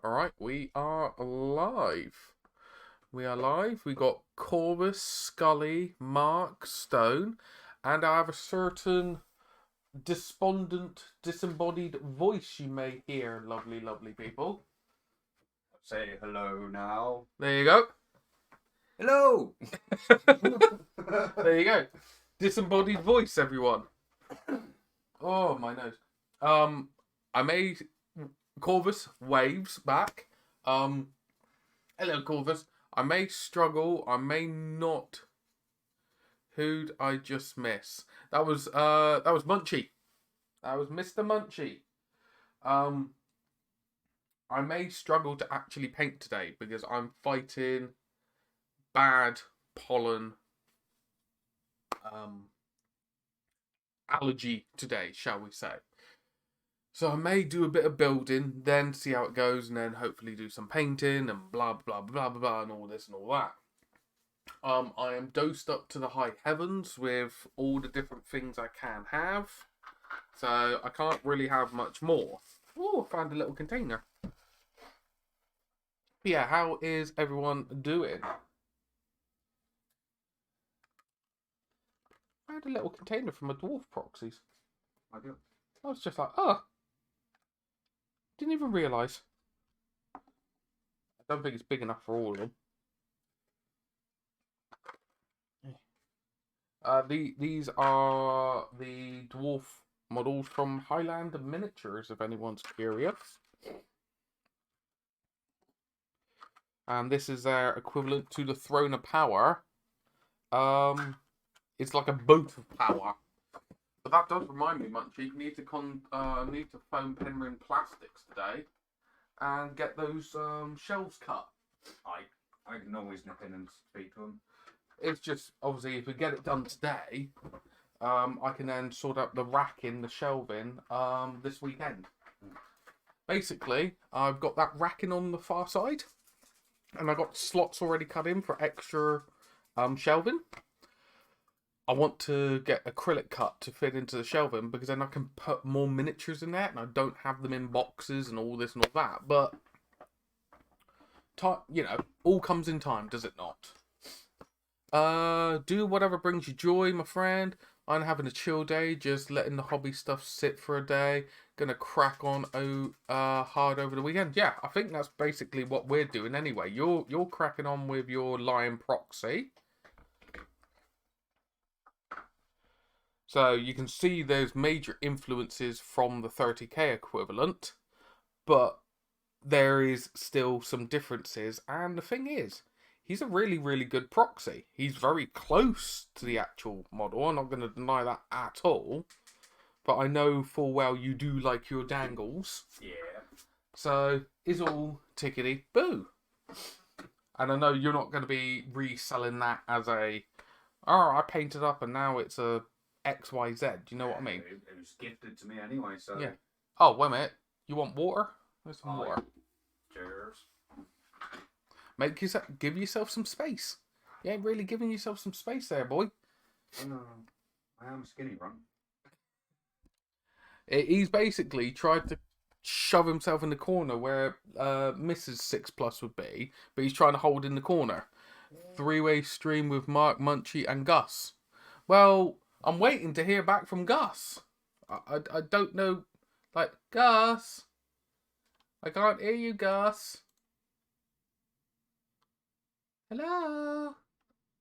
Alright, we are live. We are live. We got Corvus, Scully, Mark, Stone, and I have a certain despondent, disembodied voice you may hear, lovely, lovely people. Say hello now. There you go. Hello! There you go. Disembodied voice, everyone. Oh, my nose. I made Corvus waves back. Hello, Corvus. I may struggle. I may not. Who'd I just miss? That was Munchie. That was Mr. Munchie. I may struggle to actually paint today because I'm fighting bad pollen allergy today, shall we say. So I may do a bit of building, then see how it goes, and then hopefully do some painting and blah blah blah blah blah and all this and all that. I am dosed up to the high heavens with all the different things I can have, so I can't really have much more. Oh, I found a little container. But yeah, how is everyone doing? I had a little container from a dwarf proxies. I do. I was just like, oh. Didn't even realise. I don't think it's big enough for all of them. These are the dwarf models from Highland Miniatures, if anyone's curious. And this is their equivalent to the Throne of Power. It's like a boat of power. But that does remind me, Munchie, you need to foam Penryn plastics today and get those shelves cut. I can always nip in and speak to them. It's just, obviously, if we get it done today, I can then sort out the racking, the shelving, this weekend. Basically, I've got that racking on the far side, and I've got slots already cut in for extra shelving. I want to get acrylic cut to fit into the shelving because then I can put more miniatures in there and I don't have them in boxes and all this and all that. But, all comes in time, does it not? Do whatever brings you joy, my friend. I'm having a chill day, just letting the hobby stuff sit for a day. Gonna crack on hard over the weekend. Yeah, I think that's basically what we're doing anyway. You're cracking on with your Lion proxy. So you can see there's major influences from the 30k equivalent, but there is still some differences. And the thing is, he's a really, really good proxy. He's very close to the actual model. I'm not going to deny that at all. But I know full well you do like your dangles. Yeah. So it's all tickety boo. And I know you're not going to be reselling that as a, I painted up and now it's a XYZ. Do you know what I mean? It was gifted to me anyway, so... Yeah. Oh, wait a minute. You want water? There's some water. Cheers. Give yourself some space. You ain't really giving yourself some space there, boy. I am skinny, right? He's basically tried to shove himself in the corner where Mrs. 6+ would be, but he's trying to hold in the corner. 3-way stream with Mark, Munchie, and Gus. Well, I'm waiting to hear back from Gus. I don't know. Like, Gus? I can't hear you, Gus. Hello?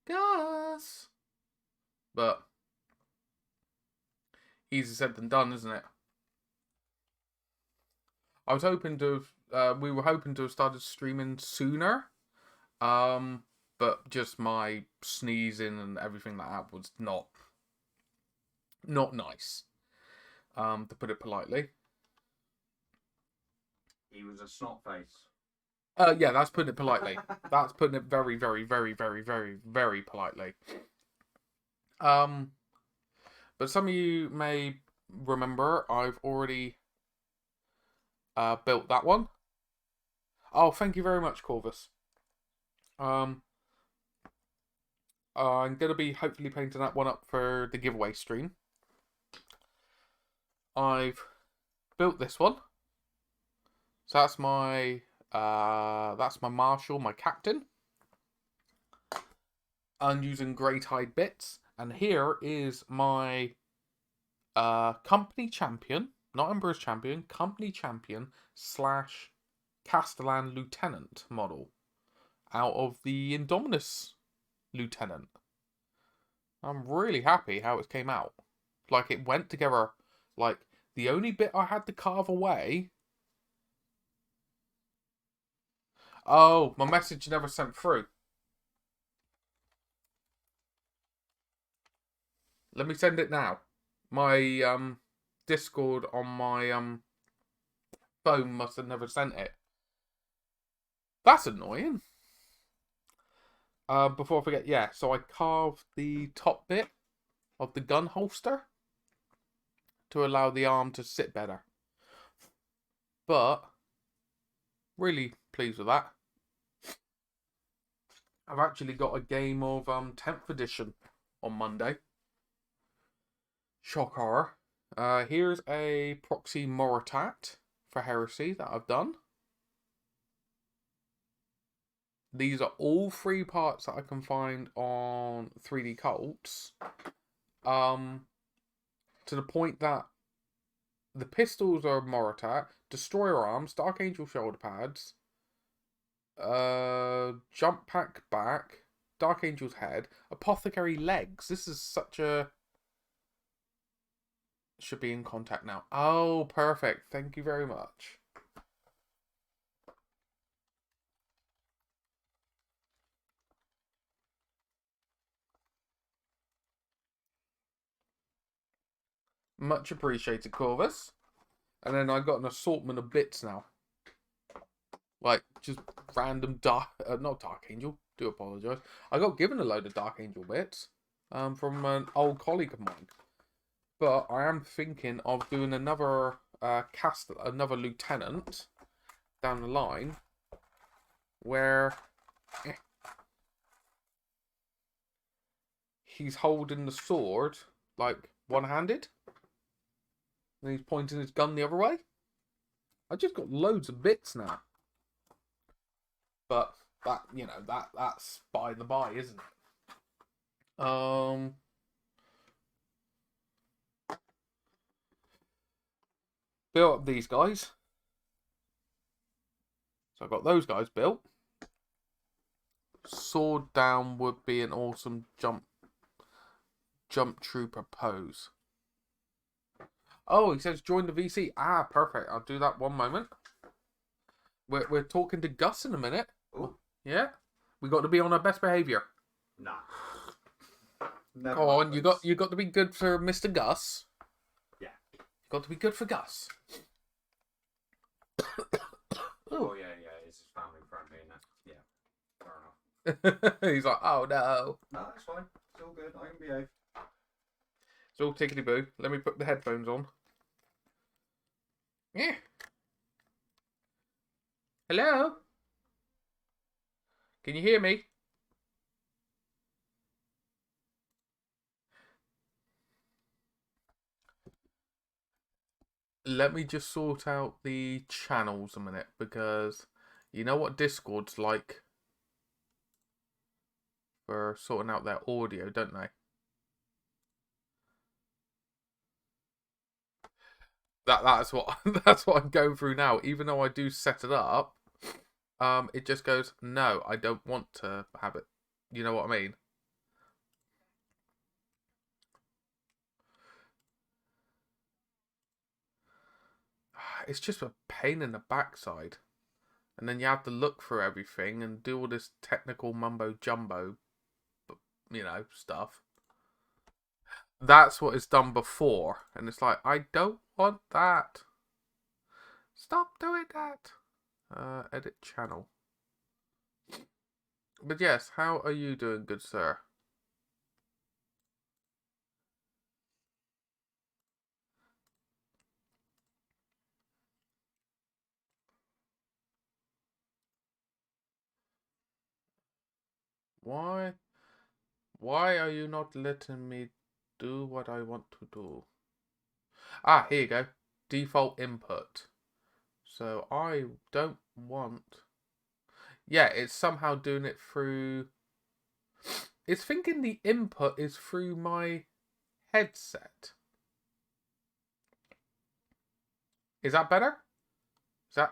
Gus? But easier said than done, isn't it? I was hoping to we were hoping to have started streaming sooner. But just my sneezing and everything like that was not nice. To put it politely. He was a snot face. Yeah, that's putting it politely. That's putting it very, very, very, very, very, very politely. But some of you may remember I've already built that one. Oh, thank you very much, Corvus. I'm gonna be hopefully painting that one up for the giveaway stream. I've built this one. So that's my That's my marshal, my captain. I'm using Greytide bits. And here is my company champion, not Emperor's champion, company champion / Castellan lieutenant model out of the Indominus lieutenant. I'm really happy how it came out. Like, it went together. Like, the only bit I had to carve away. Oh, my message never sent through. Let me send it now. My Discord on my phone must have never sent it. That's annoying. Before I forget, yeah, so I carved the top bit of the gun holster to allow the arm to sit better. But really pleased with that. I've actually got a game of 10th edition on Monday. Shock horror. Here's a proxy Moritat for Heresy that I've done. These are all 3 parts that I can find on 3D Cults. To the point that the pistols are Moritat, Destroyer arms, Dark Angel shoulder pads, Jump pack back, Dark Angel's head, Apothecary legs. This is such a... Should be in contact now. Oh, perfect. Thank you very much. Much appreciated, Corvus. And then I got an assortment of bits now. Like, just random not Dark Angel. Do apologise. I got given a load of Dark Angel bits from an old colleague of mine. But I am thinking of doing another another lieutenant down the line where he's holding the sword like one-handed and he's pointing his gun the other way. I just got loads of bits now. But that, you know, that's by the by, isn't it? Built up these guys. So I got those guys built. Sword down would be an awesome jump trooper pose. Oh, he says join the VC. Ah, perfect. I'll do that one moment. We're talking to Gus in a minute. Ooh. Yeah, we got to be on our best behaviour. Nah. Never Go on, happens. you got to be good for Mr. Gus. Yeah. Got to be good for Gus. Oh yeah, it's family friendly, isn't it? Yeah, fair enough. He's like, oh no. No, that's fine. It's all good. I can behave. It's all tickety boo. Let me put the headphones on. Yeah. Hello? Can you hear me? Let me just sort out the channels a minute, because you know what Discord's like for sorting out their audio, don't they? That's what that's what I'm going through now. Even though I do set it up, it just goes, no, I don't want to have it. You know what I mean? It's just a pain in the backside. And then you have to look through everything and do all this technical mumbo jumbo, you know, stuff. That's what it's done before. And it's like, I don't want that. Stop doing that. Edit channel. But yes, how are you doing, good sir? Why are you not letting me do what I want to do? Ah, here you go. Default input. So I don't want. Yeah, it's somehow doing it through. It's thinking the input is through my headset. Is that better?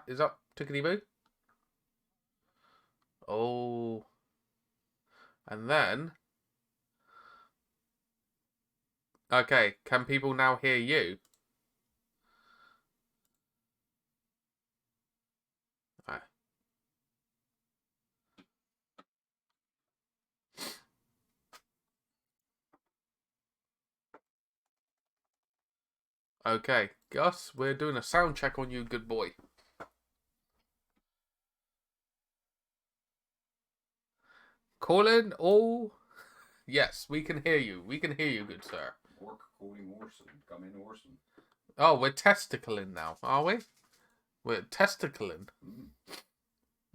Is that tickety boo? Oh. And then. Okay, can people now hear you? Right. Okay, Gus, we're doing a sound check on you, good boy. Colin, oh, yes, we can hear you. We can hear you, good sir. Work calling Orson. Come in, Orson. Oh, we're testicling now, are we? We're testicling.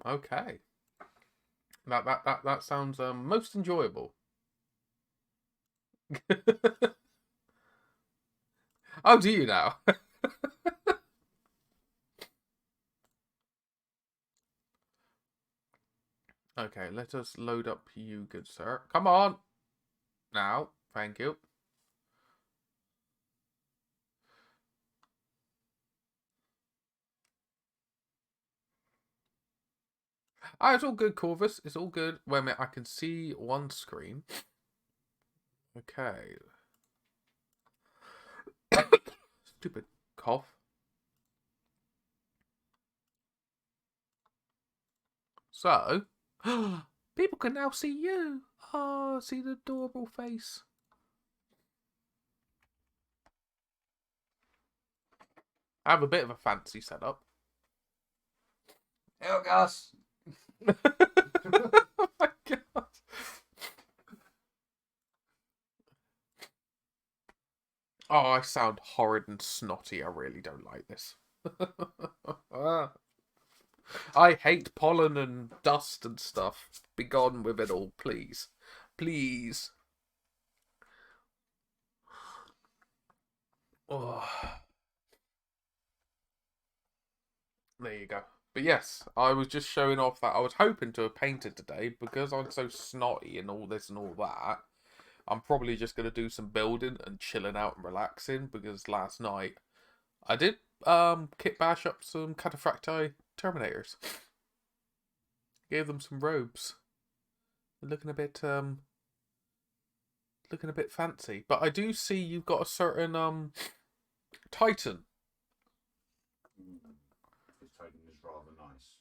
Okay. That sounds most enjoyable. Oh, do you now? Okay, let us load up you, good sir. Come on. Now, thank you. Ah, it's all good, Corvus. It's all good. Wait a minute, I can see one screen. Okay. Stupid cough. So, people can now see you. Oh, see the adorable face. I have a bit of a fancy setup. Hell, Gus. Oh my god. Oh, I sound horrid and snotty. I really don't like this. I hate pollen and dust and stuff. Be gone with it all, please. Please. Oh. There you go. But yes, I was just showing off that I was hoping to have painted today because I'm so snotty and all this and all that. I'm probably just going to do some building and chilling out and relaxing because last night I did kit bash up some cataphracti terminators. Gave them some robes. They're looking a bit fancy. But I do see you've got a certain Titan. This Titan is rather nice.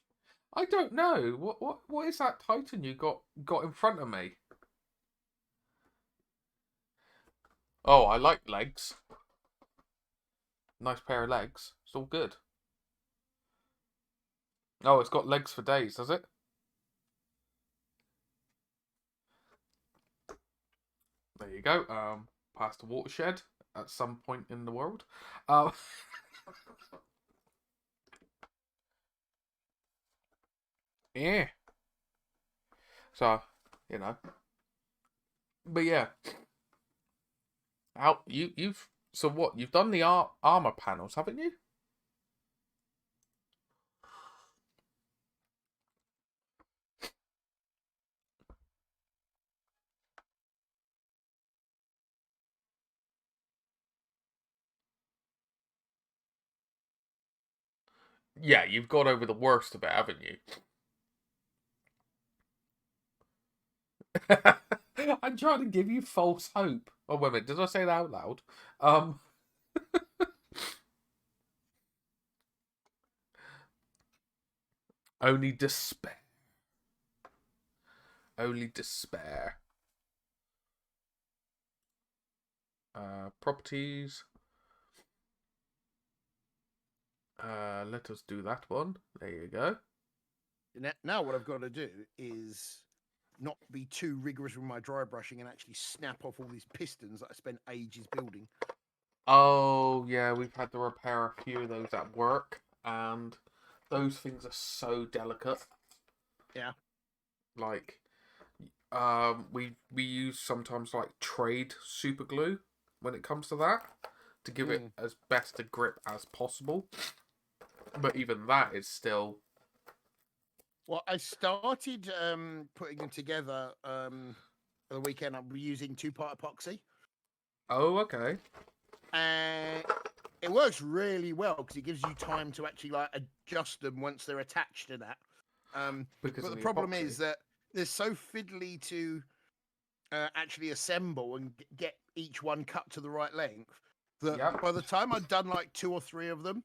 I don't know. What is that Titan you got in front of me? Oh, I like legs. Nice pair of legs. It's all good. Oh, it's got legs for days, does it? There you go. Past the watershed at some point in the world. Yeah. So, you know. But yeah. You've so what? You've done the armor panels, haven't you? Yeah, you've got over the worst of it, haven't you? I'm trying to give you false hope. Oh, wait a minute. Did I say that out loud? Only despair. Only despair. Properties. Let us do that one. There you go. Now what I've got to do is not be too rigorous with my dry brushing and actually snap off all these pistons that I spent ages building. Oh, yeah, we've had to repair a few of those at work, and those things are so delicate. Yeah. Like, we use sometimes like trade super glue when it comes to that to give it as best a grip as possible. But even that is still Well, I started putting them together for the weekend. I'm using 2-part epoxy, Oh, okay. and it works really well because it gives you time to actually like adjust them once they're attached to that. Because But of the the problem epoxy. is that they're so fiddly to actually assemble and get each one cut to the right length that Yep. by the time I'd done like 2 or 3 of them,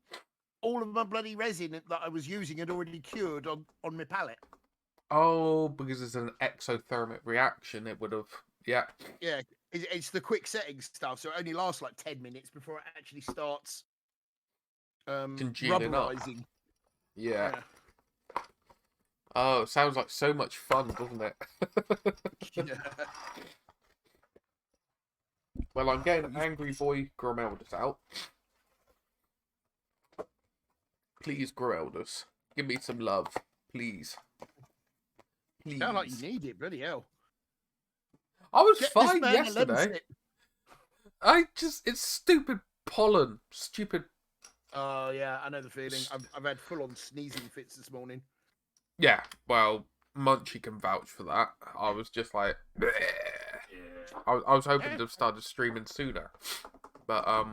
all of my bloody resin that I was using had already cured on my palette. Oh, because it's an exothermic reaction, it would have. Yeah. Yeah, it's the quick setting stuff, so it only lasts like 10 minutes before it actually starts Congealing up. rubberizing. Yeah. Yeah. Oh, it sounds like so much fun, doesn't it? Yeah. Well, I'm getting Angry Boy Gromelders out. Please, Gromelders, give me some love, please. Please. Sound like you need it, bloody hell. I was Get this fine man a lemon yesterday. sip. It's stupid pollen. Stupid. Oh yeah, I know the feeling. I've had full on sneezing fits this morning. Yeah, well, Munchie can vouch for that. I was just like, bleh. Yeah. I was hoping to have started streaming sooner, but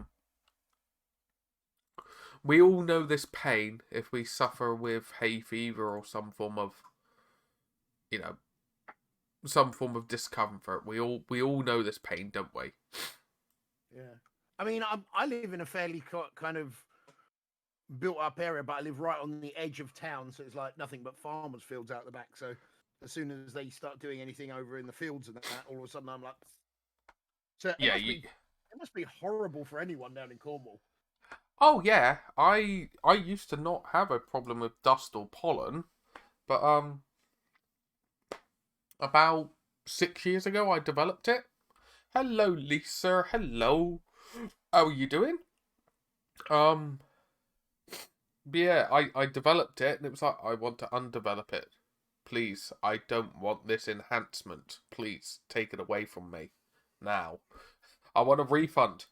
we all know this pain if we suffer with hay fever or some form of, some form of discomfort. We all know this pain, don't we? Yeah. I mean, I live in a fairly kind of built up area, but I live right on the edge of town, so it's like nothing but farmers' fields out the back. So as soon as they start doing anything over in the fields and that, all of a sudden I'm like, so Yeah, it must be horrible for anyone down in Cornwall. Oh yeah, I used to not have a problem with dust or pollen, but about 6 years ago I developed it. Hello, Lisa. Hello. How are you doing? But yeah, I developed it, and it was like, I want to undevelop it. Please, I don't want this enhancement. Please, take it away from me. Now. I want a refund.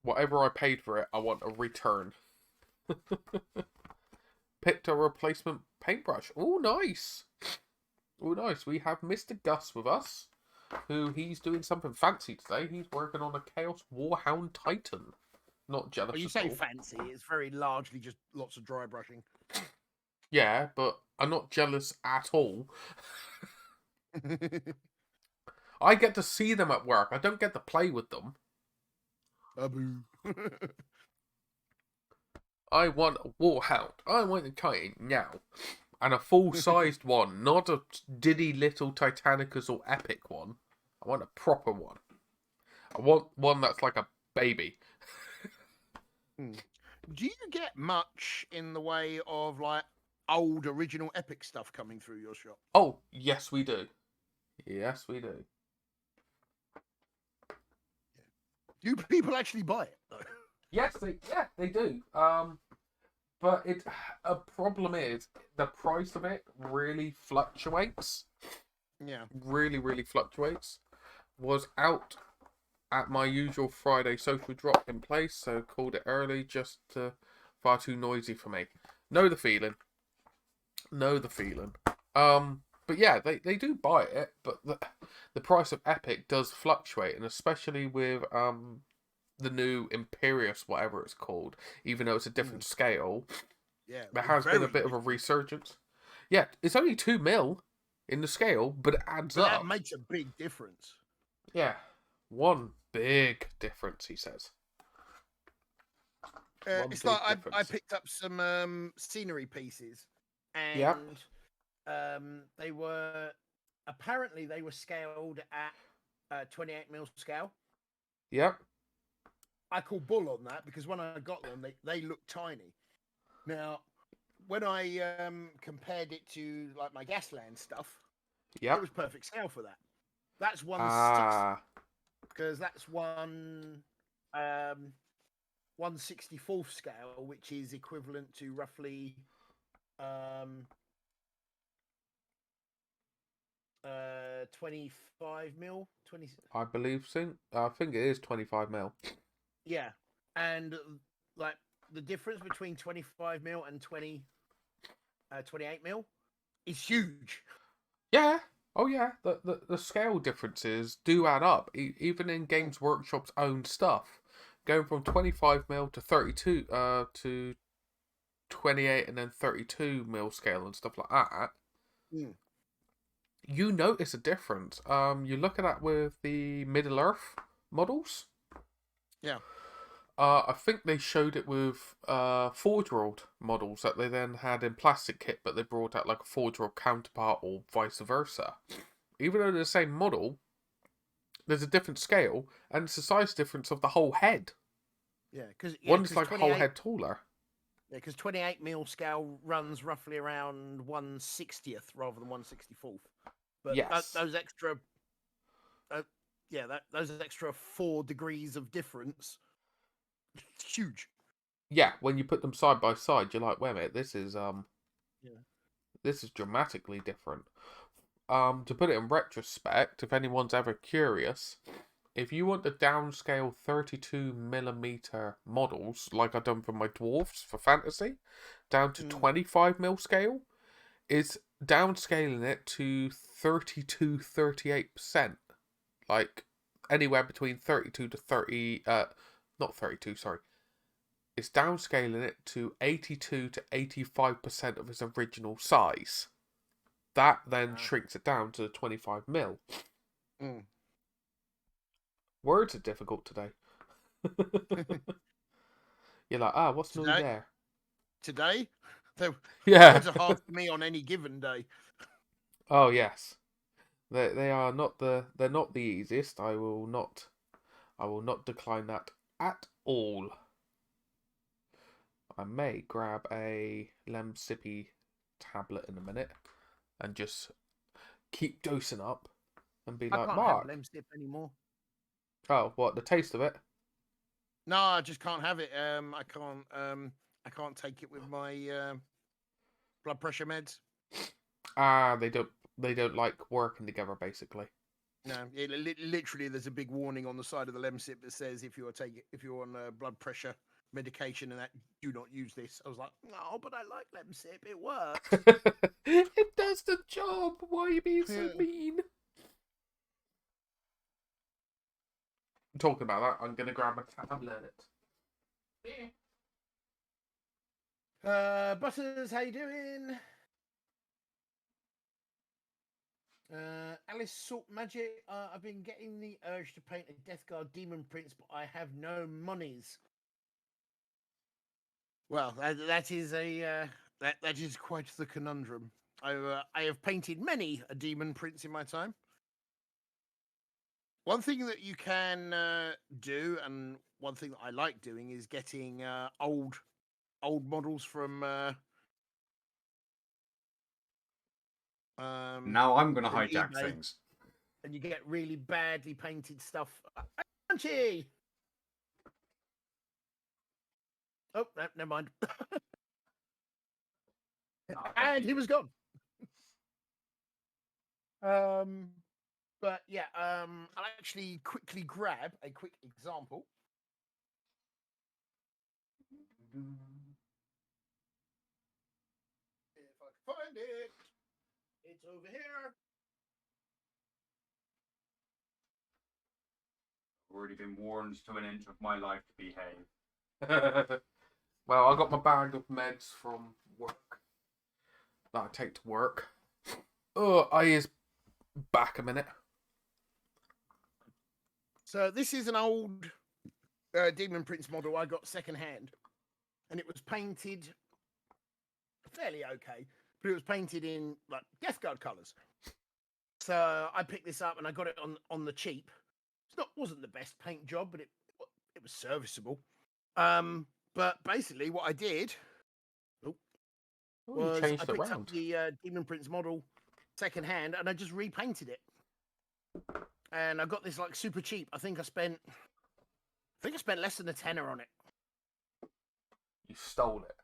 Whatever I paid for it, I want a return. Picked a replacement paintbrush. Oh, nice. Oh, nice. We have Mr. Gus with us, who he's doing something fancy today. He's working on a Chaos Warhound Titan. Not jealous When you at say all. fancy, it's very largely just lots of dry brushing. Yeah, but I'm not jealous at all. I get to see them at work. I don't get to play with them. Abu. I want a Warhound. I want a Titan now. And a full-sized one, not a diddy little Titanicus or Epic one. I want a proper one. I want one that's like a baby. Do you get much in the way of like old original Epic stuff coming through your shop? Oh, yes we do. Yes we do. Do people actually buy it though? Yes, they do. But a problem is the price of it really fluctuates. Yeah. Really, really fluctuates. Was out at my usual Friday social drop in place, so called it early, just far too noisy for me. Know the feeling. But yeah, they do buy it, but the price of Epic does fluctuate, and especially with the new Imperius, whatever it's called, even though it's a different scale, Yeah. there has been a bit of a different. resurgence. Yeah, it's only 2 mil in the scale, but it adds But up. that makes a big difference. Yeah, one big difference, he says. It's like I picked up some scenery pieces, and they were scaled at 28mm scale. Yep. I call bull on that because when I got them, they looked tiny. Now, when I compared it to like my Gasland stuff, it was perfect scale for that. That's 1/6 because that's 1/64 scale, which is equivalent to roughly 25mm. 20. I believe so. I think it is 25 mil. Yeah, and like the difference between 25mm and 28mm is huge. Yeah. Oh yeah. The scale differences do add up, even in Games Workshop's own stuff. Going from 25mm to 32 to 28 and then 32mm scale and stuff like that. Mm. You notice a difference. You look at that with the Middle Earth models. Yeah. I think they showed it with Forge World models that they then had in plastic kit, but they brought out like a Forge World counterpart or vice versa. Even though they're the same model, there's a different scale, and it's the size difference of the whole head. Yeah, because One's like a whole head taller. Yeah, because 28mm scale runs roughly around 1/60th rather than 1/64th. But Yes. those extra, those extra 4 degrees of difference, it's huge. Yeah, when you put them side by side, you're like, wait a minute, this is Yeah. this is dramatically different. To put it in retrospect, if anyone's ever curious, if you want to downscale 32mm models, like I've done for my dwarves for fantasy, down to 25mm scale, is downscaling it to 32-38%. Like, anywhere between 32 to 30, not 32, sorry. It's downscaling it to 82 to 85% of its original size. That then shrinks it down to 25mm. Mm. Words are difficult today. You're like, what's new there? Today? Yeah. Words are hard for me on any given day. Oh yes. They are not they're not the easiest. I will not decline that at all. I may grab a Lemsippy tablet in a minute and just keep dosing up and be I like, can't Mark. have Lemsip anymore. Oh, what, the taste of it? No, I just can't have it. I can't take it with my blood pressure meds. They don't like working together, basically. No, literally, there's a big warning on the side of the Lemsip that says if you're on blood pressure medication and that, do not use this. I was like, no, but I like Lemsip. It works. It does the job. Why are you being so mean? Talking about that, I'm gonna grab a tablet. Butters, how you doing? Alice Salt Magic. I've been getting the urge to paint a Death Guard Demon Prince, but I have no monies. Well, that is quite the conundrum. I have painted many a Demon Prince in my time. One thing that you can do, and one thing that I like doing, is getting old models from. Now I'm going to hijack eBay, things. and you get really badly painted stuff. Punchy! Oh, no, never mind. And he was gone. But yeah, I'll actually quickly grab a quick example. If I can find it, it's over here. I've already been warned to an inch of my life to behave. Well, I got my bag of meds from work that I take to work. Oh, I is back a minute. So this is an old Demon Prince model I got secondhand, and it was painted fairly okay, but it was painted in like Death Guard colours. So I picked this up and I got it on the cheap. Wasn't the best paint job, but it was serviceable. But basically what I did was I picked up the Demon Prince model secondhand and I just repainted it. And I got this like super cheap. I think I spent less than a tenner on it. You stole it.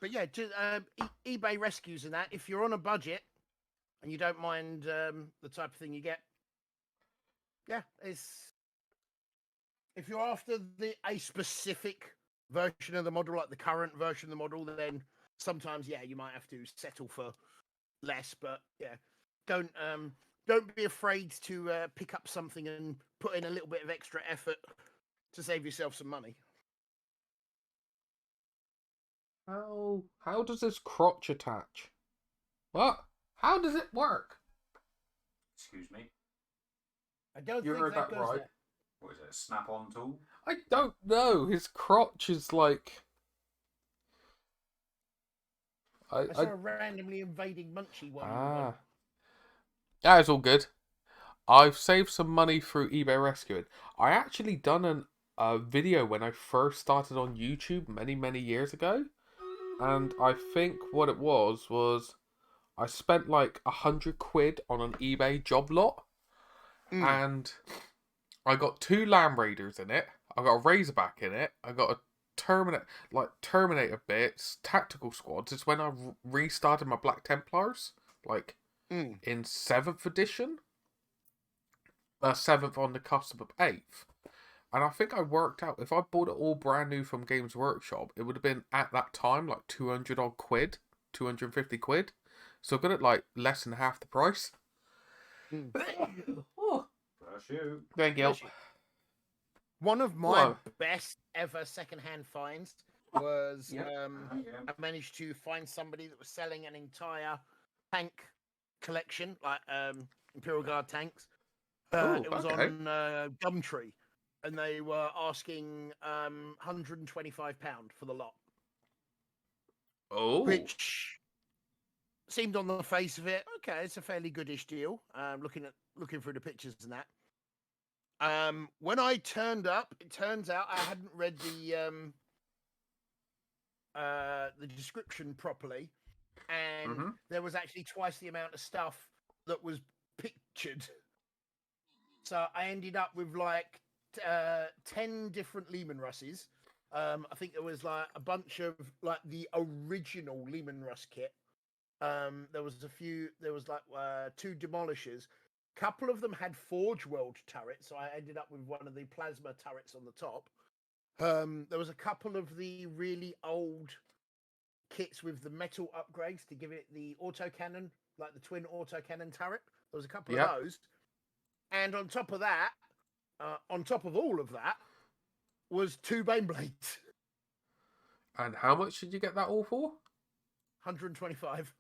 But yeah, just eBay rescues and that. If you're on a budget and you don't mind the type of thing you get, yeah, it's if you're after a specific version of the model, like the current version of the model, then sometimes you might have to settle for less. But don't be afraid to pick up something and put in a little bit of extra effort to save yourself some money. How does this crotch attach? What? How does it work? Excuse me. I don't You think heard that that goes right. there. What is it? A snap-on tool? I don't know. His crotch is like. I saw a randomly invading munchie one. That is all good. I've saved some money through eBay rescuing. I actually done a video when I first started on YouTube many years ago, and I think what it was I spent like £100 on an eBay job lot, and I got 2 Lamb Raiders in it. I got a Razorback in it. I got a Terminator bits, tactical squads. It's when I restarted my Black Templars, like in 7th edition. 7th on the cusp of 8th. And I think I worked out, if I bought it all brand new from Games Workshop, it would have been at that time like 200 odd quid, 250 quid. So I got it like less than half the price. Bless you. Thank you. One of my best ever secondhand finds was I managed to find somebody that was selling an entire tank collection, like Imperial Guard tanks. It was on Gumtree, and they were asking £125 for the lot. Oh, which seemed on the face of it, okay, it's a fairly goodish deal. Looking through the pictures and that. When I turned up, it turns out I hadn't read the description properly, and there was actually twice the amount of stuff that was pictured. So I ended up with like 10 different Lehman Russes. I think there was like a bunch of like the original Lehman Russ kit. There was like 2 demolishers. Couple of them had Forge World turrets, so I ended up with one of the plasma turrets on the top. There was a couple of the really old kits with the metal upgrades to give it the autocannon, like the twin autocannon turret. There was a couple of those. And on top of that, on top of all of that, was 2 Baneblades. And how much did you get that all for? 125.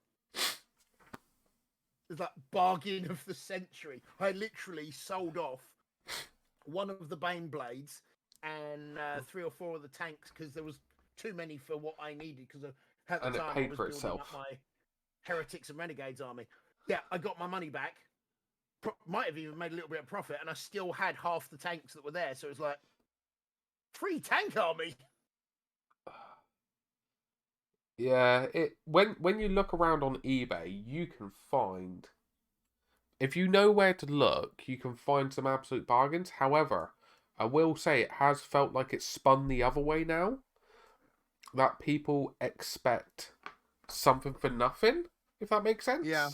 It's like bargain of the century. I literally sold off one of the Baneblades and 3 or 4 of the tanks because there was too many for what I needed. Because at the time I was building up my Heretics and Renegades army. Yeah, I got my money back. Might have even made a little bit of profit, and I still had half the tanks that were there. So it was like free tank army. Yeah, when you look around on eBay, you can find, if you know where to look, you can find some absolute bargains. However, I will say it has felt like it's spun the other way now. That people expect something for nothing, if that makes sense. Yeah.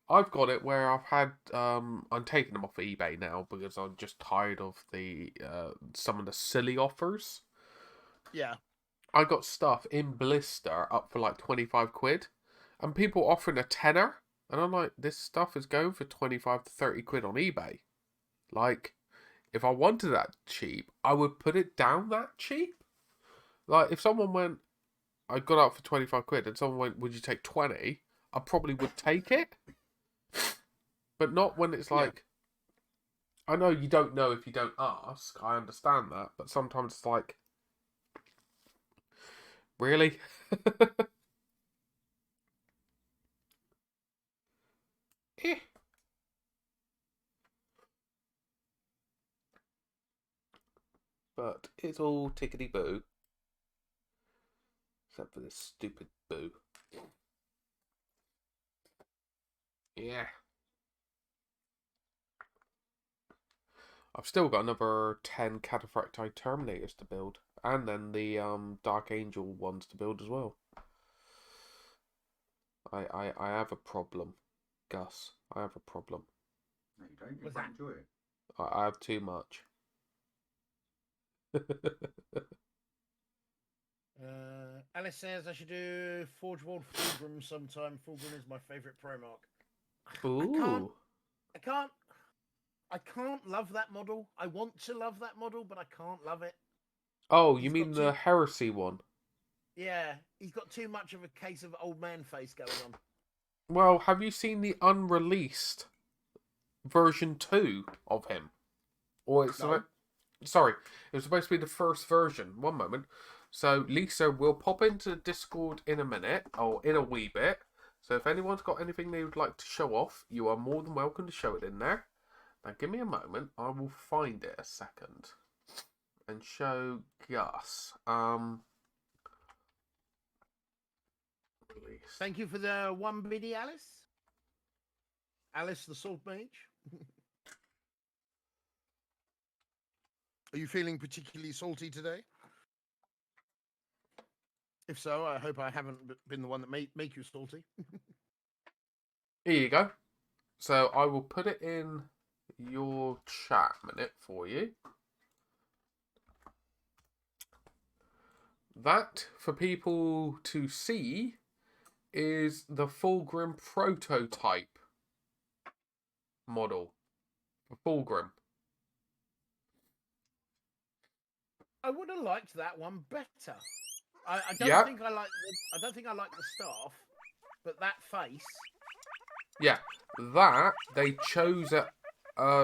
I've got it where I've had I'm taking them off of eBay now because I'm just tired of the some of the silly offers. Yeah. I got stuff in blister up for like 25 quid, and people offering a tenner, and I'm like, this stuff is going for 25 to 30 quid on eBay. Like, if I wanted that cheap, I would put it down that cheap. Like, if someone went, I got out for 25 quid, and someone went, would you take 20? I probably would take it. But not when it's like, I know you don't know if you don't ask, I understand that, but sometimes it's like, really? But it's all tickety-boo. Except for this stupid boo. Yeah. I've still got another 10 Cataphractite Terminators to build. And then the Dark Angel ones to build as well. I have a problem, Gus. I have a problem. No, you don't. You quite enjoy it. I have too much. Alice says I should do Forge World Fulgrim sometime. Fulgrim is my favourite pro mark. Ooh. I can't love that model. I want to love that model, but I can't love it. Oh, you He's mean got the two- heresy one? Yeah, he's got too much of a case of old man face going on. Well, have you seen the unreleased version 2 of him? Or it's No. sorry, it was supposed to be the first version. One moment. So Lisa will pop into Discord in a minute, or in a wee bit. So if anyone's got anything they would like to show off, you are more than welcome to show it in there. Now give me a moment. I will find it a second and show Gus. Release. Thank you for the 1 biddy, Alice. Alice the Salt Mage. Are you feeling particularly salty today? If so, I hope I haven't been the one that make you salty. Here you go. So I will put it in your chat minute for you. That, for people to see, is the Fulgrim prototype model for Fulgrim. I would have liked that one better. I don't Yeah. think I like the staff, but that face. Yeah, that they chose it.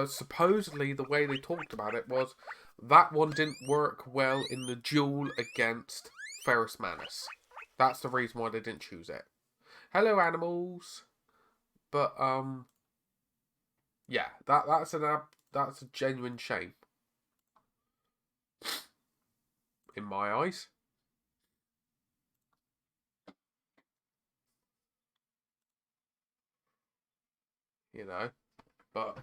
Supposedly, the way they talked about it was that one didn't work well in the duel against Ferrus Manus. That's the reason why they didn't choose it. Hello, animals. But yeah, that's a genuine shame in my eyes. You know, but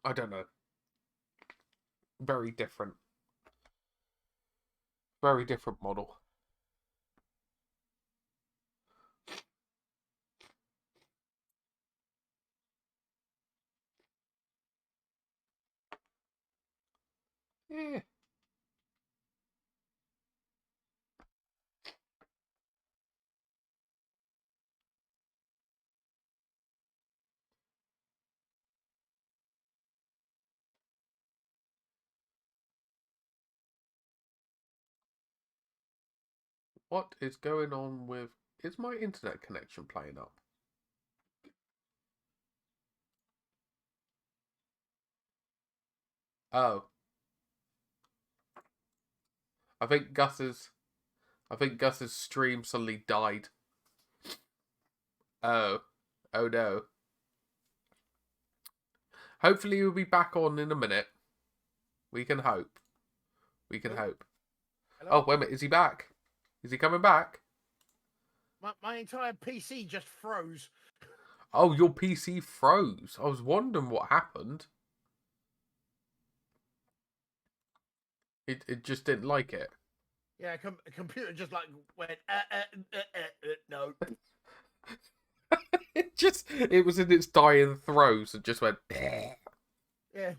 I don't know. Very different. Very different model. Yeah. What is going on with... Is my internet connection playing up? Oh. I think Gus's stream suddenly died. Oh. Oh no. Hopefully he'll be back on in a minute. We can hope. We can hope. Hello? Oh, wait a minute. Is he back? Is he coming back? My entire PC just froze. Oh, your PC froze. I was wondering what happened. It just didn't like it. Yeah, a computer just like went no. It was in its dying throes and just went. Yeah. It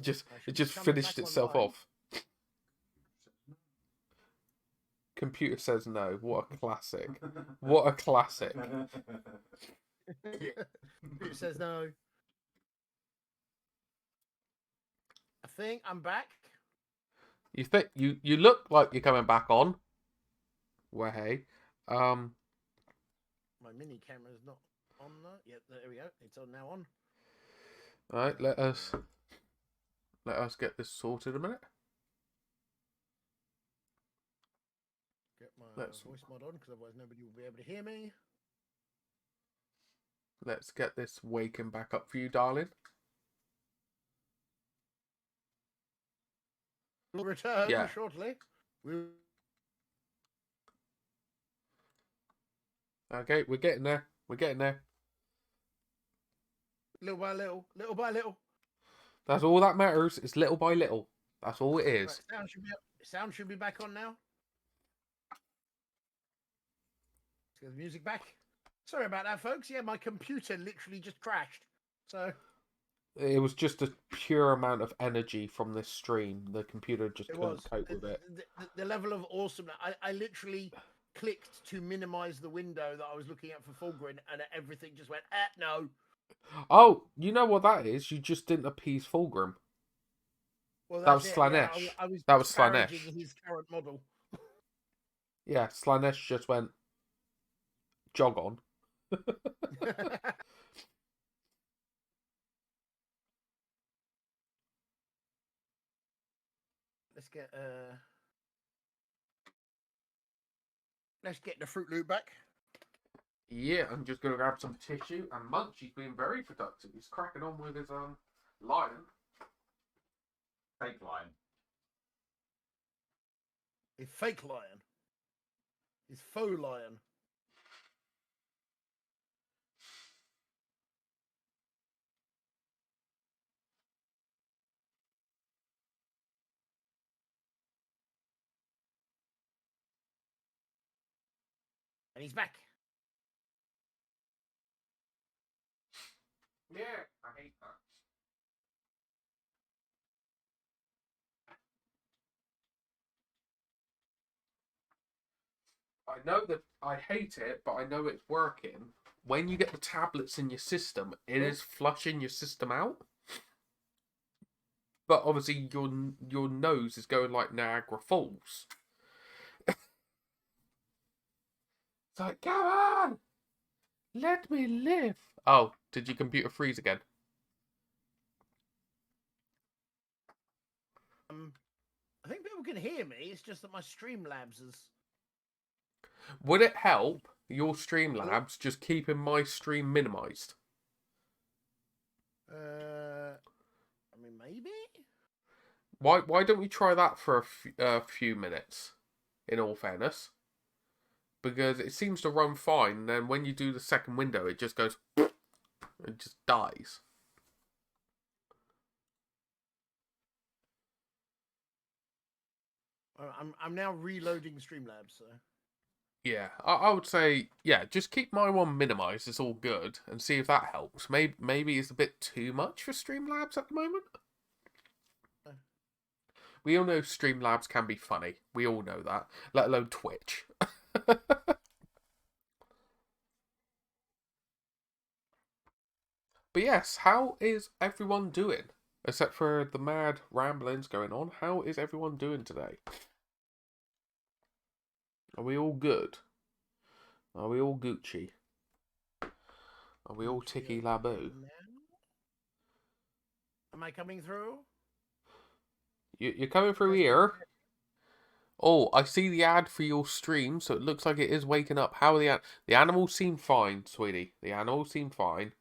just I should be coming finished back itself online. off. Computer says no. What a classic. What a classic. Computer says no. I think I'm back. You think you look like you're coming back on. Well, hey. My mini camera's not on though. Yep, there we go. It's on now on. Alright, let us get this sorted a minute. Get my voice mod on because otherwise nobody will be able to hear me. Let's get this waking back up for you, darling. We'll return Yeah. shortly. Okay, we're getting there. We're getting there. Little by little, little by little. That's all that matters. It's little by little. That's all it is. Right, sound should be back on now. Let's get the music back. Sorry about that, folks. Yeah, my computer literally just crashed. So It was just a pure amount of energy from this stream. The computer just It couldn't was cope with it. the level of awesomeness. I literally clicked to minimize the window that I was looking at for Fulgrim, and everything just went, no. Oh, you know what that is? You just didn't appease Fulgrim. Well, That that's was it. Yeah, Slanesh. I was That was disparaging Slanesh. his current model. Yeah, Slanesh just went, jog on. Let's get the Fruit Loop back. Yeah, I'm just going to grab some tissue. And Munchie's been very productive. He's cracking on with his lion. Fake lion. His fake lion. His faux lion. And he's back. Yeah, I hate that. I know that I hate it, but I know it's working. When you get the tablets in your system, it is flushing your system out. But obviously, your nose is going like Niagara Falls. It's like, come on, let me live. Oh, did your computer freeze again? I think people can hear me. It's just that my Streamlabs is. Would it help your Streamlabs just keeping my stream minimized? I mean, maybe. Why don't we try that for a few minutes? In all fairness, because it seems to run fine. And then when you do the second window, it just goes, it just dies. I'm now reloading Streamlabs, so. Yeah, I would say, yeah, just keep my one minimized. It's all good, and see if that helps. Maybe it's a bit too much for Streamlabs at the moment. We all know Streamlabs can be funny. We all know that, let alone Twitch. But yes, how is everyone doing? Except for the mad ramblings going on, how is everyone doing today? Are we all good? Are we all Gucci? Are we all ticky laboo? Am I coming through? You're coming through here. Oh, I see the ad for your stream, so it looks like it is waking up. How are the animals seem fine, sweetie. The animals seem fine.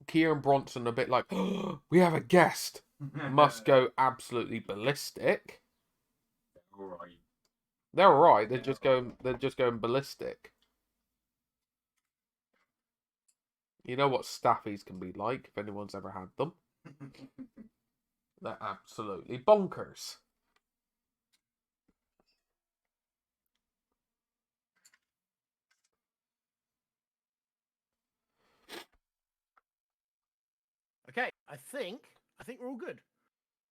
Kia and Bronson a bit like, oh, we have a guest. Must go absolutely ballistic. Alright. They're alright. They're just going ballistic. You know what staffies can be like if anyone's ever had them. They're absolutely bonkers. Okay, I think we're all good.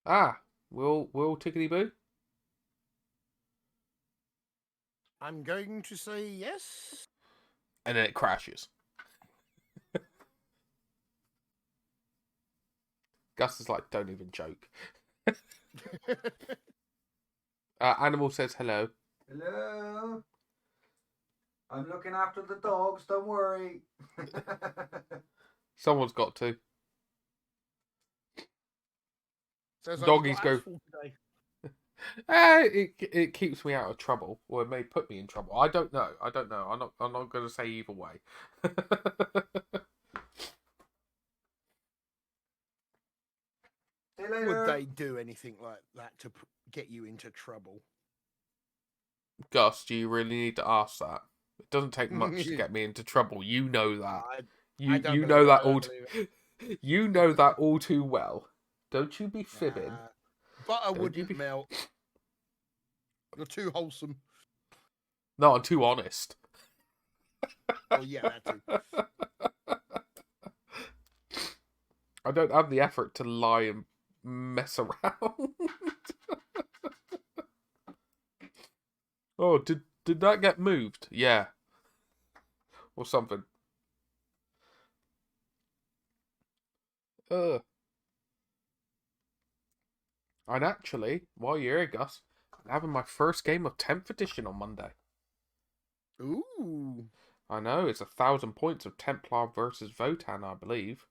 Ah, we'll tickety boo. I'm going to say yes. And then it crashes. Gus is like, don't even joke. Animal says hello. Hello. I'm looking after the dogs, don't worry. Someone's got to. Says Doggies go. It keeps me out of trouble, or it may put me in trouble. I don't know. I'm not going to say either way. See you later. Would they do anything like that to get you into trouble? Gus, do you really need to ask that? It doesn't take much to get me into trouble. You know that. You know that all. You know that all too well. Don't you be fibbing. Butter wouldn't melt. You're too wholesome. No, I'm too honest. Oh yeah, that too. I don't have the effort to lie and mess around. Oh, did that get moved? Yeah. Or something. And actually, while you're here, Gus, I'm having my first game of 10th edition on Monday. Ooh. I know, it's 1,000 points of Templar versus Votan, I believe.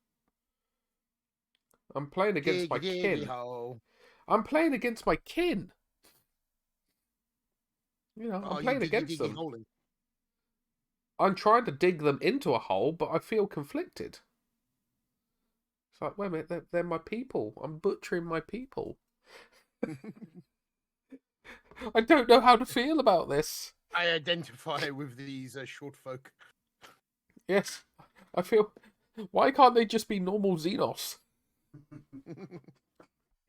I'm playing against my kin. I'm playing against my kin. You know, I'm playing against them. I'm trying to dig them into a hole, but I feel conflicted. It's like, wait a minute, they're my people. I'm butchering my people. I don't know how to feel about this. I identify with these short folk. Yes, I feel... Why can't they just be normal Xenos?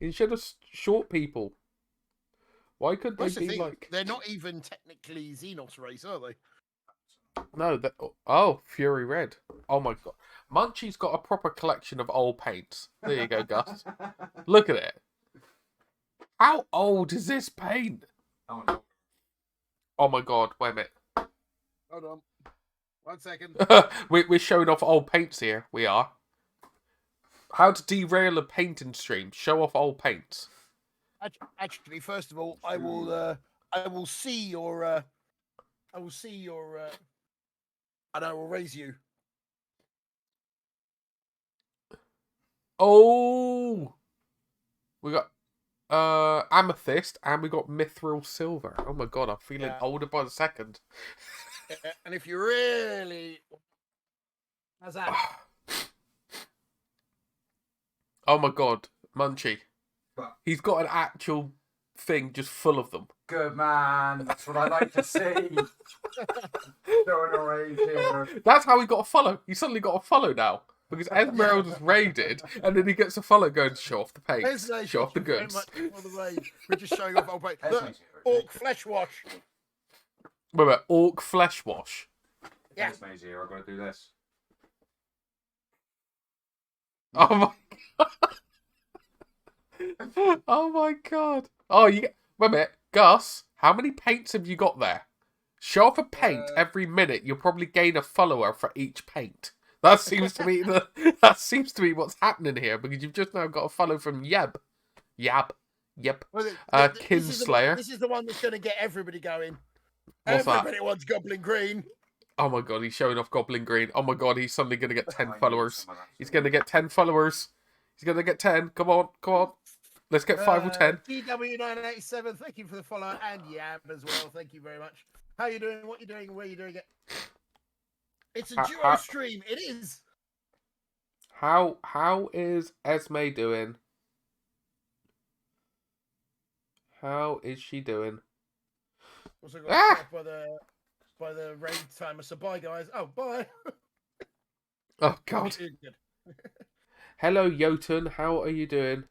Instead of short people. Why could they be like... They're not even technically Xenos race, are they? No, that... Oh, Fury Red. Oh my god. Munchie's got a proper collection of old paints. There you go, Gus. Look at it. How old is this paint? Oh my god, wait a minute. Hold on. 1 second. We're showing off old paints here. We are. How to derail a painting stream. Show off old paints. Actually, first of all, I will see your and I will raise you. Oh, we got amethyst and we got mithril silver. Oh my god, I'm feeling older by the second. And if you really, how's that? Oh my god, Munchie. He's got an actual thing just full of them. Good man. That's what I like to see. Throwing a raid here. That's how he got a follow. He suddenly got a follow now. Because Esmeralda's raided, and then he gets a follow going to show off the paint, show off the goods. We're just showing off old paint. Look, orc flesh wash. Wait, orc flesh wash. Yeah. Thanks, mate, here. I've got to do this. Oh my god. Oh my god. Oh, you get... Wait a minute. Gus, how many paints have you got there? Show off a paint every minute. You'll probably gain a follower for each paint. That seems to be what's happening here, because you've just now got a follow from Yep. Well, Kinslayer. This is the one that's going to get everybody going. What's everybody wants Goblin Green. Oh my god, he's showing off Goblin Green. Oh my god, he's suddenly going to get 10 followers. He's going to get 10 followers. He's going to get 10. Come on. Let's get 5 or 10. TW987, thank you for the follow, and Yab as well. Thank you very much. How you doing? What you doing? Where you doing it? It's a duo stream. It is. How is Esme doing? How is she doing? Also got by the raid timer. So bye, guys. Oh, bye. Oh god. Hello, Jotun. How are you doing?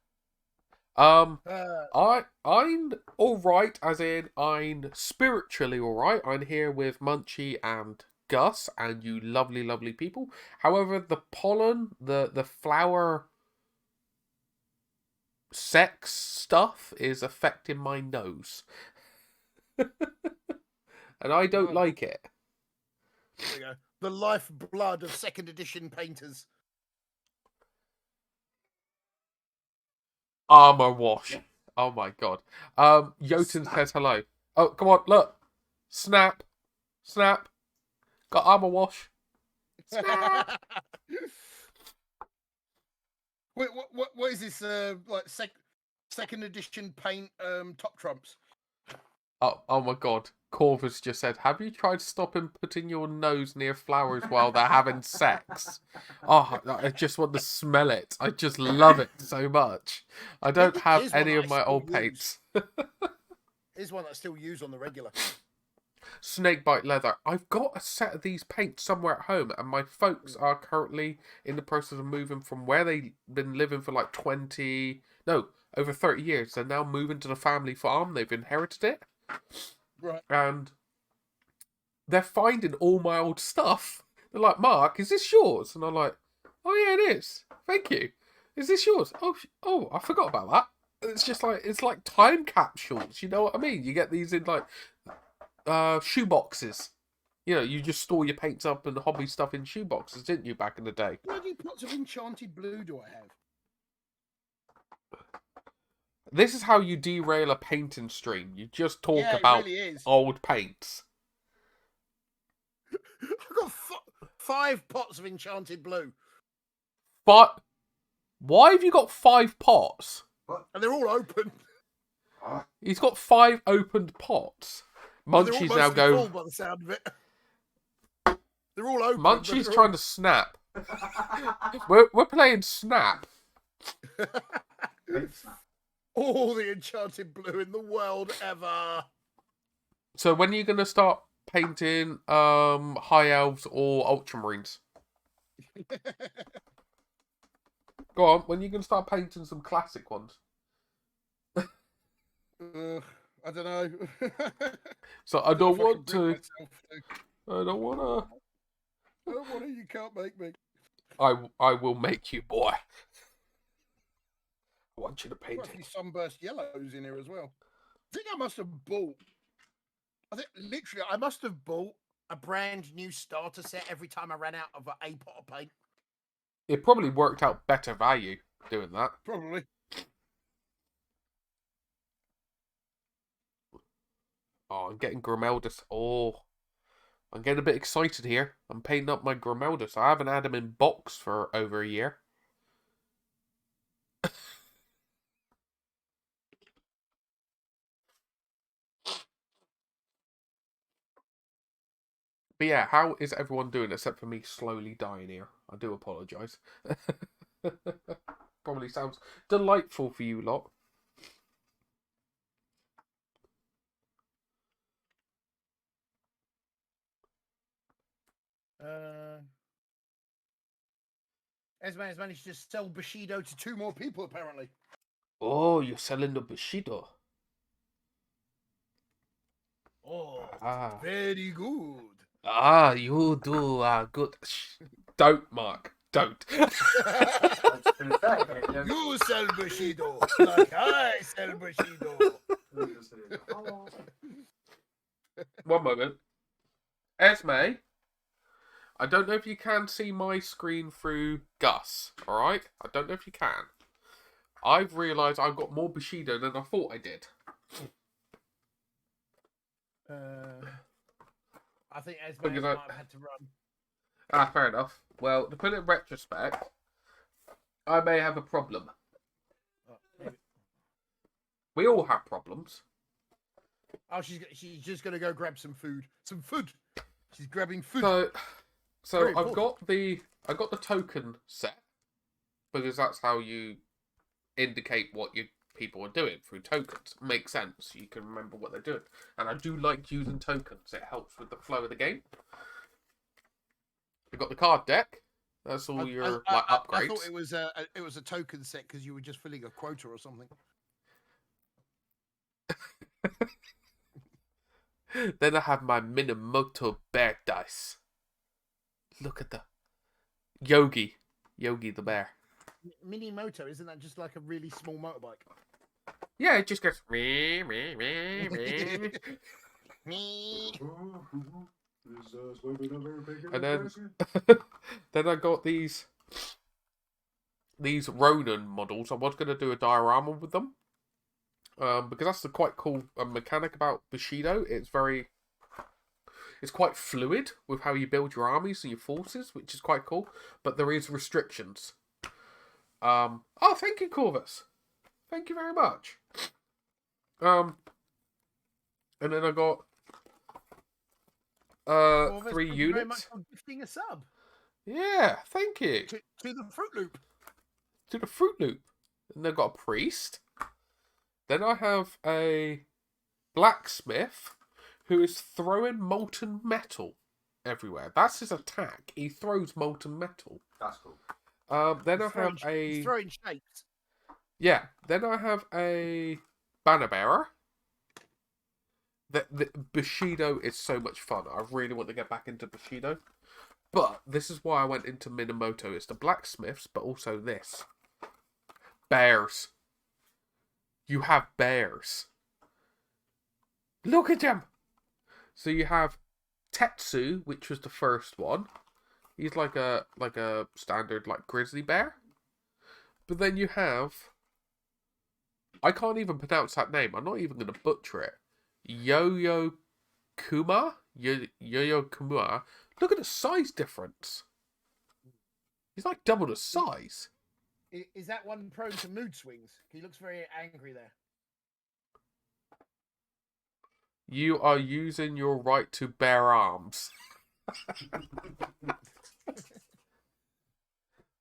I'm all right. As in, I'm spiritually all right. I'm here with Munchie and Gus and you lovely, lovely people. However, the pollen, the flower sex stuff is affecting my nose. And I don't like it. There we go. The lifeblood of 2nd edition painters. Armor wash. Oh my god. Jotun says hello. Oh, come on, look. Snap. Got armor wash. Wait, what is this? Like 2nd edition paint top trumps? Oh my god. Corvus just said, have you tried stopping putting your nose near flowers while they're having sex? Oh, I just want to smell it. I just love it so much. I don't have any of my old paints. Here's one I still use on the regular. Snakebite leather. I've got a set of these paints somewhere at home, and my folks are currently in the process of moving from where they've been living for like over 30 years. They're now moving to the family farm. They've inherited it. Right. And they're finding all my old stuff. They're like, Mark, is this yours? And I'm like, oh yeah, it is. Thank you. Is this yours? Oh, I forgot about that. It's just like it's like time capsules. You know what I mean? You get these in like shoe boxes. You know, you just store your paints up and hobby stuff in shoe boxes, didn't you, back in the day? Bloody pots of enchanted blue do I have? This is how you derail a painting stream. You just talk Yeah, it about really is. old paints. I've got 5 pots of enchanted blue. But why have you got 5 pots? And they're all open. He's got 5 opened pots. Munchie's now going. go. By the sound of it. They're all open. Munchie's trying to snap. We're playing Snap. All the enchanted blue in the world ever. So when are you gonna start painting high elves or ultramarines? Go on, when are you gonna start painting some classic ones? I don't know. So I don't If I want can bring to. myself I don't wanna. I don't want to. You can't make me. I will make you, boy. I want you to paint Got a few it. sunburst yellows in here as well. I think I must have bought. I must have bought a brand new starter set every time I ran out of a pot of paint. It probably worked out better value doing that. Probably. Oh, I'm getting Grimeldus. Oh, I'm getting a bit excited here. I'm painting up my Grimeldus. I haven't had him in box for over a year. But yeah, how is everyone doing except for me slowly dying here? I do apologise. Probably sounds delightful for you lot. Esme has managed to sell Bushido to 2 more people, apparently. Oh, you're selling the Bushido. Oh, Ah. very good. Ah, you do good. Don't, Mark. Don't. You sell Bushido like I sell Bushido. One moment. Esme, I don't know if you can see my screen through Gus, alright? I don't know if you can. I've realised I've got more Bushido than I thought I did. I think Esme Because might have had to run. Ah, fair enough. Well, to put it in retrospect, I may have a problem. We all have problems. Oh, she's just gonna go grab some food. Some food. She's grabbing food. So Very I got the token set because that's how you indicate what your people are doing through tokens. Makes sense. You can remember what they're doing, and I do like using tokens. It helps with the flow of the game. You've got the card deck. That's all your upgrades. I thought it was a token set because you were just filling a quota or something. Then I have my Minamoto bear dice. Look at the Yogi the bear. Mini moto, isn't that just like a really small motorbike? Yeah, it just goes me. And then I got these Ronin models. I was going to do a diorama with them. Because that's the quite cool mechanic about Bushido. It's quite fluid with how you build your armies and your forces, which is quite cool. But there is restrictions. Oh, thank you, Corvus. Thank you very much. And then I got Corvus, 3 thank you very units. much for gifting a sub Yeah, thank you. to the Fruit Loop. To the Fruit Loop. And they've got a priest. Then I have a blacksmith who is throwing molten metal everywhere. That's his attack. He throws molten metal. That's cool. Then I have He's throwing shapes. Yeah. Then I have a banner bearer. The Bushido is so much fun. I really want to get back into Bushido. But this is why I went into Minamoto. It's the blacksmiths, but also this. bears. You have bears. Look at them. So you have Tetsu, which was the first one. He's like a standard like grizzly bear. But then you have, I can't even pronounce that name. I'm not even going to butcher it. Yo-Yo Kuma? Yo-Yo Kuma. Look at the size difference. He's like double the size. Is that one prone to mood swings? He looks very angry there. You are using your right to bear arms.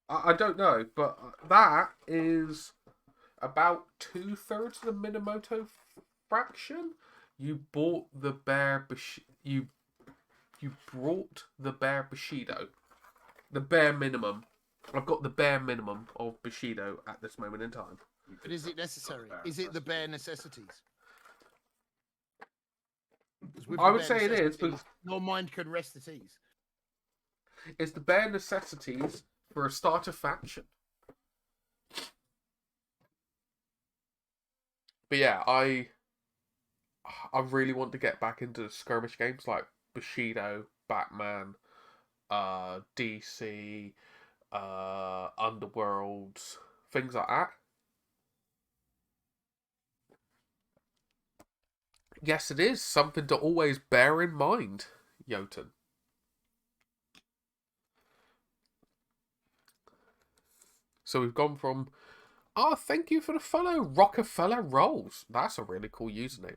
I don't know, but that is about 2/3 of the Minamoto fraction. You bought the bear. You brought the bear Bushido. The bare minimum. I've got the bare minimum of Bushido at this moment in time. But is it necessary? Is it the bare necessities? I would say it is, but your mind can rest at ease. It's the bare necessities for a starter faction. But yeah, I really want to get back into the skirmish games like Bushido, Batman, DC, Underworlds, things like that. Yes, it is something to always bear in mind, Jotun. So we've gone from, thank you for the follow, Rockefeller Rolls. That's a really cool username.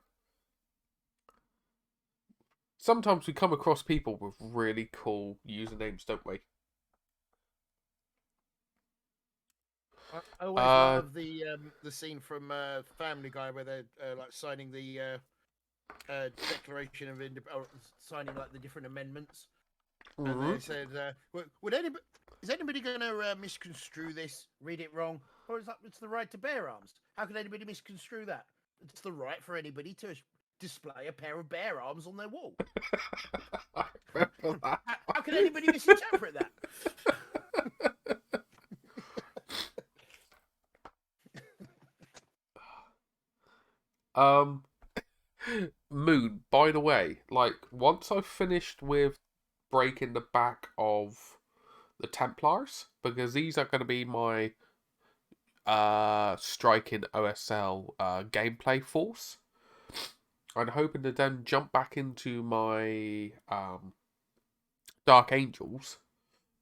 Sometimes we come across people with really cool usernames, don't we? I always love the scene from Family Guy where they're like signing the Declaration of Independence, signing like the different amendments, and they said, is anybody going to misconstrue this? Read it wrong? Or is that it's the right to bear arms? How can anybody misconstrue that? It's the right for anybody to display a pair of bear arms on their wall. I remember that. How can anybody misinterpret that? Moon, by the way, like, once I've finished with breaking the back of the Templars, because these are going to be my striking OSL gameplay force, I'm hoping to then jump back into my Dark Angels,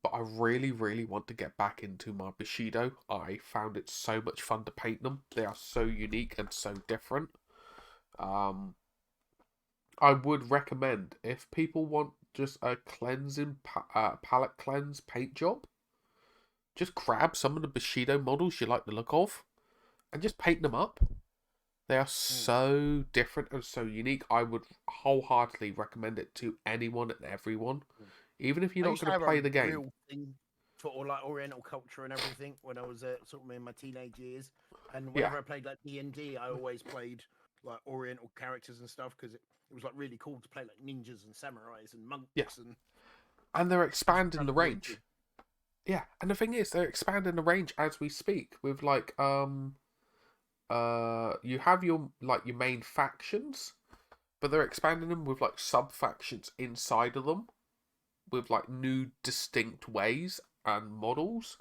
but I really, really want to get back into my Bushido. I found it so much fun to paint them. They are so unique and so different. I would recommend, if people want just a cleansing palette cleanse paint job, just grab some of the Bushido models you like the look of and just paint them up. They are so different and so unique. I would wholeheartedly recommend it to anyone and everyone, even if you're not going to play the game. Real thing for all like Oriental culture and everything when I was sort of in my teenage years, and whenever I played like D&D, I always played like Oriental characters and stuff because it was like really cool to play like ninjas and samurais and monks and they're expanding the range. Yeah, and the thing is, they're expanding the range as we speak with like you have your main factions, but they're expanding them with like sub factions inside of them with like new distinct ways and models.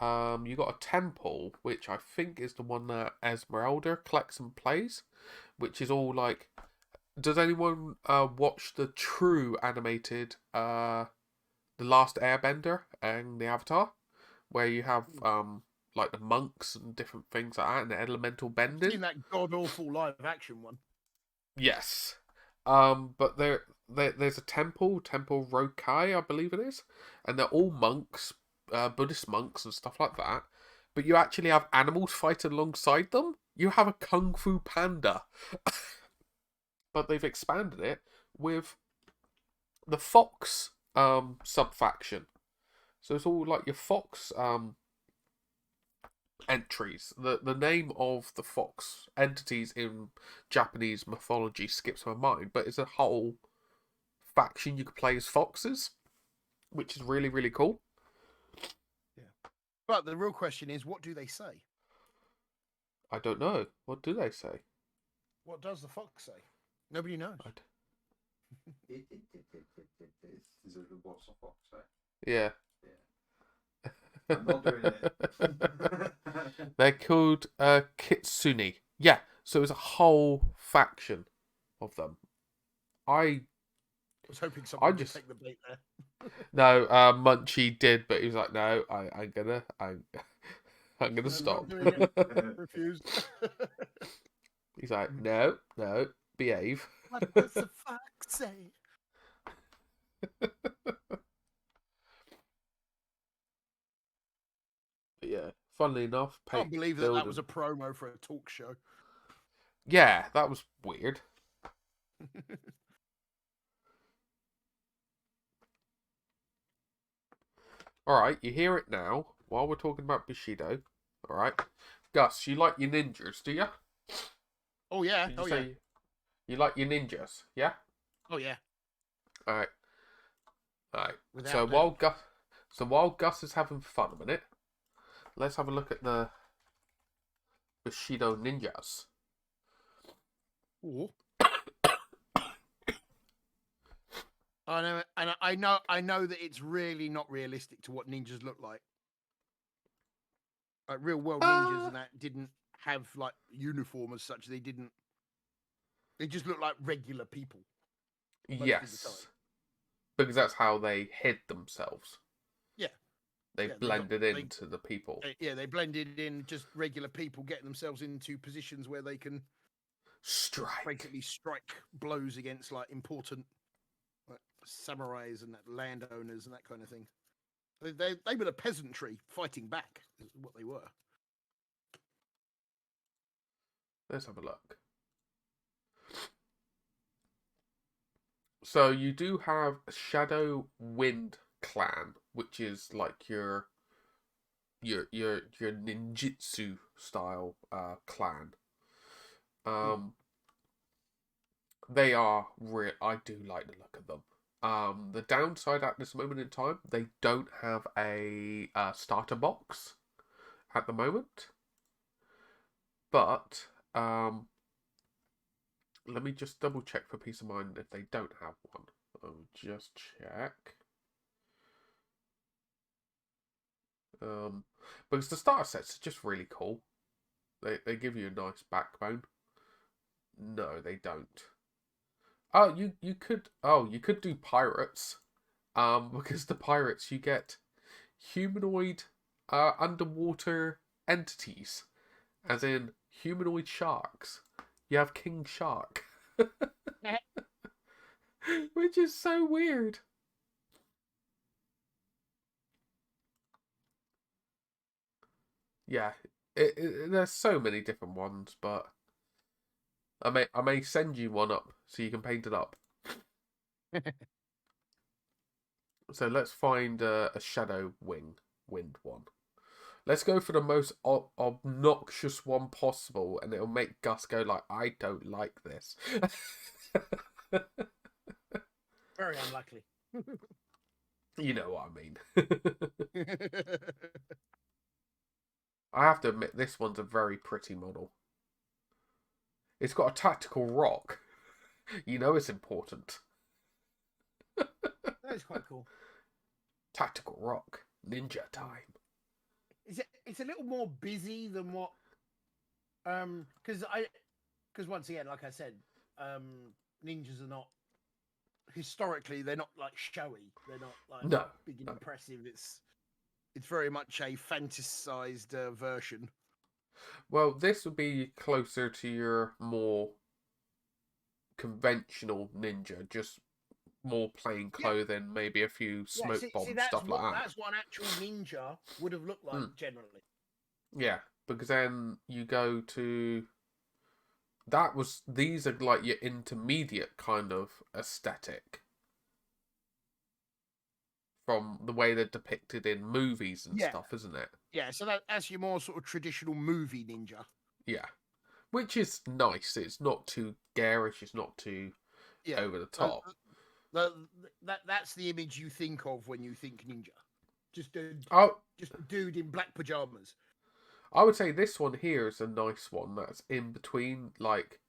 You got a temple, which I think is the one that Esmeralda collects and plays, which is all like, does anyone watch the true animated The Last Airbender and the Avatar, where you have like the monks and different things like that and the elemental bending? I've seen that god awful live action one. Yes. But there's a temple Rokai, I believe it is, and they're all monks, Buddhist monks and stuff like that. But you actually have animals fighting alongside them. You have a Kung Fu Panda. But they've expanded it with the Fox sub-faction. So it's all like your Fox entries. The name of the Fox entities in Japanese mythology skips my mind, but it's a whole faction you could play as foxes, which is really, really cool. Yeah. But the real question is, what do they say? I don't know. What do they say? What does the fox say? Nobody knows. Is it what's the fox say? Yeah. I'm not doing it. They're called Kitsune. Yeah, so it was a whole faction of them. I was hoping someone would just take the bait there. no, Munchie did, but he was like, no, I'm gonna stop. Not doing it. Refused. He's like, no, behave. What does the fox say? But yeah, funnily enough, Can't believe that was a promo for a talk show. Yeah, that was weird. Alright, you hear it now, while we're talking about Bushido. Alright. Gus, you like your ninjas, do you? Oh, yeah. Did you say you like your ninjas, yeah? Oh, yeah. Alright. Alright. Without So while Gus is having fun a minute, let's have a look at the Bushido ninjas. Ooh. I know that it's really not realistic to what ninjas look like. Like real world ninjas and that didn't have like uniform as such. They just look like regular people. Yes. Because that's how they hid themselves. Yeah. They blended into the people. They blended in, just regular people getting themselves into positions where they can basically strike blows against like important samurais and landowners and that kind of thing. They were the peasantry fighting back, is what they were. Let's have a look. So you do have Shadow Wind clan, which is like your ninjutsu style clan. They are real. I do like the look of them. The downside at this moment in time, they don't have a starter box at the moment. But let me just double check for peace of mind if they don't have one. I'll just check. Because the starter sets are just really cool. They give you a nice backbone. No, they don't. Oh, you could do pirates. Because the pirates you get humanoid underwater entities, as in humanoid sharks. You have King Shark, which is so weird. Yeah, there's so many different ones, but I may send you one up so you can paint it up. So let's find a Shadow Wind one. Let's go for the most obnoxious one possible, and it'll make Gus go like, I don't like this. Very unlikely. You know what I mean. I have to admit, this one's a very pretty model. It's got a tactical rock. You know it's important. That is quite cool. Tactical rock. Ninja time. It's a little more busy than what because once again, like I said, ninjas are not historically, they're not like showy, they're not like big and impressive. It's very much a fantasized version. Well, this would be closer to your more conventional ninja, just more plain clothing, maybe a few smoke bombs, stuff like that. That's what an actual ninja would have looked like generally. Yeah, because then you go to these are like your intermediate kind of aesthetic from the way they're depicted in movies and stuff, isn't it? Yeah, so that's your more sort of traditional movie ninja. Yeah, which is nice. It's not too garish. It's not too over the top. That's the image you think of when you think ninja. Just a dude in black pajamas. I would say this one here is a nice one that's in between, like,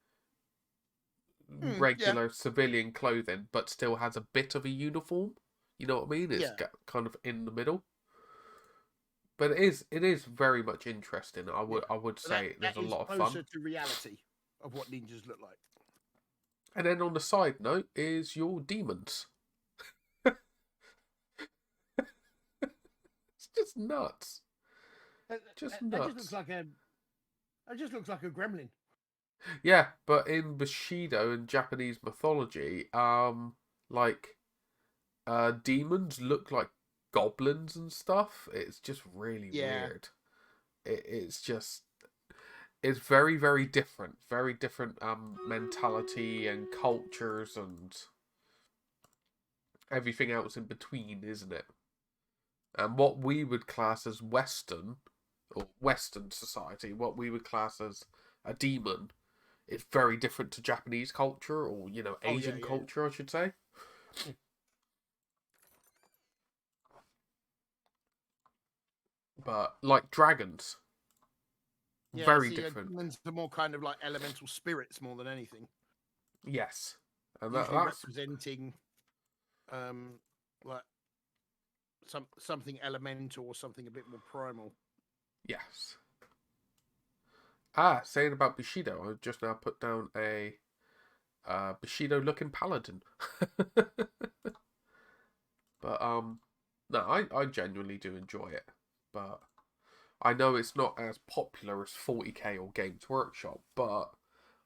Yeah. regular civilian clothing, but still has a bit of a uniform. You know what I mean? It's Yeah. kind of in the middle. But it is very much interesting. I would So say there's that a is lot of closer fun. to reality of what ninjas look like. And then on the side note is your demons. It's just nuts. Just That nuts. just looks like a. That just looks like a gremlin. Yeah, but in Bushido and Japanese mythology, like demons look like goblins and stuff. It's just really Yeah. weird. It's very, very different. Very different mentality and cultures and everything else in between, isn't it? And what we would class as Western or Western society, what we would class as a demon, is very different to Japanese culture or, you know, Asian culture, I should say. But like dragons, Yeah, very see, different. demons are more kind of like elemental spirits more than anything. Yes, and Usually that's representing, like something elemental or something a bit more primal. yes. Saying about Bushido, I just now put down a Bushido-looking paladin. But no, I genuinely do enjoy it. But I know it's not as popular as 40k or Games Workshop, but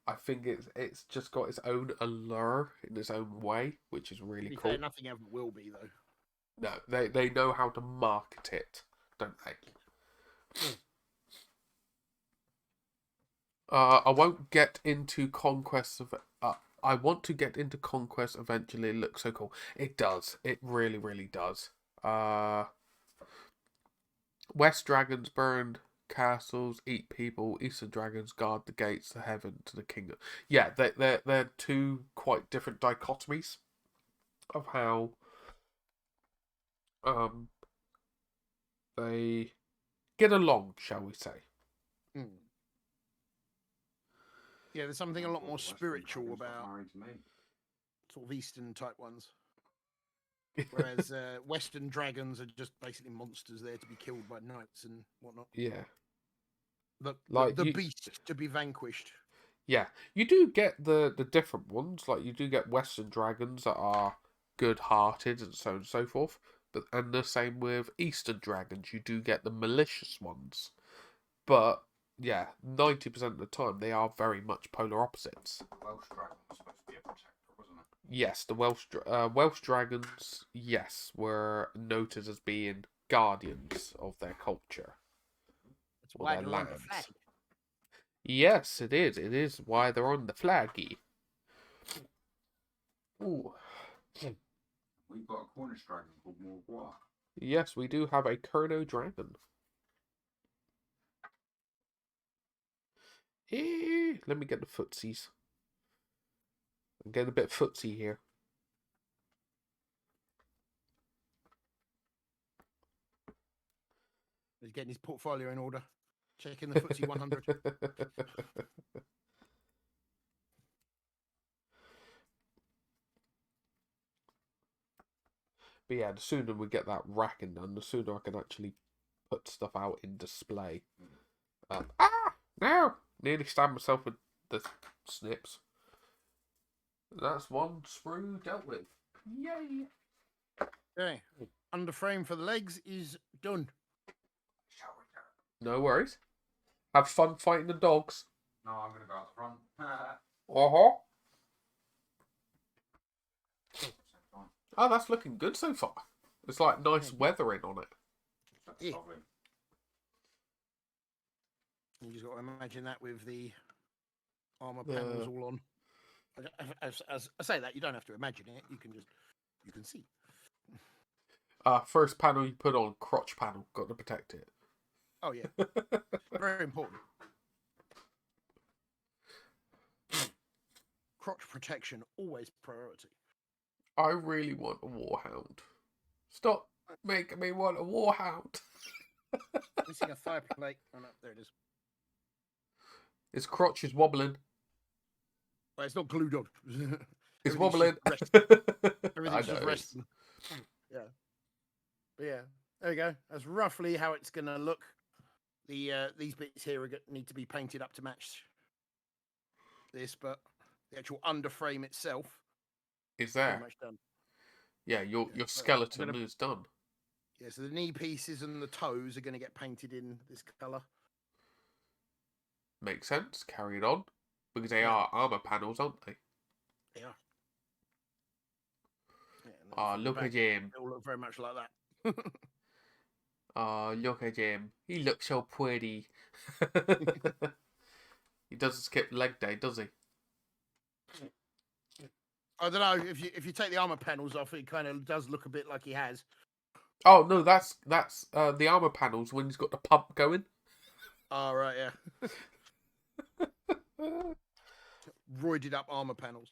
I think it's just got its own allure in its own way, which is really cool. Fair, nothing ever will be though. No, they know how to market it, don't they? I won't get into Conquest of. I want to get into Conquest eventually. It looks so cool. It does. It really, really does. West dragons burned castles, eat people. Eastern dragons guard the gates to heaven to the kingdom. Yeah, they're two quite different dichotomies of how they get along, shall we say? Yeah, there's something a lot more spiritual about sort of Eastern type ones. Whereas Western dragons are just basically monsters there to be killed by knights and whatnot. Yeah. The beast to be vanquished. Yeah, you do get the different ones. Like you do get Western dragons that are good-hearted and so on and so forth. And the same with Eastern dragons. You do get the malicious ones. But yeah, 90% of the time they are very much polar opposites. Welsh dragon was supposed to be a protector, wasn't it? Yes, the Welsh dragons, yes, were noted as being guardians of their culture. That's why they're on the flag. Yes, it is. It is why they're on the flaggy. Ooh. We've got a Cornish dragon called Morgua. Yes, we do have a Kerno dragon. Let me get the footsies. I'm getting a bit footsie here. He's getting his portfolio in order. Checking the FTSE 100. But yeah, the sooner we get that racking done, the sooner I can actually put stuff out in display. No! Nearly stabbed myself with the snips. That's one sprue dealt with. Yay! Okay. Under frame for the legs is done. No worries. Have fun fighting the dogs. No, I'm going to go out the front. Oh, that's looking good so far. It's like nice weathering on it. That's Yeah. lovely. You just got to imagine that with the armor panels all on. As I say that, you don't have to imagine it. You can see. First panel you put on, crotch panel. Got to protect it. Oh yeah, very important. Crotch protection always priority. I really want a warhound. Stop making me want a warhound. Missing a thigh plate. Oh no, there it is. His crotch is wobbling. Well, it's not glued on. It's Everything's wobbling. just Everything's I know just it is. resting. Yeah. But yeah. There you go. That's roughly how it's gonna look. These bits here need to be painted up to match this, but the actual underframe itself Is pretty there? much done. Yeah, your Yeah, skeleton is done. Yeah, so the knee pieces and the toes are going to get painted in this colour. Makes sense. Carried on. Because they Yeah. are armour panels, aren't they? They are. Yeah, Ah, look at him. They all look very much like that. Ah, look at him. He looks so pretty. He doesn't skip leg day, does he? I don't know, if you take the armour panels off, it kind of does look a bit like he has. Oh, no, that's the armour panels when he's got the pump going. Oh, right, yeah. Roided up armour panels.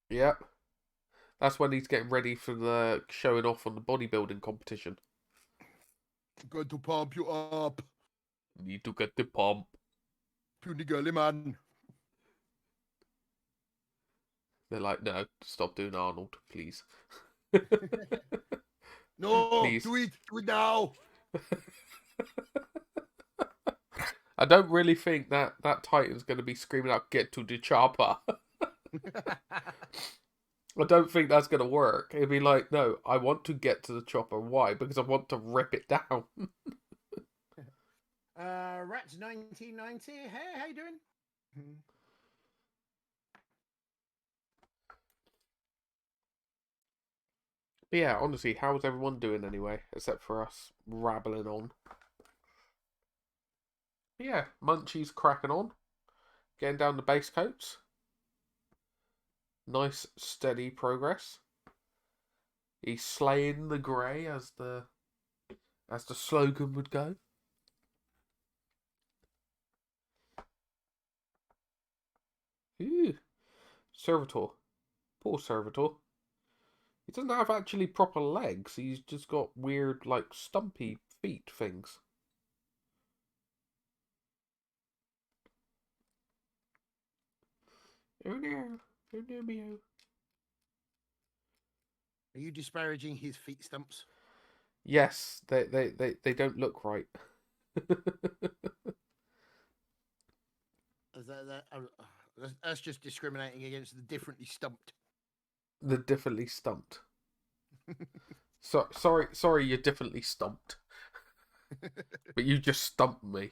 Yep. That's when he's getting ready for the showing off on the bodybuilding competition. Going to pump you up. Need to get the pump. Puny girly man. They're like, no, stop doing Arnold, please. No, Please. do it now. I don't really think that Titan's going to be screaming out, get to the chopper. I don't think that's going to work. It'd be like, no, I want to get to the chopper. Why? Because I want to rip it down. Rats 1990. Hey, how you doing? But yeah, honestly, how's everyone doing anyway? Except for us rabbling on. But yeah, Munchie's cracking on. Getting down the base coats. Nice, steady progress. He's slaying the grey, as the slogan would go. Ooh, Servitor. Poor Servitor. He doesn't have actually proper legs. He's just got weird, like, stumpy feet things. Oh no. Oh no, meow. Are you disparaging his feet stumps? Yes, they don't look right. That's just discriminating against the differently stumped. The differently stumped. Sorry, you're differently stumped. But you just stumped me.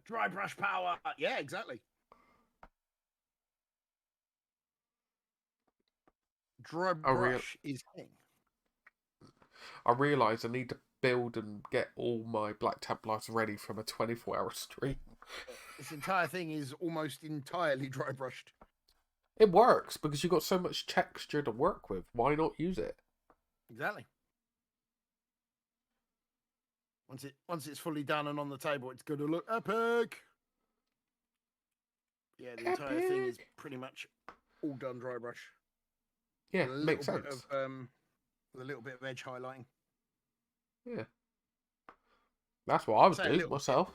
Dry brush power. Yeah, exactly. Dry brush is king. I realise I need to build and get all my Black Templars ready from a 24-hour stream. This entire thing is almost entirely dry brushed. It works because you've got so much texture to work with. Why not use it? Exactly. Once it's fully done and on the table, it's going to look epic. Yeah, the entire thing is pretty much all done dry brush. Yeah, makes sense. With a little bit of edge highlighting. Yeah. That's what I would do myself.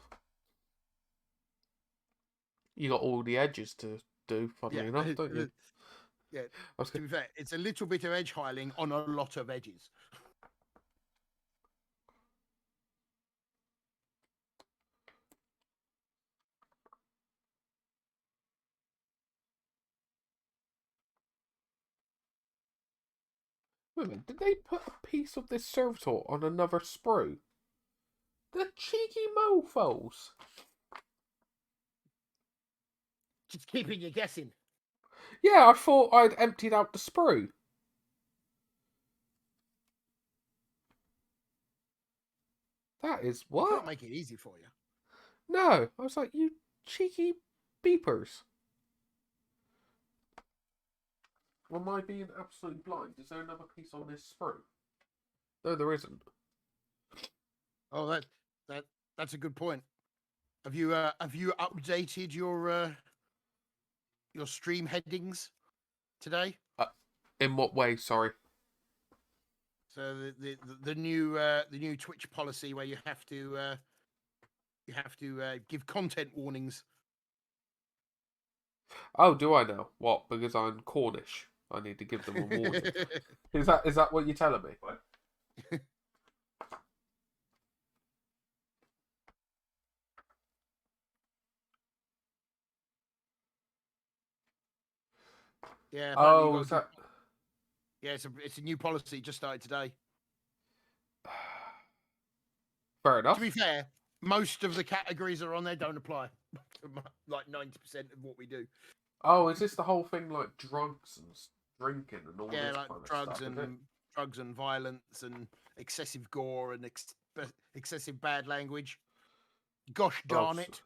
You got all the edges to do, funnily enough, don't you? Yeah. To be fair, it's a little bit of edge highlighting on a lot of edges. Wait a minute, did they put a piece of this Servitor on another sprue? The cheeky mofos! Just keeping you guessing. Yeah, I thought I'd emptied out the sprue. That is what? Can't make it easy for you. No, I was like, you cheeky beepers. Or am I being absolutely blind? Is there another piece on this sprue? No, there isn't. Oh, that's a good point. Have you updated your stream headings today? In what way? Sorry. So the new Twitch policy where you have to give content warnings. Oh, do I know? What? Because I'm Cornish. I need to give them a warning. Is that what you're telling me? What? Yeah. apparently you Oh, gotta is give- that? Yeah, it's a new policy just started today. Fair enough. To be fair, most of the categories are on there don't apply. Like 90% of what we do. Oh, is this the whole thing like drugs and drinking and all Yeah, this like kind of drugs stuff? Is it? and drugs and violence and excessive gore and excessive bad language. Gosh Oh, darn it.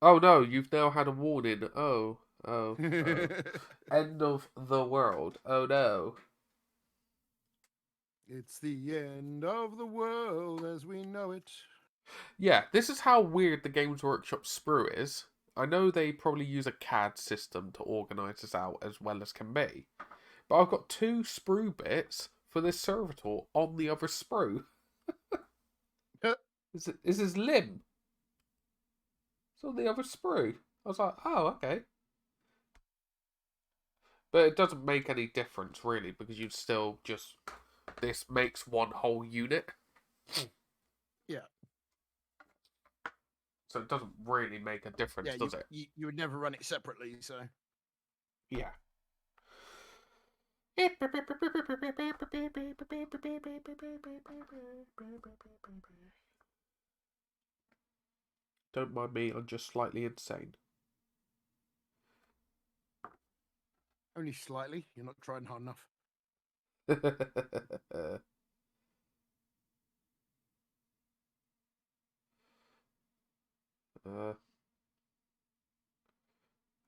oh no, you've now had a warning. Oh. End of the world. Oh no. It's the end of the world as we know it. Yeah, this is how weird the Games Workshop sprue is. I know they probably use a CAD system to organise this out as well as can be. But I've got 2 sprue bits for this servitor on the other sprue. This is limb. It's on the other sprue. I was like, oh, okay. But it doesn't make any difference, really, because you'd still just... This makes one whole unit. Yeah. So it doesn't really make a difference, Yeah, does it? you would never run it separately, so. Yeah. Don't mind me, I'm just slightly insane. Only slightly. You're not trying hard enough.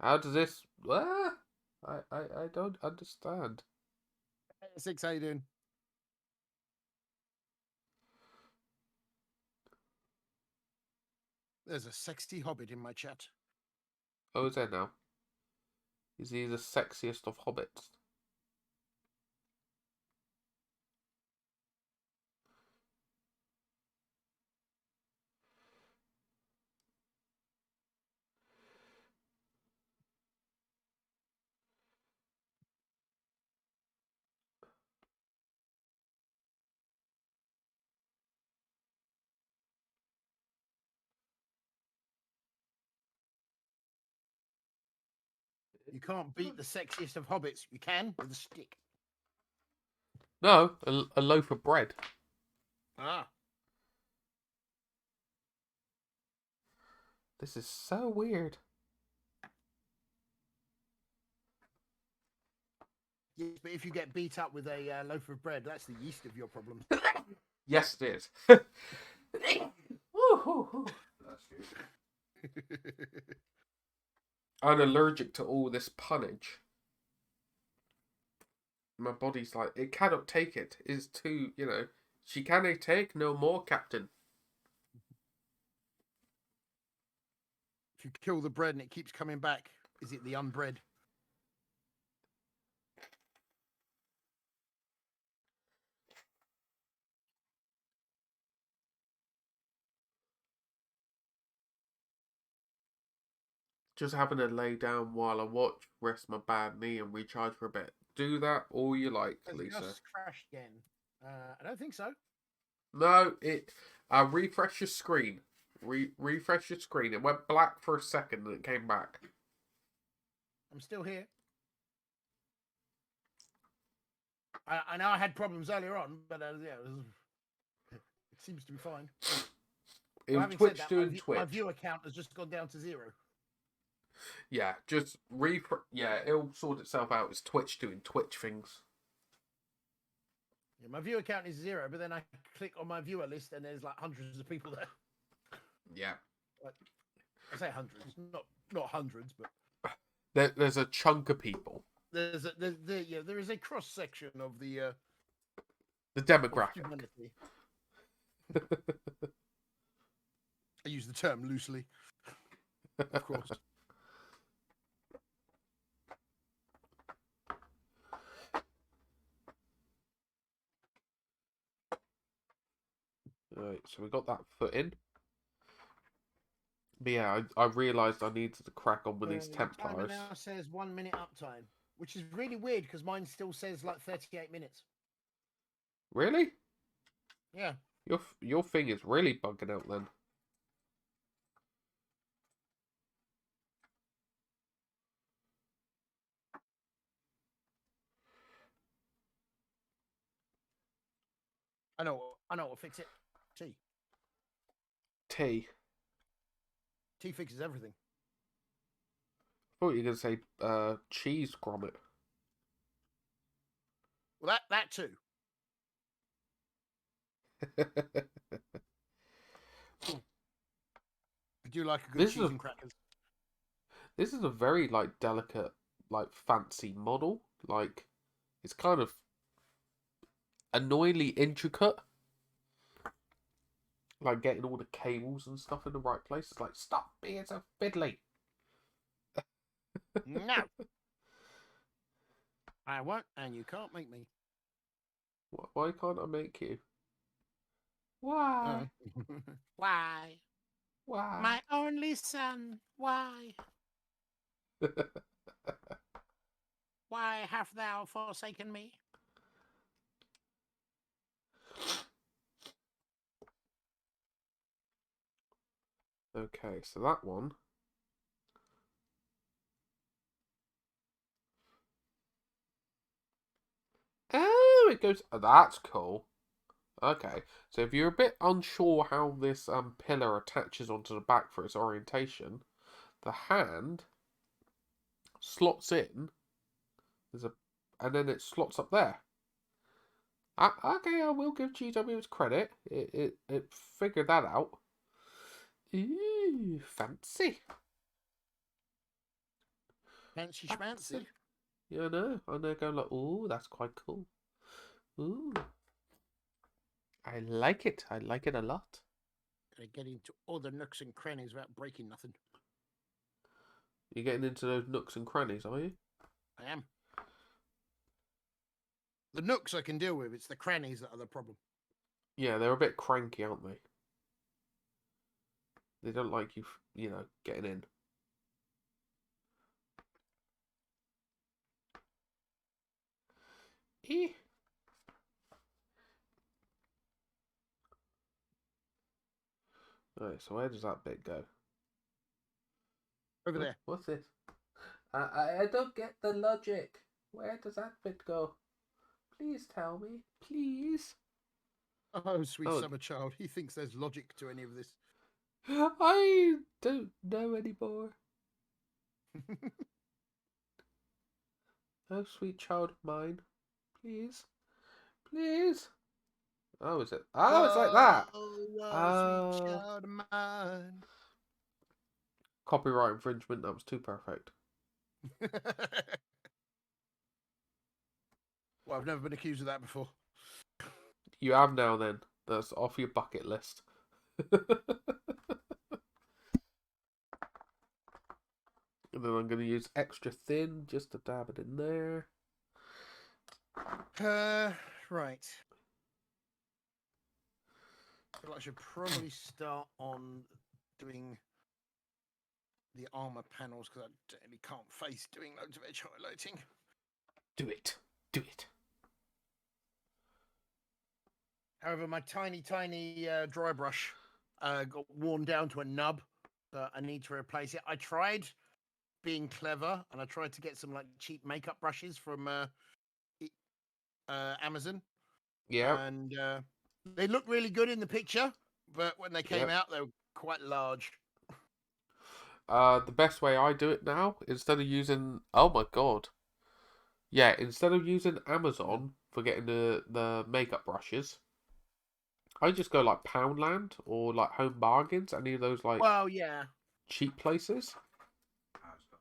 How does this... I don't understand. Hey, Six, how you doing? There's a sexy hobbit in my chat. Oh, is there now? Is he the sexiest of hobbits? You can't beat the sexiest of hobbits. You can with a stick. No, a loaf of bread. Ah. This is so weird. Yes, but if you get beat up with a loaf of bread, that's the yeast of your problem. Yes, it is. That's good. I'm allergic to all this punnage. My body's like, it cannot take it. It's too, she cannot take no more, Captain. If you kill the bread and it keeps coming back, is it the unbread? Just having to lay down while I watch, rest my bad knee and recharge for a bit. Do that all you like, Has it Lisa. just crashed again? I don't think so. No, refresh your screen. Refresh your screen. It went black for a second and it came back. I'm still here. I know I had problems earlier on, but yeah, it seems to be fine. It was Having Twitch said that, doing Twitch. My viewer count has just gone down to 0. Yeah, just yeah, it'll sort itself out. It's Twitch doing Twitch things. Yeah, my viewer count is 0, but then I click on my viewer list and there's like hundreds of people there. Yeah. I say hundreds, not hundreds, but There's a chunk of people. there is a cross section of the demographic. humanity. I use the term loosely, of course. Alright, so we got that foot in. But yeah, I realised I needed to crack on with these Timer Templars. now says 1 minute uptime, which is really weird because mine still says like 38 minutes. Really? Yeah. Your thing is really bugging out then. I know what fix it. T. T. T fixes everything. I thought you were going to say cheese grommet. Well, that too. I do like a good cheese and crackers. This is a very like delicate, like fancy model. Like it's kind of annoyingly intricate. Like getting all the cables and stuff in the right place. It's like, stop being so fiddly. No. I won't, and you can't make me. Why can't I make you? Why? Why? Why? My only son, why? Why hast thou forsaken me? Okay, so that one. Oh, it goes. Oh, that's cool. Okay, so if you're a bit unsure how this pillar attaches onto the back for its orientation, the hand slots in. And then it slots up there. Okay, I will give GW its credit. It figured that out. Ooh, fancy. Fancy schmancy. Yeah, I know. Going like, ooh, that's quite cool. Ooh, I like it. I like it a lot. Gotta get into all the nooks and crannies without breaking nothing. You're getting into those nooks and crannies, are you? I am. The nooks I can deal with. It's the crannies that are the problem. Yeah, they're a bit cranky, aren't they? They don't like you, getting in. Eh. Right, so where does that bit go? Over there. What's this? I don't get the logic. Where does that bit go? Please tell me. Please. Oh, sweet summer child. He thinks there's logic to any of this. I don't know anymore. Oh, sweet child of mine. Please. Please. Oh, is it? Oh, it's like that. Oh, sweet child of mine. Copyright infringement. That was too perfect. Well, I've never been accused of that before. You have now then. That's off your bucket list. And then I'm going to use extra thin just to dab it in there. Right. I feel like I should probably start on doing the armor panels because I really can't face doing loads of edge highlighting. Do it. Do it. However, my tiny dry brush got worn down to a nub, so I need to replace it. I tried being clever, and I tried to get some like cheap makeup brushes from Amazon. Yeah. And they look really good in the picture, but when they came out, they were quite large. The best way I do it now, instead of using... Oh my god. Yeah, instead of using Amazon for getting the makeup brushes, I just go like Poundland or like Home Bargains, any of those like cheap places.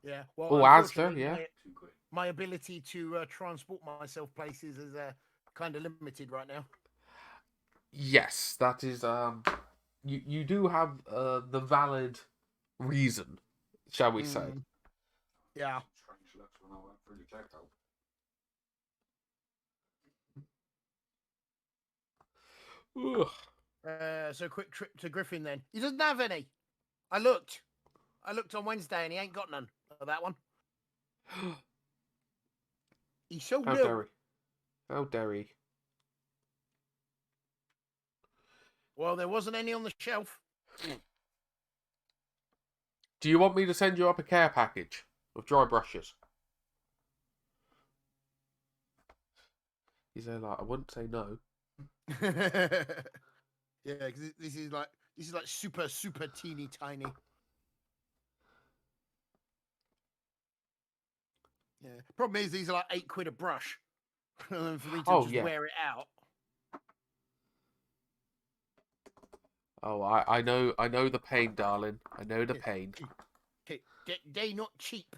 Yeah. Well, or Asda, yeah. My ability to transport myself places is kind of limited right now. Yes, that is. You do have the valid reason, shall we say? Yeah. Strange looks when I went through the checkout. So quick trip to Griffin then. He doesn't have any. I looked on Wednesday and he ain't got none of that one. He so How will. dare he? How dare he? Well, there wasn't any on the shelf. Do you want me to send you up a care package of dry brushes? He's like, I wouldn't say no. Yeah, because this is like super teeny tiny. Yeah. Problem is these are like £8 a brush. And for me to wear it out. Oh, I know the pain, darling. I know the pain. They not cheap.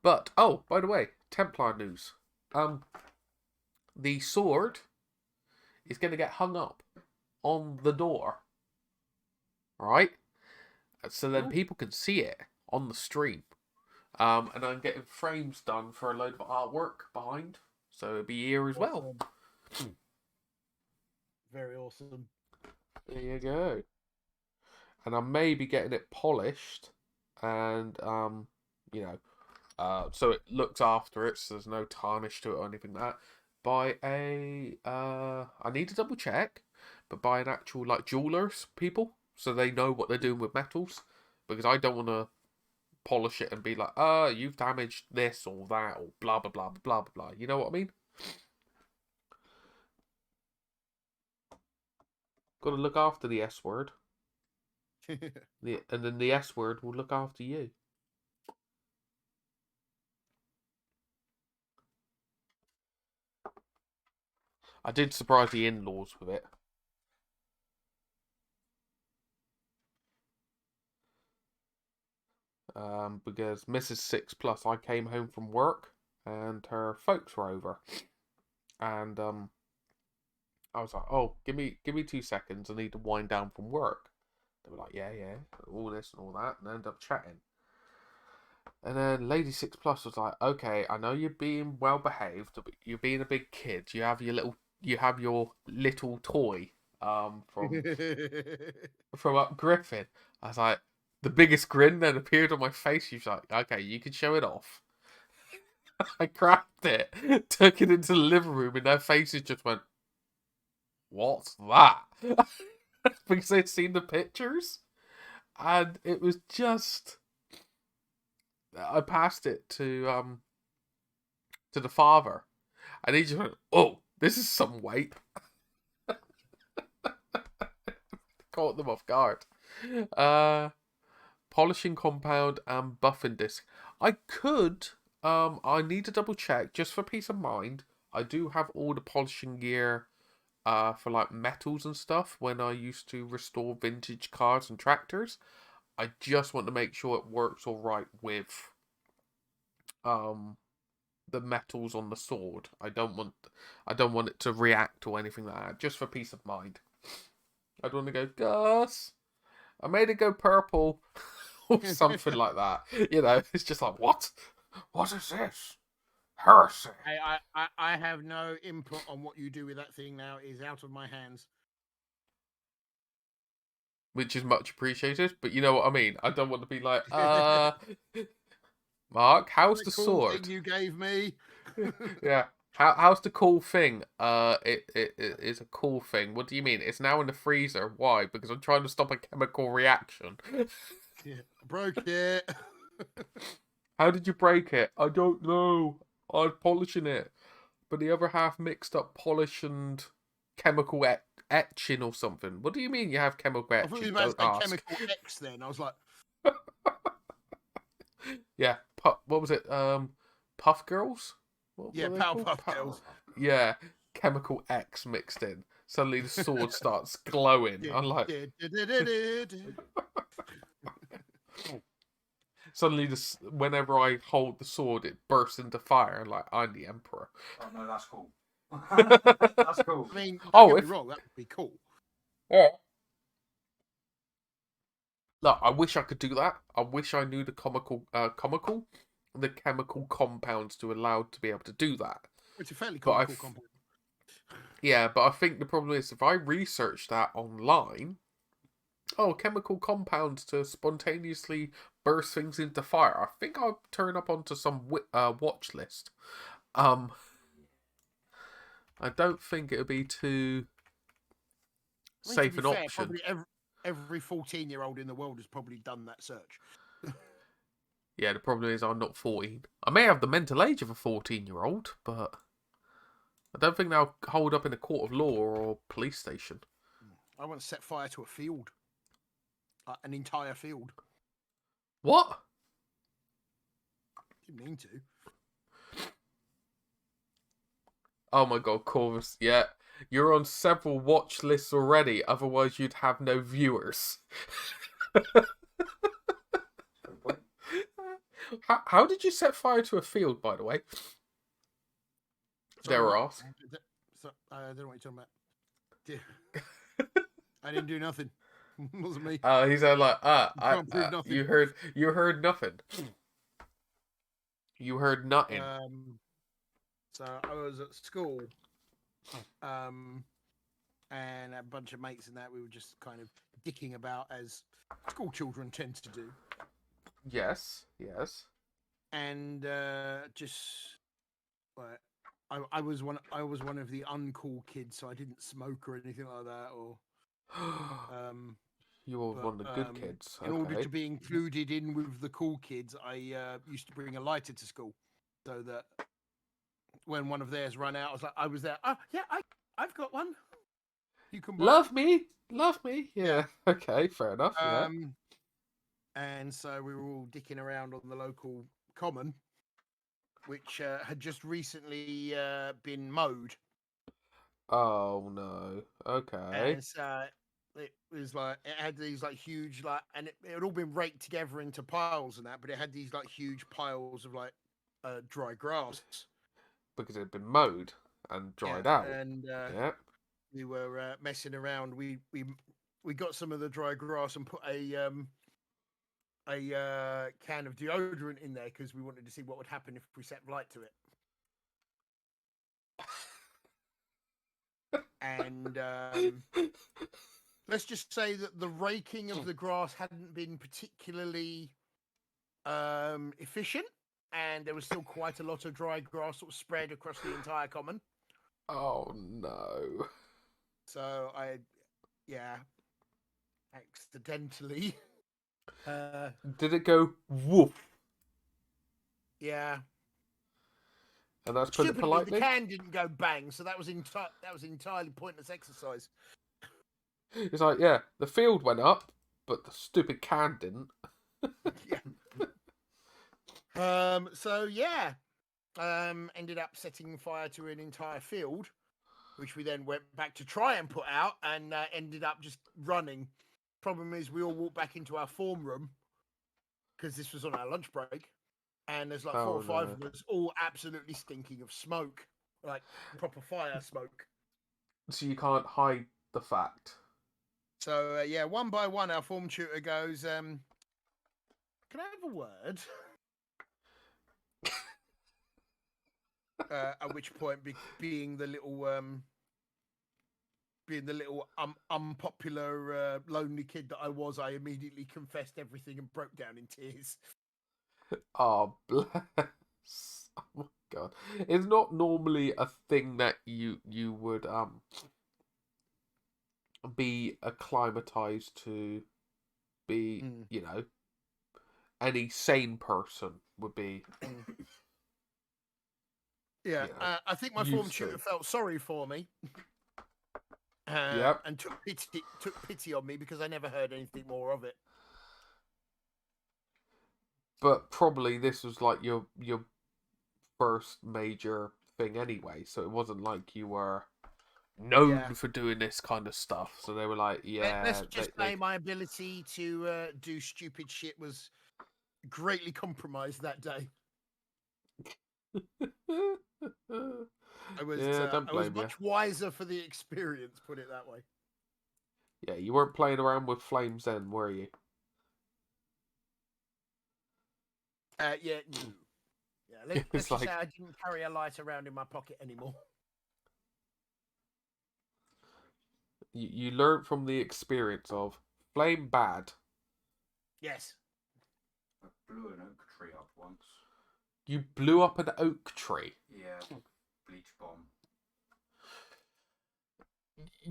But oh, by the way, Templar news. The sword is going to get hung up on the door. Right? So then people can see it on the stream. And I'm getting frames done for a load of artwork behind. So it'll be here as well. Very awesome. There you go. And I may be getting it polished. And, so it looks after it. So there's no tarnish to it or anything like that. By I need to double check. But by an actual, jewelers people. So they know what they're doing with metals. Because I don't want to polish it and be like, you've damaged this or that or blah, blah, blah, blah, blah, blah. You know what I mean? Got to look after the S word. And then the S word will look after you. I did surprise the in-laws with it. Because Mrs. 6 Plus, I came home from work and her folks were over. And I was like, oh, give me 2 seconds. I need to wind down from work. They were like, yeah, all this and all that, and ended up chatting. And then Lady 6 Plus was like, okay, I know you're being well behaved, but you're being a big kid. You have your little toy from up Griffin. I was like, the biggest grin then appeared on my face. She was like, okay, you can show it off. I grabbed it, took it into the living room, and their faces just went, what's that? Because they'd seen the pictures. And it was just... I passed it to the father. And he just went, oh, this is some weight. Caught them off guard. Polishing compound and buffing disc. I could... I need to double check, just for peace of mind. I do have all the polishing gear for metals and stuff when I used to restore vintage cars and tractors. I just want to make sure it works all right with the metals on the sword. I don't want it to react or anything like that, just for peace of mind. I don't want to go, Gus, I made it go purple or something like that. It's just like, what? What is this? Heresy. I have no input on what you do with that thing now. It is out of my hands. Which is much appreciated, but you know what I mean. I don't want to be like, Mark, how's the cool sword? Thing you gave me. Yeah. How's the cool thing? It is a cool thing. What do you mean? It's now in the freezer. Why? Because I'm trying to stop a chemical reaction. Yeah, I broke it. How did you break it? I don't know. I was polishing it, but the other half mixed up polish and chemical etching or something. What do you mean you have chemical etching? I thought you were about to say chemical X then. I was like... Yeah, what was it? Puff Girls? Yeah, Powerpuff Girls. Yeah, chemical X mixed in. Suddenly the sword starts glowing. I'm like... Suddenly, whenever I hold the sword, it bursts into fire. And I'm the emperor. Oh no, that's cool. That's cool. I mean, don't get me wrong, that would be cool. Yeah. Look, I wish I could do that. I wish I knew the the chemical compounds to allow to be able to do that. It's a fairly cool compound. Yeah, but I think the problem is if I research that online, chemical compounds to spontaneously burst things into fire. I think I'll turn up onto some watch list. I don't think it would be too I mean, to safe be an fair, option. probably every 14-year-old in the world has probably done that search. Yeah, the problem is I'm not 14. I may have the mental age of a 14-year-old, but I don't think they'll hold up in a court of law or police station. I once set fire to a field, an entire field. What? Didn't mean to. Oh my god, Corvus, yeah. You're on several watch lists already, otherwise you'd have no viewers. How did you set fire to a field, by the way? Sorry, They were what? asked. I don't know what you're talking about. I didn't do nothing. It wasn't me. He said like, can't prove nothing. you heard nothing. You heard nothing. So I was at school, and a bunch of mates and that we were just kind of dicking about as school children tend to do. Yes. And just like I was one of the uncool kids, so I didn't smoke or anything like that. Or You were one of the good kids. in order to be included in with the cool kids, I used to bring a lighter to school, so that when one of theirs ran out, I was there. Oh yeah, I've got one. You can love me. Yeah. Okay, fair enough. Yeah. And so we were all dicking around on the local common, which had just recently been mowed. Oh no. Okay. And so it was like it had these like huge and it had all been raked together into piles and that, but it had these like huge piles of like dry grass Because it had been mowed and dried out. And we were messing around. We got some of the dry grass and put a can of deodorant in there because we wanted to see what would happen if we set light to it. And let's just say that the raking of the grass hadn't been particularly efficient, and there was still quite a lot of dry grass sort of spread across the entire common. Oh no. So accidentally. Did it go woof? Yeah. And that's put it politely. The can didn't go bang, so that was entirely pointless exercise. It's like, yeah, the field went up, but the stupid can didn't. Yeah. Ended up setting fire to an entire field, which we then went back to try and put out, and ended up just running. Problem is, we all walked back into our form room because this was on our lunch break, and there's like 4 or 5 of us all absolutely stinking of smoke, like proper fire smoke. So you can't hide the fact. So one by one, our form tutor goes, "Can I have a word?" At which point, being the little unpopular, lonely kid that I was, I immediately confessed everything and broke down in tears. Oh, bless. Oh my god. It's not normally a thing that you would be acclimatized to be, any sane person would be. Yeah, I think my form tutor felt sorry for me. And took pity on me because I never heard anything more of it. But probably this was like your first major thing anyway, so it wasn't like you were known for doing this kind of stuff. So they were like, let's just say my ability to do stupid shit was greatly compromised that day. I was much wiser for the experience, put it that way. Yeah, you weren't playing around with flames then, were you? Yeah. Let's just say I didn't carry a light around in my pocket anymore. You learn from the experience of flame bad. Yes. I blew an oak tree up once. You blew up an oak tree. Yeah, bleach bomb.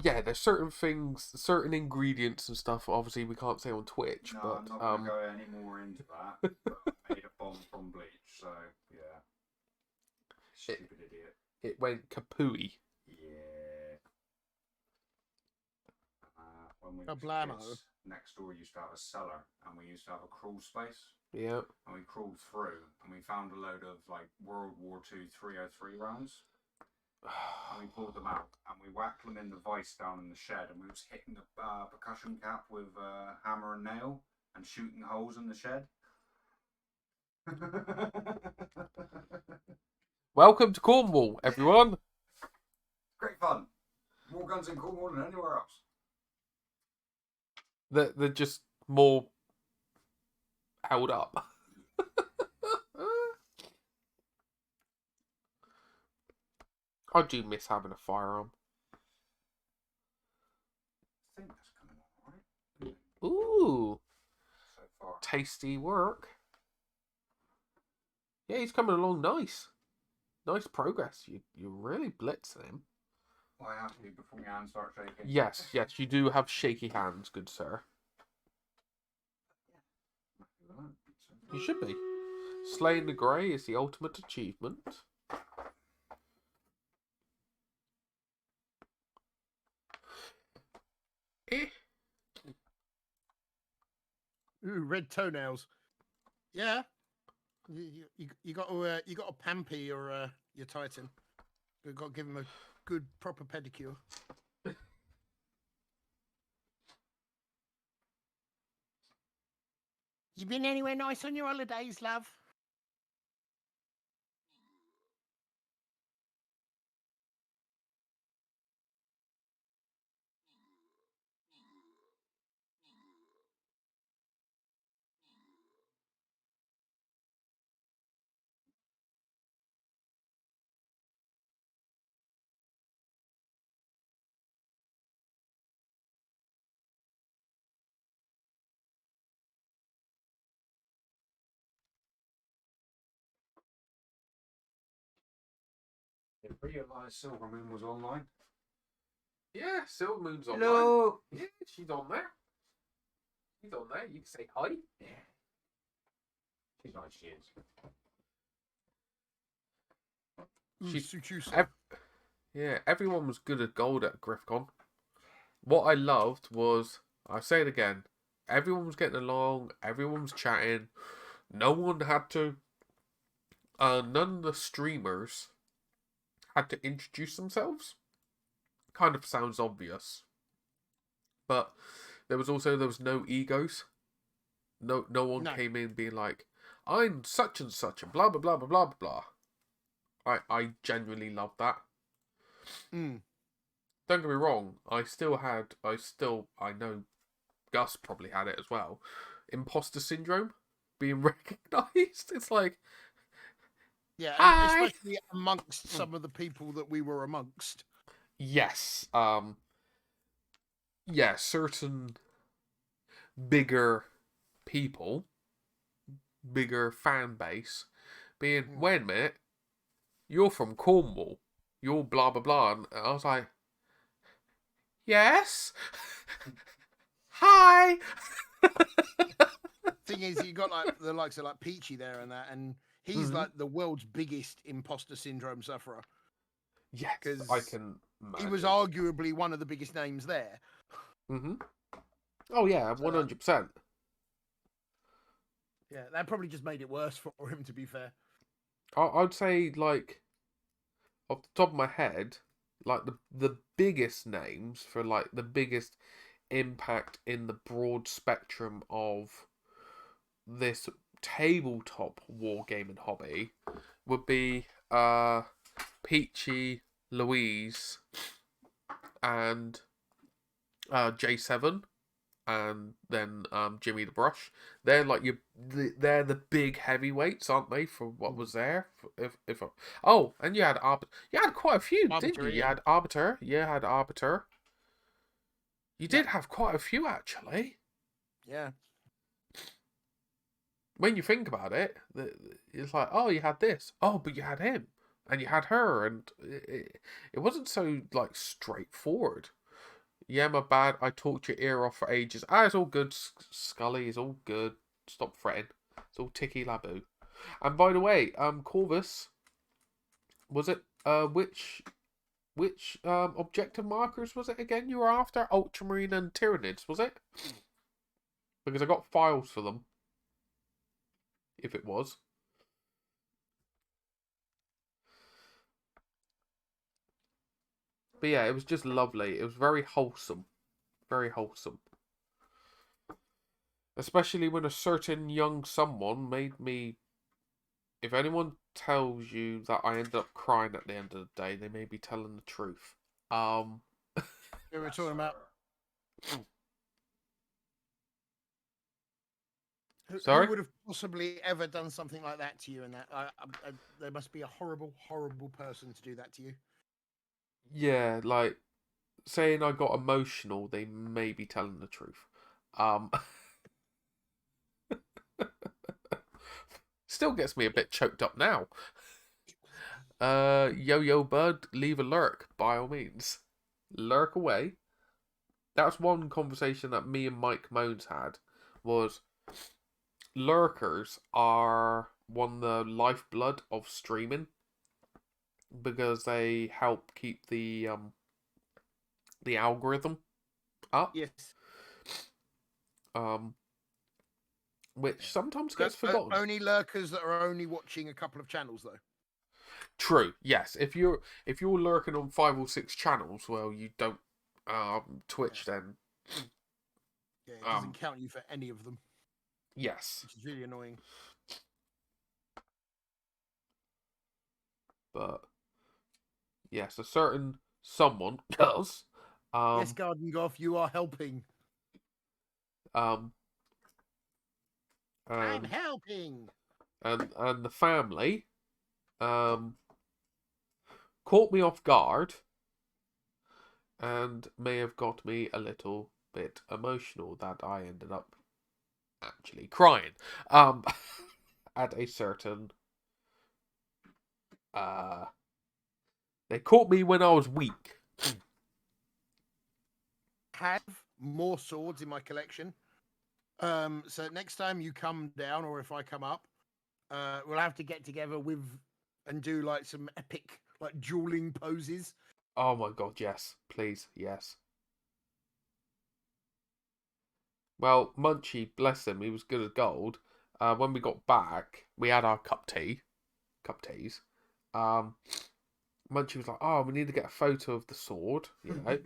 Yeah, there's certain things, certain ingredients and stuff. Obviously, we can't say on Twitch, No, but I'm not going to go any more into that. But I made a bomb from bleach, so yeah. Stupid idiot. it went kapooey. Yeah. When we A were blammo. kids, next door used to have a cellar, and we used to have a crawl space. Yeah. And we crawled through, and we found a load of like World War II 303 rounds. And we pulled them out, and we whacked them in the vice down in the shed, and we was hitting the percussion cap with hammer and nail, and shooting holes in the shed. Welcome to Cornwall, everyone. Great fun. More guns in Cornwall than anywhere else. They're just more held up. I do miss having a firearm. I think that's coming alright. Ooh, So far. tasty work. Yeah, he's coming along nice. Nice progress. You're really blitzing him. Well, I have to before my hands start shaking. Yes, you do have shaky hands, good sir. You should be. Slaying the Grey is the ultimate achievement. Ooh, red toenails. Yeah. You got to pamper your Titan. You got to give him a good proper pedicure. You been anywhere nice on your holidays, love? Didn't realise Silvermoon was online. Yeah, Silvermoon's online. Hello. Yeah, she's on there. She's on there. You can say hi. Yeah. She's nice, she is. Yeah, everyone was good at gold at GriffCon. What I loved was, I say it again, everyone was getting along, everyone was chatting, no one had to, none of the streamers had to introduce themselves. Kind of sounds obvious. But there was no egos. No one came in being like, I'm such and such and blah blah blah blah blah blah. I genuinely love that. Mm. Don't get me wrong, I know Gus probably had it as well. Imposter syndrome, being recognised. It's like, yeah, hi! especially amongst some of the people that we were amongst. Yes, yeah, certain bigger people, bigger fan base, being, wait a minute, you're from Cornwall, you're blah blah blah, and I was like, yes, hi. Thing is, you got like the likes of like Peachy there and that, and he's like the world's biggest imposter syndrome sufferer. Yes, 'Cause I can imagine. he was arguably one of the biggest names there. Oh yeah, 100%. Yeah, that probably just made it worse for him, to be fair. I'd say, like, off the top of my head, like the biggest names for like the biggest impact in the broad spectrum of this tabletop wargaming hobby would be Peachy, Louise, and J7, and then Jimmy the Brush. They're like they're the big heavyweights, aren't they? For what was there? And you had quite a few, didn't you? You had Arbiter. You did have quite a few, actually. Yeah. When you think about it, it's like, oh, you had this. Oh, but you had him. And you had her. And it wasn't so, like, straightforward. Yeah, my bad. I talked your ear off for ages. Ah, it's all good, Scully. It's all good. Stop fretting. It's all ticky laboo. And by the way, Corvus, was it which objective markers was it again you were after? Ultramarine and Tyranids, was it? Because I got files for them. If it was. But yeah, it was just lovely. It was very wholesome. Very wholesome. Especially when a certain young someone made me... If anyone tells you that I ended up crying at the end of the day, they may be telling the truth. We were talking about... Sorry? Who would have possibly ever done something like that to you? And that there must be a horrible, horrible person to do that to you. Yeah, like saying I got emotional, they may be telling the truth. Still gets me a bit choked up now. Yo bud, leave a lurk by all means. Lurk away. That's one conversation that me and Mike Moans had. Was lurkers are one of the lifeblood of streaming because they help keep the algorithm up. Yes. Which sometimes gets forgotten. Only lurkers that are only watching a couple of channels, though. True. Yes. If you're lurking on 5 or 6 channels, well, you don't Twitch then. Yeah, it doesn't count you for any of them. Yes. Which is really annoying. But yes, a certain someone does. Yes, Garden Golf, you are helping. I'm helping. And the family caught me off guard and may have got me a little bit emotional that I ended up actually crying at a certain they caught me when I was weak. Have more swords in my collection. So next time you come down, or if I come up, we'll have to get together and do like some epic like dueling poses. Oh my god, yes. Please, yes. Well, Munchie, bless him, he was good as gold. When we got back, we had our cup teas. Munchie was like, oh, we need to get a photo of the sword, you know.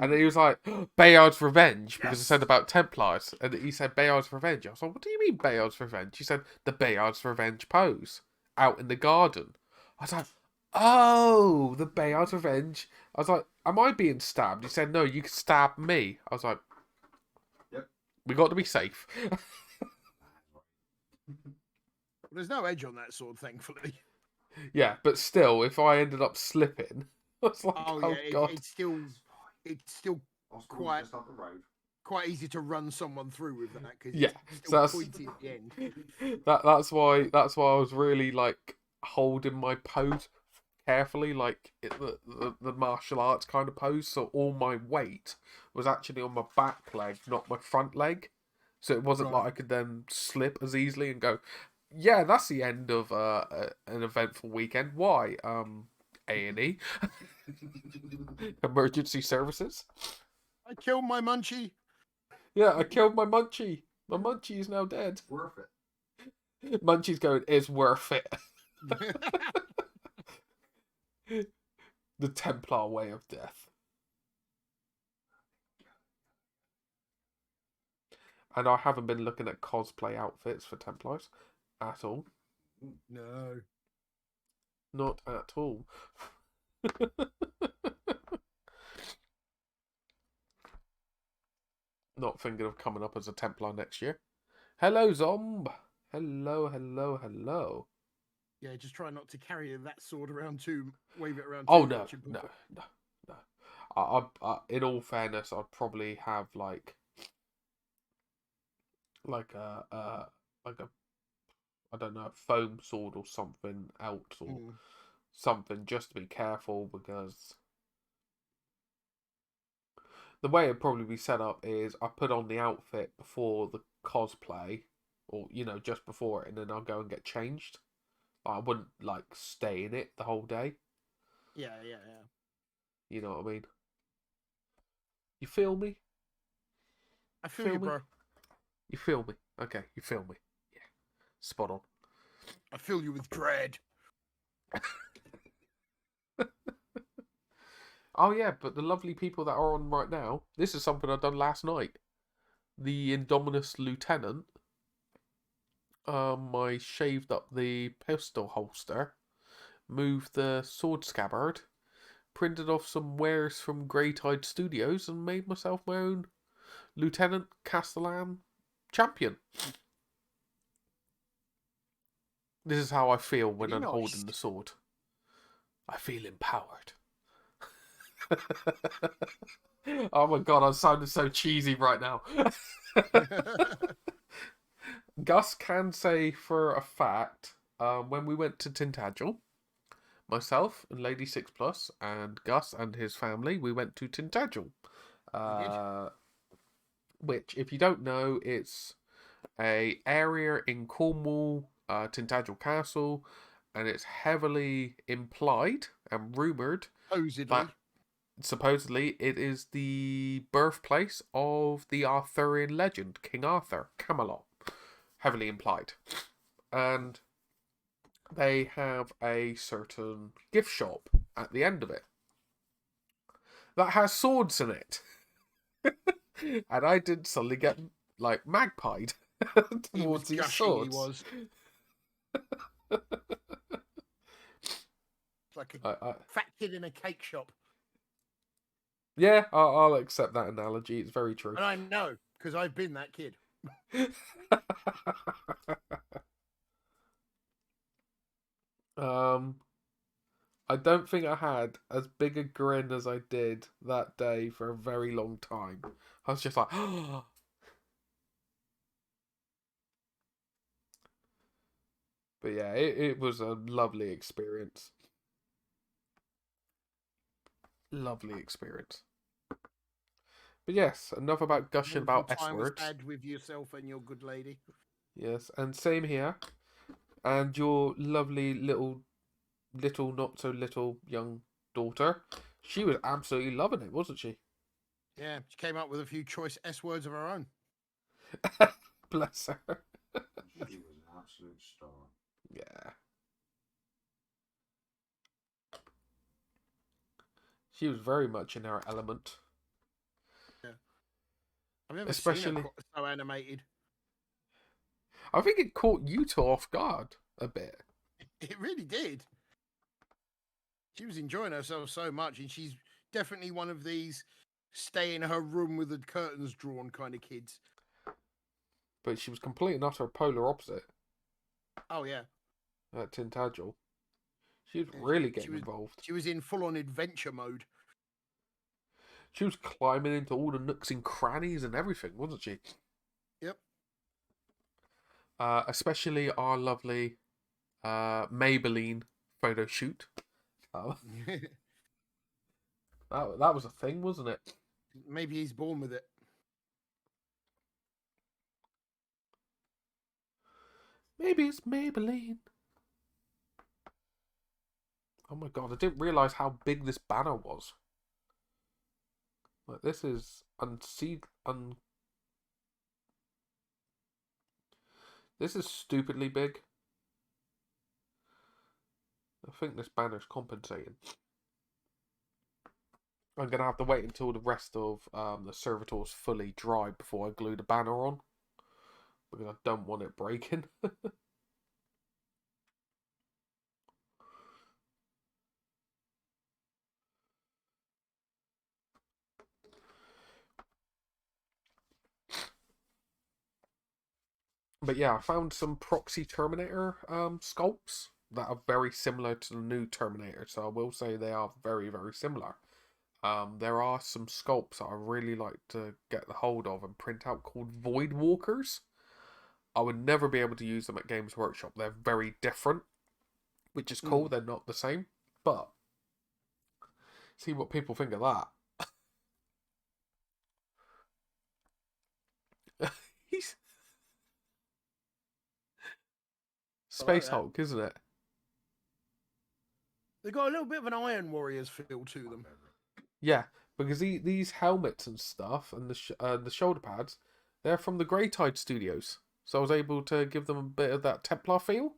And then he was like, Bayard's Revenge, because I said about Templars. And he said Bayard's Revenge. I was like, what do you mean Bayard's Revenge? He said, the Bayard's Revenge pose out in the garden. I was like, oh, the Bayard's Revenge. I was like, am I being stabbed? He said, no, you can stab me. I was like, yep. We got to be safe. There's no edge on that sword, thankfully. Yeah, but still, if I ended up slipping, I was like, oh yeah, god. It's still quite just up the road. Quite easy to run someone through with that because yeah, it's so still pointy at the end. That's why I was really like holding my pose carefully, like the martial arts kind of pose. So all my weight was actually on my back leg, not my front leg. So it wasn't like I could then slip as easily and go. Yeah, that's the end of an eventful weekend. Why? A&E. Emergency services. I killed my Munchie. Yeah, I killed my Munchie. My Munchie is now dead. Worth it. Munchie's going, it's worth it. The Templar way of death. And I haven't been looking at cosplay outfits for Templars. At all. No. Not at all. Not thinking of coming up as a Templar next year. Hello, Zomb. Hello. Yeah, just try not to carry that sword around too. Wave it around. Oh, no. In all fairness, I'd probably have like like a I don't know, a foam sword or something else, or something, just to be careful, because the way it'd probably be set up is I put on the outfit before the cosplay, or just before it, and then I'll go and get changed. I wouldn't like stay in it the whole day. Yeah. You know what I mean? You feel me? I feel you, bro. You feel me? Okay, you feel me. Yeah, spot on. I fill you with dread. Oh yeah, but the lovely people that are on right now, this is something I done last night. The Indominus Lieutenant. I shaved up the pistol holster, moved the sword scabbard, printed off some wares from Greytide Studios, and made myself my own Lieutenant Castellan champion. This is how I feel when I'm holding the sword. I feel empowered. Oh my god, I'm sounding so cheesy right now. Gus can say for a fact, when we went to Tintagel, myself and Lady 6 Plus and Gus and his family, we went to Tintagel. Which, if you don't know, it's a area in Cornwall, Tintagel Castle, and it's heavily implied and rumoured that supposedly it is the birthplace of the Arthurian legend, King Arthur, Camelot. Heavily implied. And they have a certain gift shop at the end of it that has swords in it. And I did suddenly get like magpied towards these swords. He was. It's like a fat kid in a cake shop. Yeah, I'll accept that analogy. It's very true. And I know, because I've been that kid. I don't think I had as big a grin as I did that day for a very long time. I was just like, oh. But yeah, it was a lovely experience. Lovely experience. But yes, enough about gushing about S-words. Had with yourself and your good lady. Yes, and same here. And your lovely little not so little young daughter. She was absolutely loving it, wasn't she? Yeah, she came up with a few choice S-words of her own. Bless her. She was an absolute star. Yeah. She was very much in her element. Yeah. I've never seen her so animated. I think it caught you two off guard a bit. It really did. She was enjoying herself so much, and she's definitely one of these stay in her room with the curtains drawn kind of kids. But she was complete and utter polar opposite. Oh, yeah. At Tintagel. She was really getting involved. She was in full-on adventure mode. She was climbing into all the nooks and crannies and everything, wasn't she? Yep. Especially our lovely Maybelline photo shoot. That was a thing, wasn't it? Maybe he's born with it. Maybe it's Maybelline. Oh my god, I didn't realise how big this banner was. Like, this is This is stupidly big. I think this banner's compensating. I'm going to have to wait until the rest of the servitor's fully dry before I glue the banner on. Because I don't want it breaking. But yeah, I found some proxy Terminator sculpts that are very similar to the new Terminator. So I will say they are very, very similar. there are some sculpts that I really like to get the hold of and print out called Void Walkers. I would never be able to use them at Games Workshop. They're very different, which is cool. They're not the same, but see what people think of that. He's Space that. Hulk, isn't it? They got a little bit of an Iron Warriors feel to them. Yeah, because these helmets and stuff and the shoulder pads, they're from the Greytide Studios. So I was able to give them a bit of that Templar feel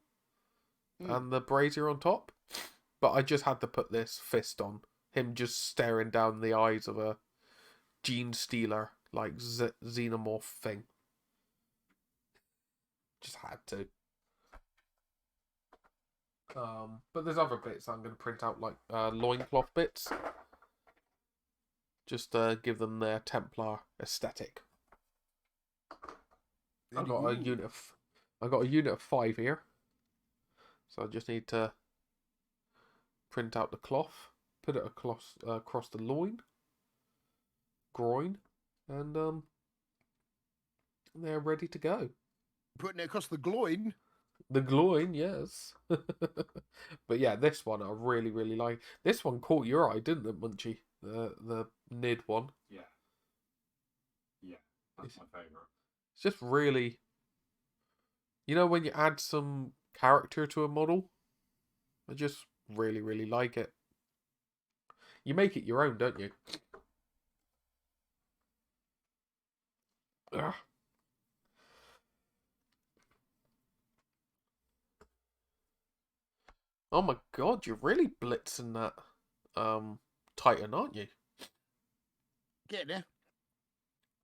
and the brazier on top. But I just had to put this fist on. Him just staring down the eyes of a gene stealer, like xenomorph thing. Just had to. But there's other bits I'm going to print out, like loincloth bits. Just to give them their Templar aesthetic. I got a unit of 5 here. So I just need to print out the cloth, put it across the groin, and they're ready to go. Putting it across the groin. The groin, yes. But yeah, this one I really, really like. This one caught your eye, didn't it, Munchie? The Nid one. Yeah. Yeah, that's my favourite. It's just really, you know, when you add some character to a model, I just really, really like it. You make it your own, don't you? Ugh. Oh my god, you're really blitzing that Titan, aren't you? Getting there.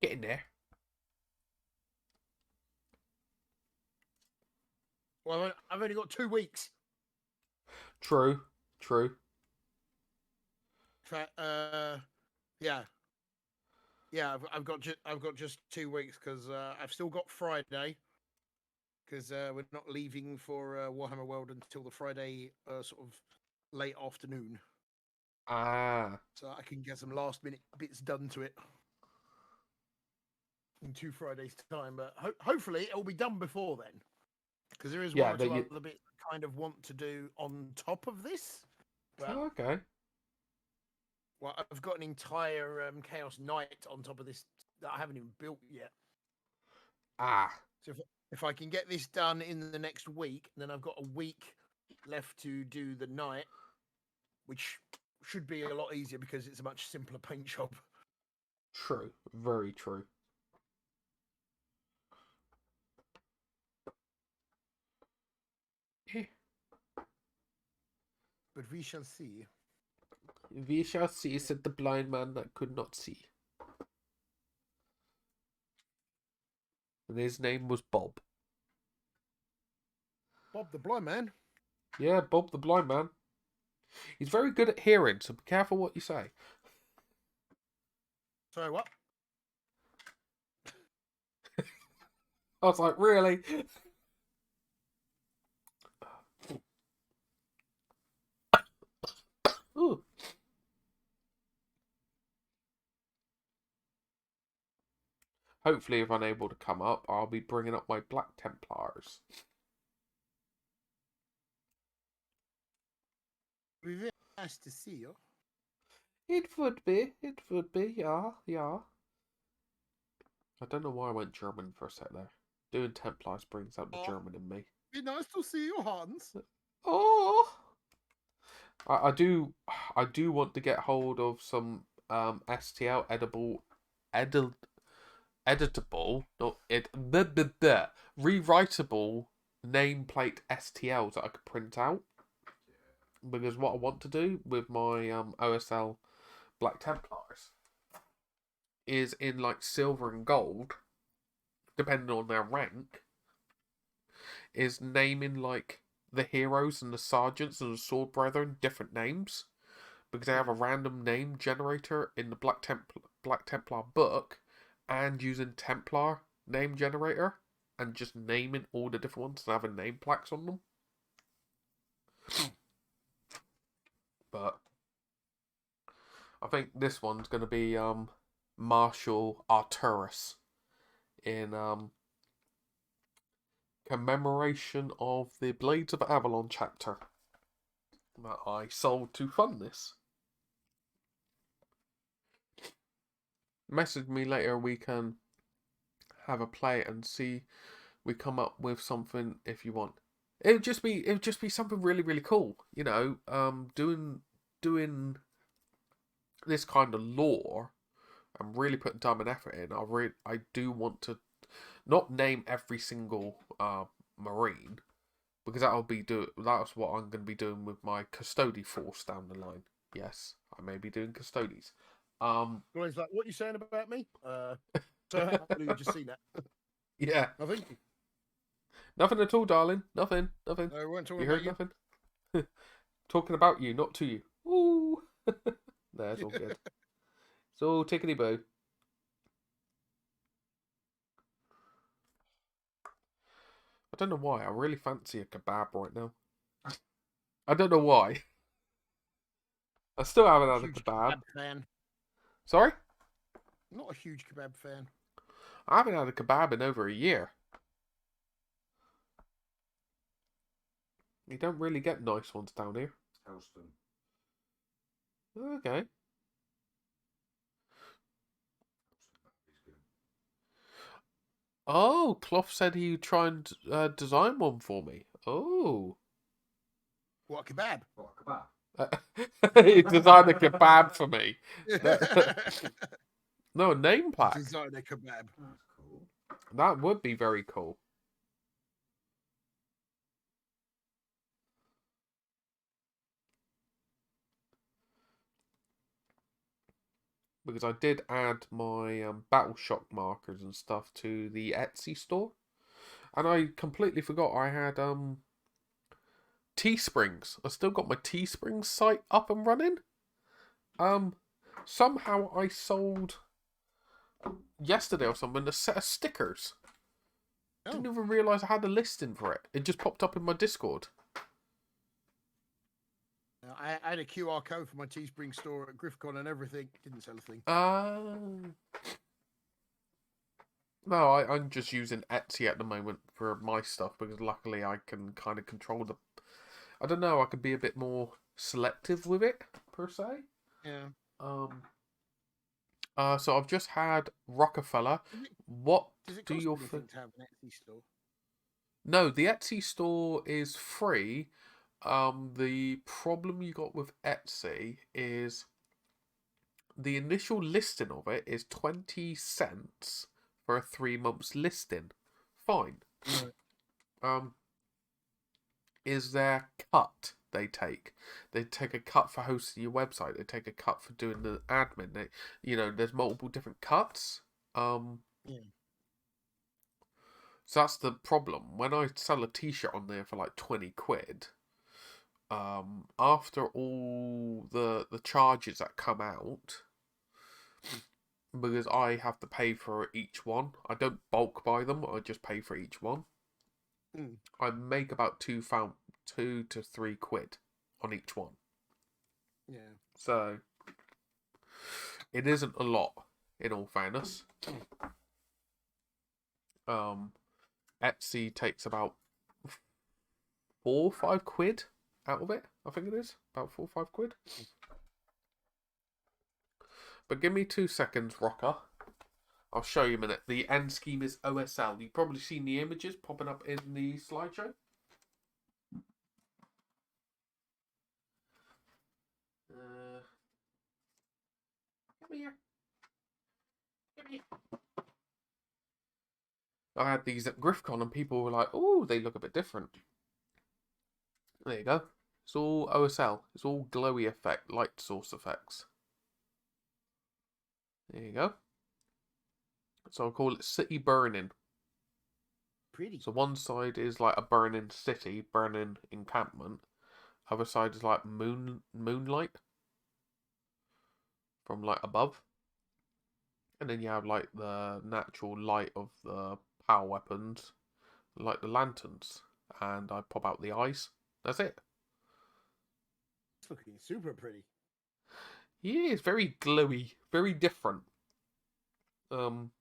Getting there. Well, I've only got 2 weeks. True. Yeah. I've got just 2 weeks because I've still got Friday because we're not leaving for Warhammer World until the Friday sort of late afternoon. Ah. So I can get some last minute bits done to it in 2 Fridays' time. But hopefully it'll be done before then. Because there is one or two other bits I kind of want to do on top of this. But, okay. Well, I've got an entire Chaos Knight on top of this that I haven't even built yet. Ah. So if I can get this done in the next week, then I've got a week left to do the Knight, which should be a lot easier because it's a much simpler paint job. True. Very true. But we shall see. We shall see, said the blind man that could not see. And his name was Bob. Bob the blind man? Yeah, Bob the blind man. He's very good at hearing, so be careful what you say. Sorry, what? I was like, really? Ooh. Hopefully, if I'm able to come up, I'll be bringing up my Black Templars. It would be very nice to see you. It would be, yeah. I don't know why I went German for a sec there. Doing Templars brings out the German in me. Be nice to see you, Hans. Oh! I do want to get hold of some STL rewritable nameplate STLs that I could print out. Because what I want to do with my OSL Black Templars is in like silver and gold, depending on their rank, is naming like the heroes and the sergeants and the sword brethren different names, because they have a random name generator in the Black Templar book, and using Templar name generator and just naming all the different ones and having name plaques on them. But I think this one's going to be Marshal Arturus in commemoration of the Blades of Avalon chapter that I sold to fund this. Message me later, we can have a play and see we come up with something if you want. It would just be something really, really cool, you know, doing this kind of lore and really putting time and effort in. I do want to not name every single marine, because that's what I'm going to be doing with my custody force down the line. Yes, I may be doing custodies. Gordon's like, what are you saying about me? So happily you just seen that. Yeah. Nothing. Nothing at all, darling. Nothing. No, we weren't talking You about heard you. nothing? Talking about you, not to you. Ooh. No, it's all good. It's all tickety boo. I don't know why. I really fancy a kebab right now. I don't know why. I still haven't had a Huge kebab. fan. Sorry? Not a huge kebab fan. I haven't had a kebab in over a year. You don't really get nice ones down here. Helston. Okay. Oh, Clough said he'd try and design one for me. Oh. What, a kebab? What, a kebab? He designed a kebab for me. No, a name plaque. Design a kebab. That's cool. That would be very cool. Because I did add my Battle Shock markers and stuff to the Etsy store. And I completely forgot I had Teesprings. I still got my Teesprings site up and running. Somehow I sold yesterday or something a set of stickers. Oh. Didn't even realise I had a listing for it. It just popped up in my Discord. I had a QR code for my Teespring store at Griffcon and everything. Didn't sell a thing. No, I'm just using Etsy at the moment for my stuff because luckily I can kind of control the... I don't know, I could be a bit more selective with it, per se. Yeah. So I've just had Rockefeller. What Does it do cost your... anything to have an Etsy store? No, the Etsy store is free. The problem you got with Etsy is the initial listing of it is 20 cents for a 3 months listing. Fine. Right. Is their cut they take? They take a cut for hosting your website. They take a cut for doing the admin. There's multiple different cuts. Yeah. So that's the problem. When I sell a t-shirt on there for like 20 quid, after all the charges that come out, because I have to pay for each one. I don't bulk buy them. I just pay for each one. I make about 2 to 3 quid on each one. Yeah. So it isn't a lot, in all fairness. Etsy takes about 4 or 5 quid out of it. I think it is about 4 or 5 quid. But give me 2 seconds, Rocker. I'll show you a minute. The end scheme is OSL. You've probably seen the images popping up in the slideshow. Come here. Come here. I had these at Griffcon and people were like, oh, they look a bit different. There you go. It's all OSL. It's all glowy effect, light source effects. There you go. So I'll call it City Burning. Pretty. So one side is like a burning city, burning encampment. Other side is like moonlight from like above. And then you have like the natural light of the power weapons, like the lanterns. And I pop out the eyes. That's it. It's looking super pretty. He is very glowy, very different. Um,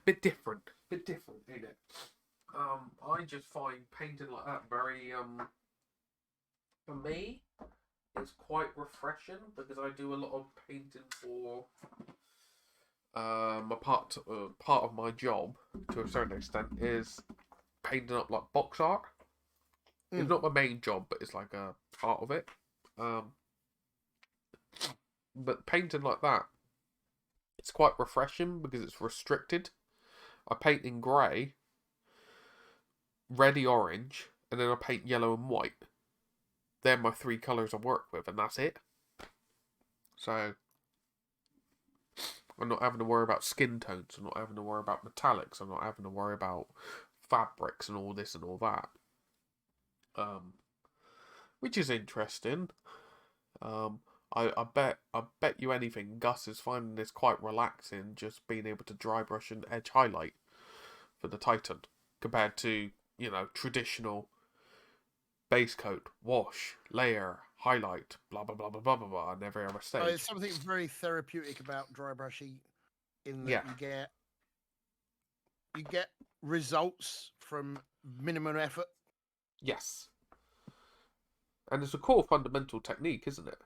bit different, ain't it? I just find painting like that very for me, it's quite refreshing because I do a lot of painting for a part of my job to a certain extent is painting up like box art. It's not my main job, but it's like a part of it. But painting like that, it's quite refreshing because it's restricted. I paint in grey, reddy orange, and then I paint yellow and white. They're my three colours I work with, and that's it. So I'm not having to worry about skin tones. I'm not having to worry about metallics. I'm not having to worry about fabrics and all this and all that. Which is interesting. I bet you anything, Gus is finding this quite relaxing, just being able to dry brush and edge highlight for the Titan compared to, you know, traditional base coat, wash, layer, highlight, blah blah blah blah blah blah blah, and every other stage. There's something very therapeutic about dry brushing, in that you get results from minimum effort. Yes. And it's a core fundamental technique, isn't it?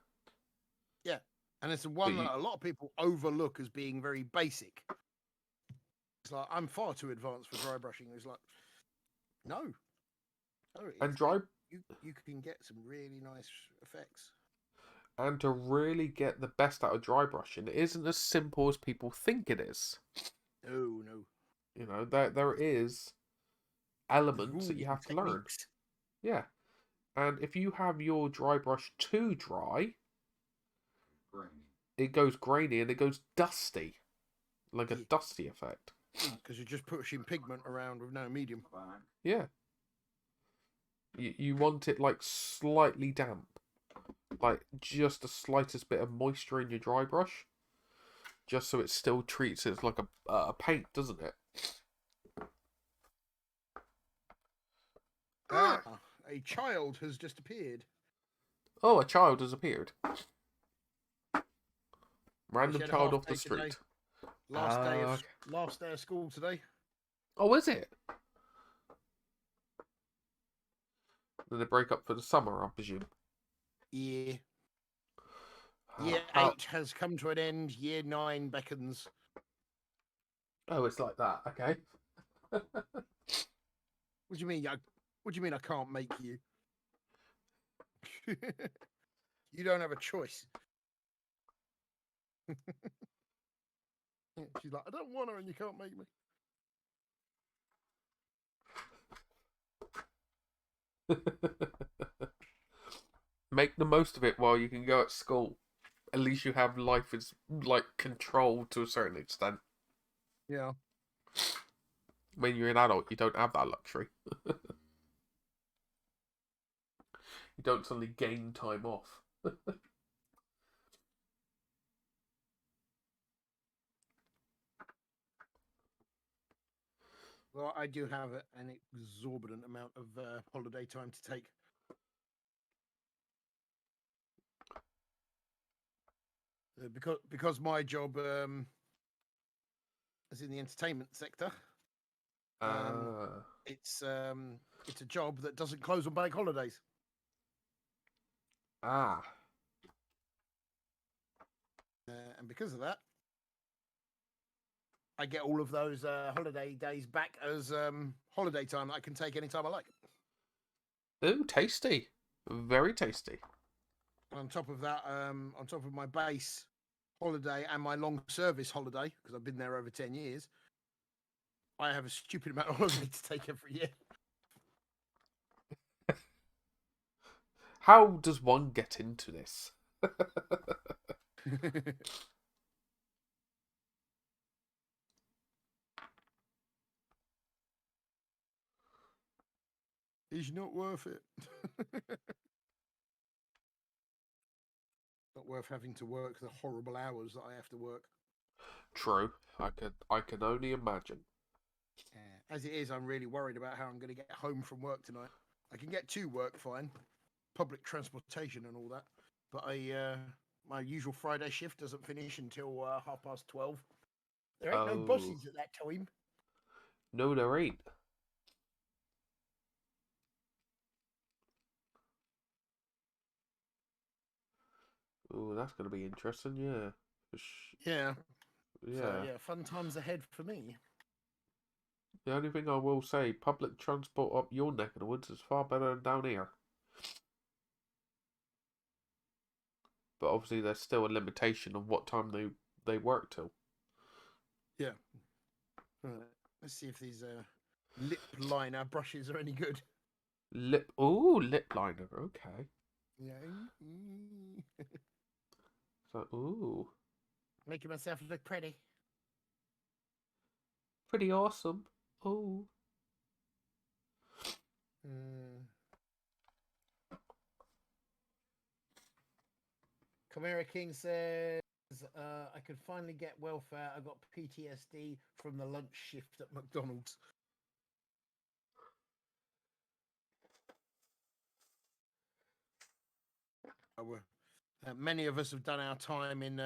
Yeah, and it's the one that a lot of people overlook as being very basic. It's like, I'm far too advanced for dry brushing. It's like, no. And dry... You can get some really nice effects. And to really get the best out of dry brushing, it isn't as simple as people think it is. No. You know, there is elements that you have to learn. Yeah. And if you have your dry brush too dry, it goes grainy and it goes dusty. Like a dusty effect. Because you're just pushing pigment around with no medium. Yeah. You want it like slightly damp. Like just the slightest bit of moisture in your dry brush. Just so it still treats it like a paint, doesn't it? A child has just appeared. Oh, a child has appeared. Random child off the street. Last day of school today. Oh, is it? Then they break up for the summer, I presume. Yeah. Year 8 has come to an end. Year 9 beckons. Oh, it's like that. Okay. What do you mean? What do you mean I can't make you? You don't have a choice. She's like, I don't want her, and you can't make me. Make the most of it while you can go at school. At least you have life is like controlled to a certain extent. Yeah. When you're an adult, you don't have that luxury. You don't suddenly gain time off. Well, I do have an exorbitant amount of holiday time to take. Because my job is in the entertainment sector. It's a job that doesn't close on bank holidays. And because of that, I get all of those holiday days back as holiday time that I can take anytime I like. Ooh, tasty. Very tasty. On top of that, on top of my base holiday and my long service holiday, because I've been there over 10 years, I have a stupid amount of holiday to take every year. How does one get into this? It's not worth it. Not worth having to work the horrible hours that I have to work. True. I can only imagine. As it is, I'm really worried about how I'm going to get home from work tonight. I can get to work fine, public transportation and all that. But my usual Friday shift doesn't finish until 12:30. There ain't no Oh. buses at that time. No, there ain't. Oh, that's going to be interesting, yeah. Yeah. Yeah. So, yeah, fun times ahead for me. The only thing I will say, public transport up your neck of the woods is far better than down here. But obviously there's still a limitation of what time they work till. Yeah. Right. Let's see if these lip liner brushes are any good. Lip liner, okay. Yeah. So, ooh. Making myself look pretty. Pretty awesome. Oh. Chimera King says, I could finally get welfare. I got PTSD from the lunch shift at McDonald's. Many of us have done our time in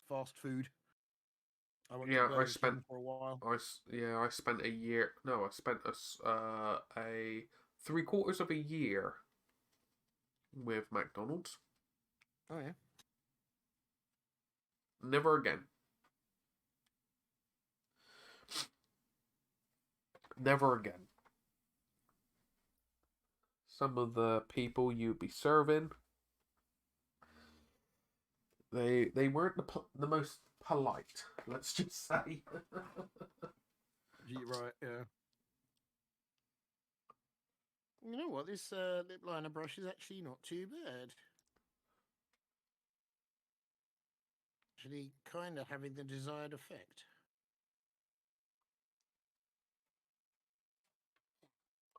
fast food. I went to Burger King for a while. I spent a year. No, I spent a 3/4 of a year with McDonald's. Oh yeah. Never again. Never again. Some of the people you'd be serving, they weren't the most polite. Let's just say. You're right. Yeah. You know what? This lip liner brush is actually not too bad. Actually, kind of having the desired effect.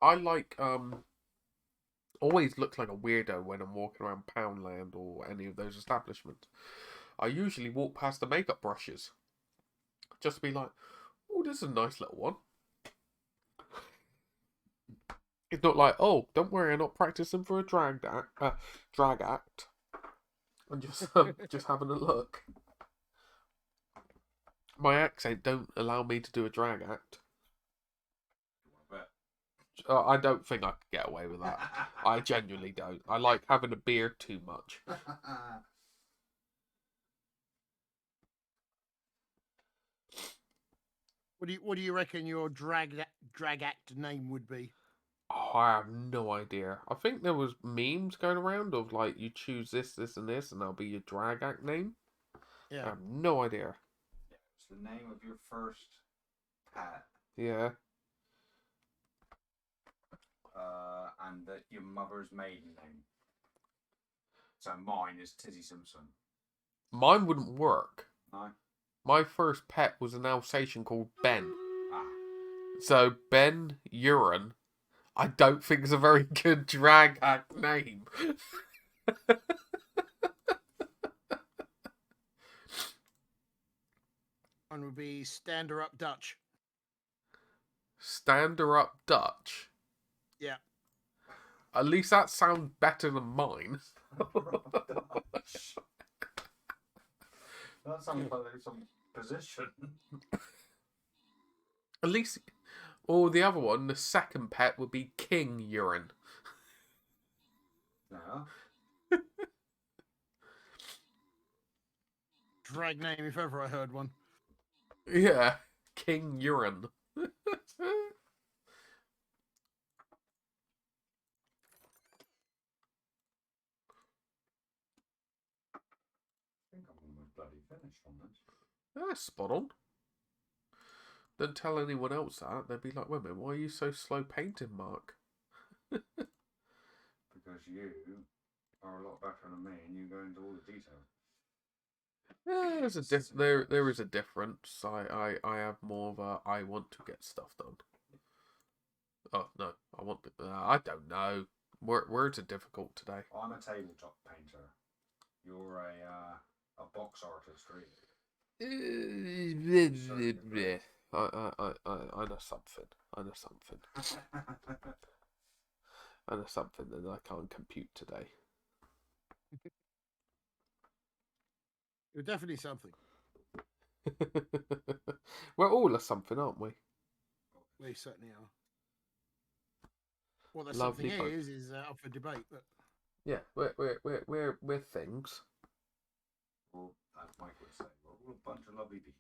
I like always look like a weirdo when I'm walking around Poundland or any of those establishments. I usually walk past the makeup brushes. Just to be like, oh, this is a nice little one. It's not like, oh, don't worry, I'm not practicing for a drag act. I'm just having a look. My accent don't allow me to do a drag act. I don't think I could get away with that. I genuinely don't. I like having a beard too much. What do you reckon your drag act name would be? Oh, I have no idea. I think there was memes going around of like you choose this, this, and this, and that'll be your drag act name. Yeah. I have no idea. It's the name of your first pet. Yeah. And your mother's maiden name. So mine is Tizzy Simpson. Mine wouldn't work. No. My first pet was an Alsatian called Ben. Ah. So Ben Urine, I don't think is a very good drag act name. One would be Stander Up Dutch. Stander Up Dutch. Yeah. At least that sounds better than mine. That sounds like there's some position. At least, or the other one, the second pet would be King Urine. Yeah. Drag name if ever I heard one. Yeah, King Urine. I think I'm almost bloody finished on this. Yeah, spot on. Don't tell anyone else that. They'd be like, wait a minute, why are you so slow painting, Mark? Because you are a lot better than me and you go into all the detail. Yeah, there is a difference. I have more of a I want to get stuff done. Oh no, I want to. I don't know. Words are difficult today. I'm a tabletop painter. You're a box artist, really. I know something. I know something. And there's something that I can't compute today. You're definitely something. We're all a something, aren't we? We certainly are. What the Lovely something folks. is up for debate. But Yeah, we're things. Well, as Mike would say, we're all a bunch of lovely beans.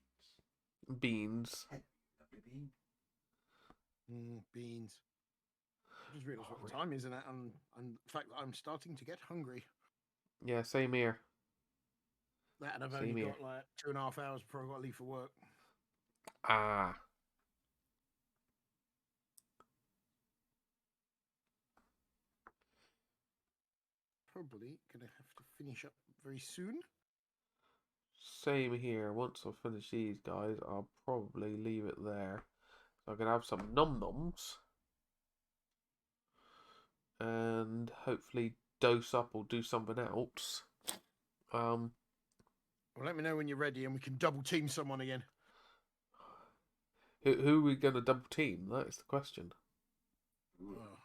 Beans. Lovely bean. Beans. I just realised what the time is, and the fact that I'm starting to get hungry. Yeah, same here. That, and I've Same only here. got like 2.5 hours before I've got to leave for work. Ah. Probably gonna have to finish up very soon. Same here. Once I finish these guys, I'll probably leave it there. So I can have some num-noms. And hopefully dose up or do something else. Well, let me know when you're ready, and we can double team someone again. Who are we going to double team? That is the question. Oh,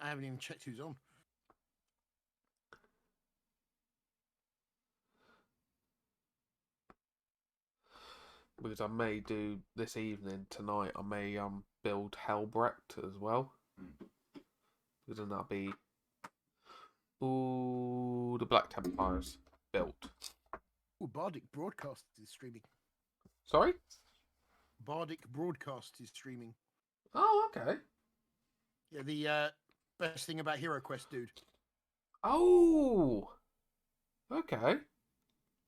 I haven't even checked who's on. Because I may do this evening, tonight, I may build Helbrecht as well. Because then that'll be the Black Templars built. Oh, Bardic Broadcast is streaming. Sorry? Bardic Broadcast is streaming. Oh, okay. Yeah, the best thing about Hero Quest, dude. Oh, okay.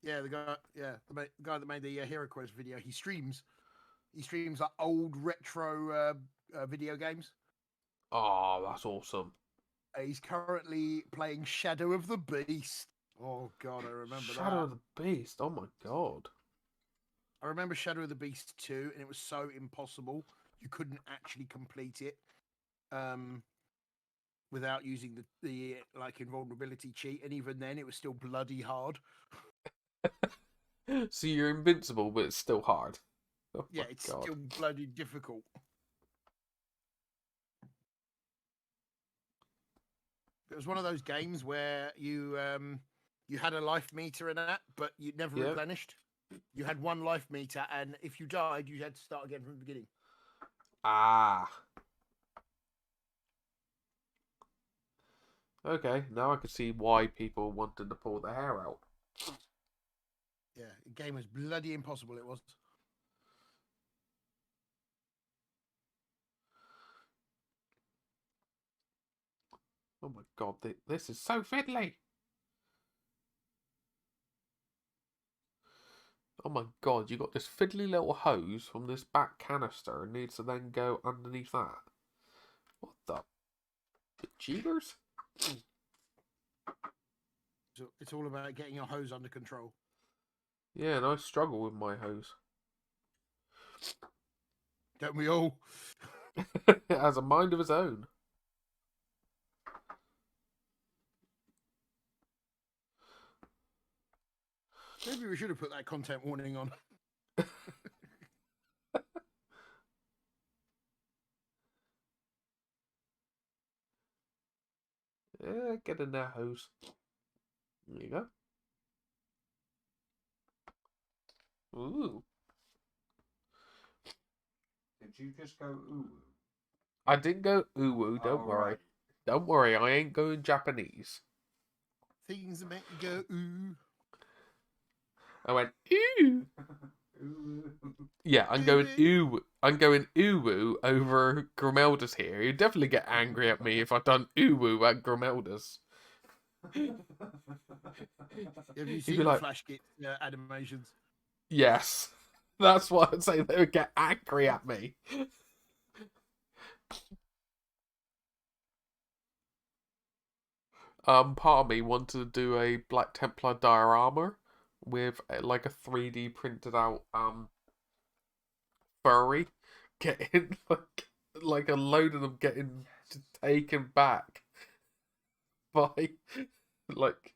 Yeah, the guy that made the Hero Quest video. He streams like old retro video games. Oh, that's awesome. He's currently playing Shadow of the Beast. Oh God, I remember Shadow that. of the Beast. Oh my God. I remember Shadow of the Beast 2, and it was so impossible. You couldn't actually complete it without using the like invulnerability cheat, and even then, it was still bloody hard. So you're invincible, but it's still hard. Oh Yeah, my it's God. still bloody difficult. It was one of those games where you had a life meter in that, but you never Yeah. replenished. You had one life meter, and if you died, you had to start again from the beginning. Ah. Okay, now I can see why people wanted to pull their hair out. Yeah, the game was bloody impossible. It was. Oh my God, this is so fiddly. Oh my God, you got this fiddly little hose from this back canister and needs to then go underneath that. What the cheaters? So it's all about getting your hose under control. Yeah, and I struggle with my hose. Don't we all? It has a mind of its own. Maybe we should have put that content warning on. Yeah, get in there, hose. There you go. Ooh. Did you just go ooh? I didn't go ooh, don't Oh, worry. right. Don't worry, I ain't going Japanese. Things that make you go ooh. I went ooh. Ooh. Yeah, I'm going ooh. I'm going ooh over Grimelda's here. He'd definitely get angry at me if I'd done ooh at Grimelda's. Have you seen be the like- Flash Kit animations? Yes. That's what I'd say. They would get angry at me. Part of me wanted to do a Black Templar diorama with like a 3D printed out furry getting like a load of them getting taken back by like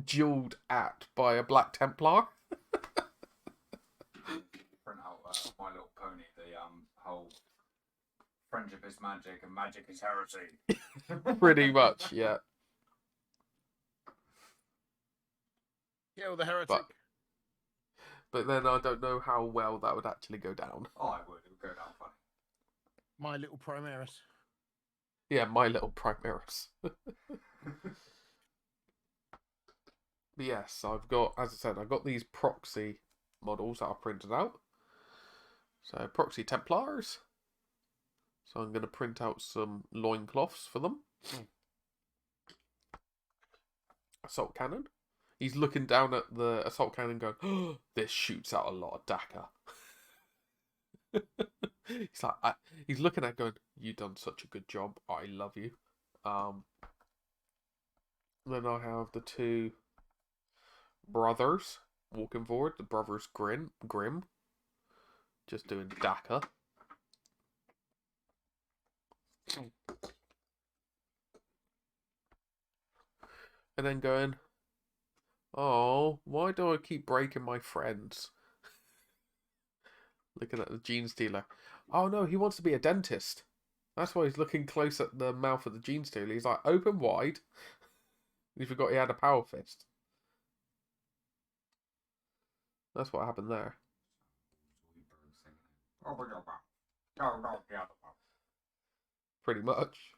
dueled at by a Black Templar. Print out My Little Pony, the whole friendship is magic and magic is heresy. Pretty much, yeah. Kill the heretic. But then I don't know how well that would actually go down. Oh, I would. It would go down funny. My little primaris. Yeah, my little primaris. But yes, I've got, as I said, I've got these proxy models that I printed out. So proxy Templars. So I'm going to print out some loincloths for them. Assault cannon. He's looking down at the assault cannon going, oh, this shoots out a lot of Dakar. He's like, he's looking at it going, you've done such a good job. I love you. Then I have the two brothers walking forward. The brothers Grim. Just doing Dakar. And then going, oh, why do I keep breaking my friends? Looking at the gene stealer. Oh no, he wants to be a dentist. That's why he's looking close at the mouth of the gene stealer. He's like, open wide. He forgot he had a power fist. That's what happened there. Pretty much.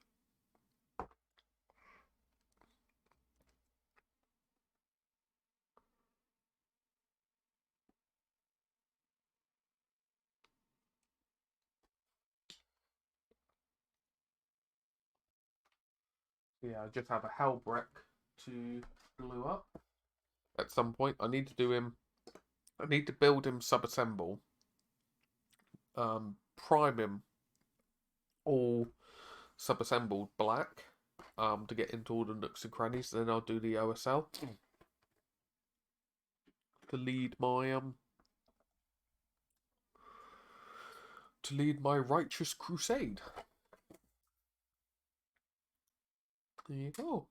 Yeah, I just have a Hellbrick to glue up. At some point, I need to do him. I need to build him sub-assemble. Prime him all sub-assembled black. To get into all the nooks and crannies. Then I'll do the OSL to lead my righteous crusade. There you go.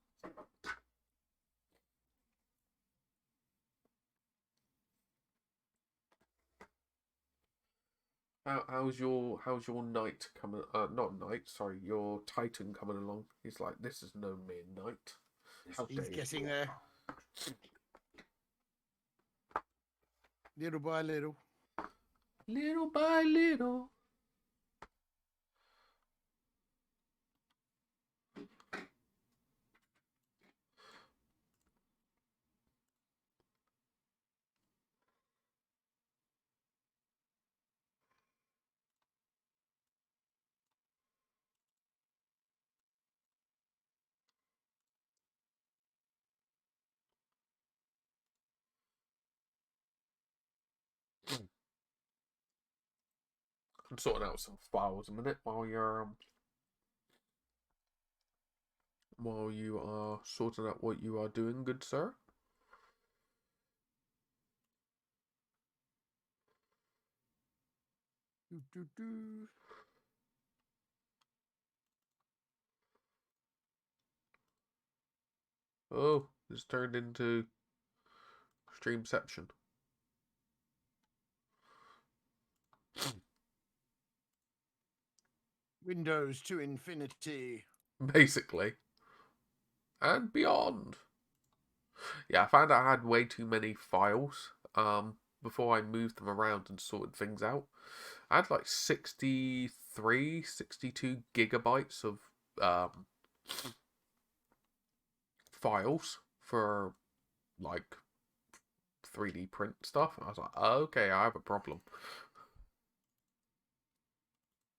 How's your knight coming? Not knight. Sorry, your Titan coming along. He's like, this is no mere knight. He's getting there. Little by little. Little by little. I'm sorting out some files a minute while you are sorting out what you are doing, good sir. Oh, it's turned into Streamception. Windows to infinity. Basically. And beyond. Yeah, I found out I had way too many files before I moved them around and sorted things out. I had like 63, 62 gigabytes of files for like 3D print stuff. I was like, okay, I have a problem.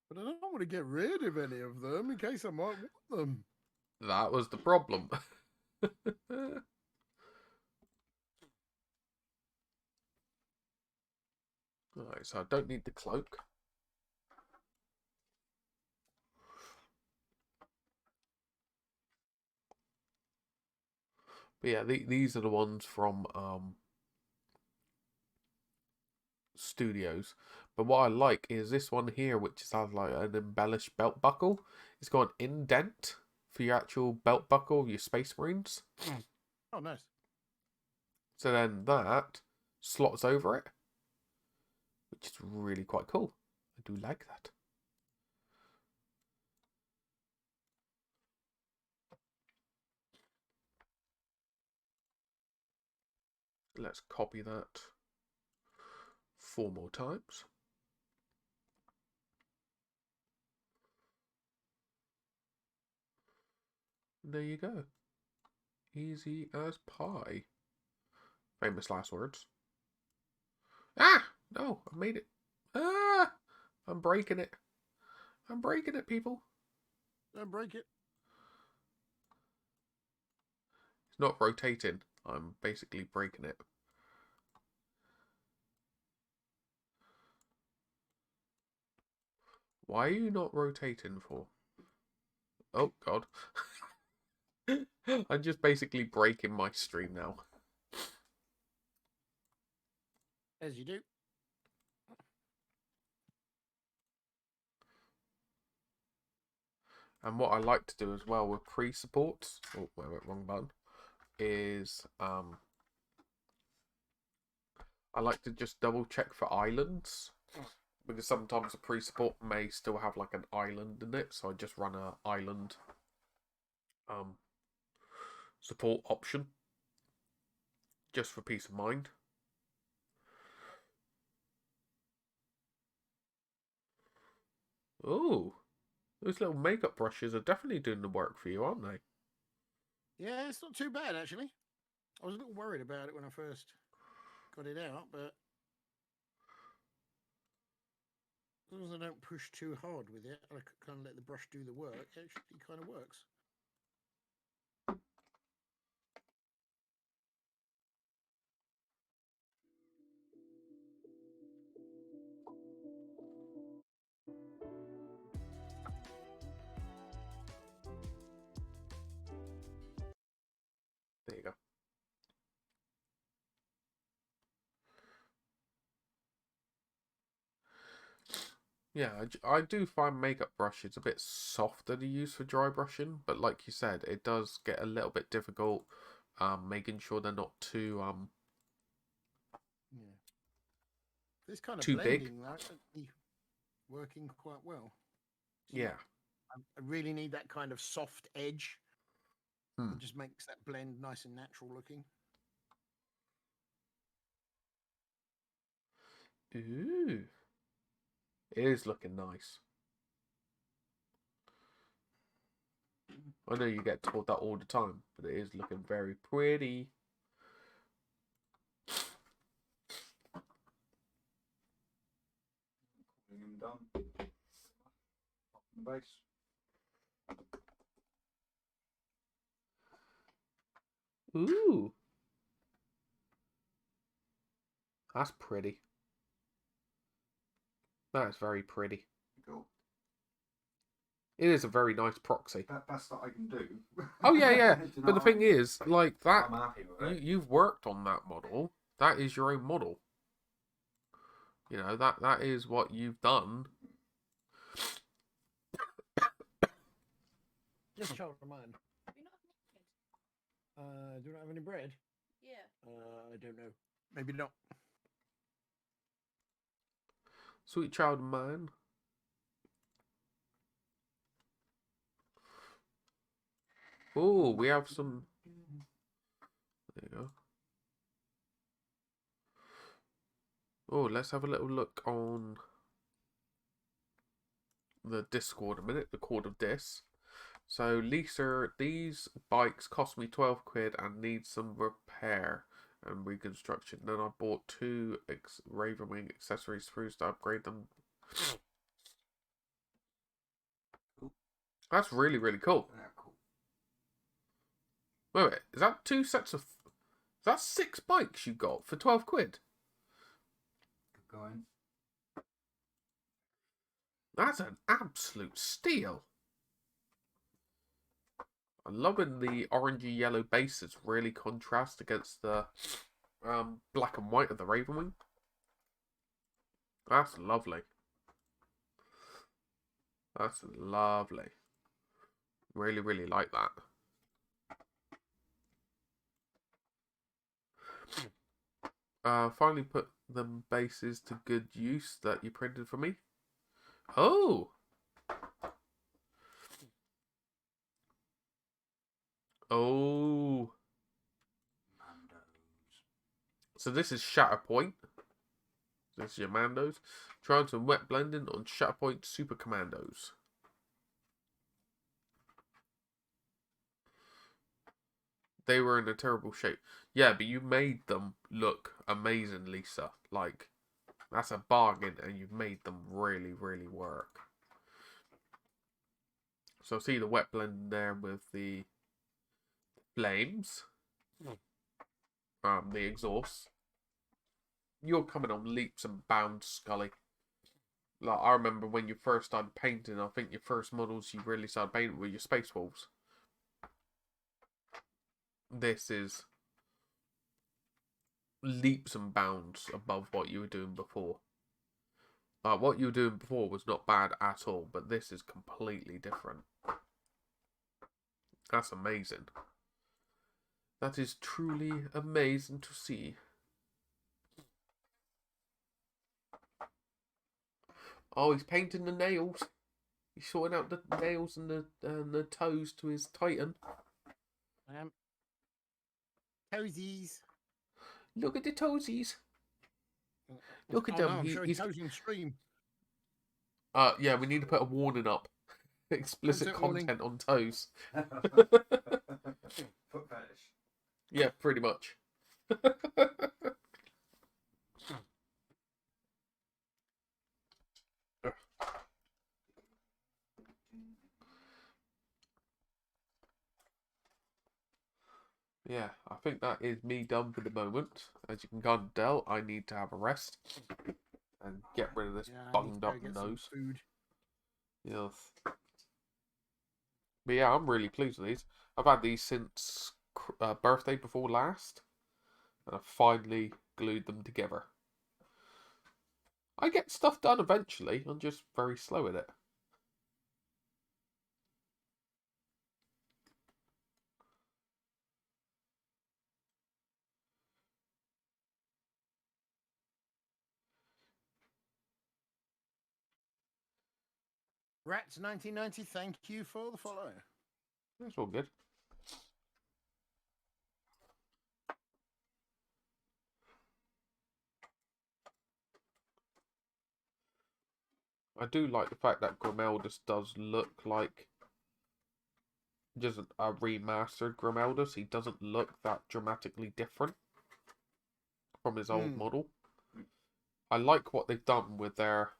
But I don't want to get rid of any of them in case I might want them. That was the problem. Alright, so I don't need the cloak. But yeah, these are the ones from Studios. But what I like is this one here, which has like an embellished belt buckle. It's got an indent for your actual belt buckle of your Space Marines. Oh, nice. So then that slots over it, which is really quite cool. I do like that. Let's copy that 4 more times. There you go. Easy as pie. Famous last words. Ah! No, I made it. Ah! I'm breaking it. I'm breaking it, people. Don't break it. It's not rotating. I'm basically breaking it. Why are you not rotating for? Oh, God. I'm just basically breaking my stream now. As you do. And what I like to do as well with pre-supports, oh, wait, wrong button, is I like to just double check for islands, because sometimes a pre-support may still have like an island in it, so I just run a island support option, just for peace of mind. Oh, those little makeup brushes are definitely doing the work for you, aren't they? Yeah, it's not too bad actually. I was a little worried about it when I first got it out, but as long as I don't push too hard with it, I kind of let the brush do the work. It actually kind of works. There you go. Yeah, I do find makeup brushes a bit softer to use for dry brushing, but like you said, it does get a little bit difficult making sure they're not too Yeah. This kind of too big. blending though, actually working quite well. Yeah. I really need that kind of soft edge. Hmm. It just makes that blend nice and natural looking. Ooh. It is looking nice. I know you get told that all the time, but it is looking very pretty. Calling him done. Up in the base. Ooh. That's pretty. That is very pretty. Cool. It is a very nice proxy. That's what I can do. Oh, yeah, yeah. Do you know But the what I thing mean? is, like, that, I'm happy with it. you've worked on that model. That is your own model. You know, that is what you've done. Just child of mine. You're not naked. Do you not have any bread? Yeah. I don't know. Maybe not. Sweet child of mine. Oh, we have some. There you go. Oh, let's have a little look on the Discord a minute, the Cord of Dis. So, Lisa, these bikes cost me 12 quid and need some repair and reconstruction. Then I bought 2 Ravenwing accessory sprues to upgrade them. That's really, really cool. Yeah, cool. Wait, is that 2 sets of... That's 6 bikes you got for 12 quid? Good going. That's an absolute steal. I'm loving the orangey yellow bases really contrast against the black and white of the Ravenwing. That's lovely. That's lovely. Really, really like that. Finally put them bases to good use that you printed for me. Oh! Oh! Mandos. So this is Shatterpoint. This is your Mandos. Trying some wet blending on Shatterpoint Super Commandos. They were in a terrible shape. Yeah, but you made them look amazing, Lisa. Like, that's a bargain, and you've made them really, really work. So see the wet blend there with the flames. The exhaust. You're coming on leaps and bounds, Scully. Like, I remember when you first started painting, I think your first models you really started painting were your Space Wolves. This is leaps and bounds above what you were doing before. What you were doing before was not bad at all, but this is completely different. That's amazing. That is truly amazing to see. Oh, he's painting the nails. He's sorting out the nails and the toes to his Titan. Toesies. Look at the toesies. Look at Oh, them. no, I'm He- showing he's toes on stream. Yeah, we need to put a warning up. Explicit Content content on toes. Foot fetish. Yeah, pretty much. Yeah, I think that is me done for the moment. As you can kind of tell, I need to have a rest and get rid of this Yeah, I need to bunged go up get some nose. food. Yes. But yeah, I'm really pleased with these. I've had these since birthday before last, and I finally glued them together. I get stuff done eventually. I'm just very slow at it. Rats 1990, thank you for the follow. That's all good. I do like the fact that Grimeldus does look like just a remastered Grimeldus. He doesn't look that dramatically different from his old model. I like what they've done with their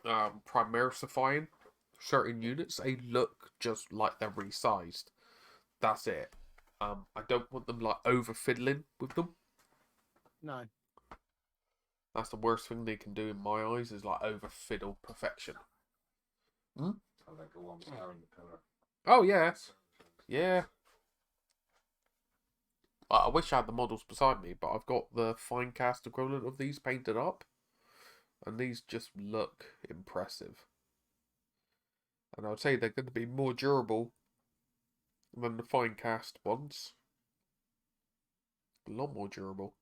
primarisifying certain units. They look just like they're resized. That's it. I don't want them like over fiddling with them. No. That's the worst thing they can do in my eyes, is like over fiddle perfection. I like the one with Aaron the pillar. Oh yeah, yeah. I wish I had the models beside me, but I've got the fine cast equivalent of these painted up, and these just look impressive. And I would say they're going to be more durable than the fine cast ones. A lot more durable.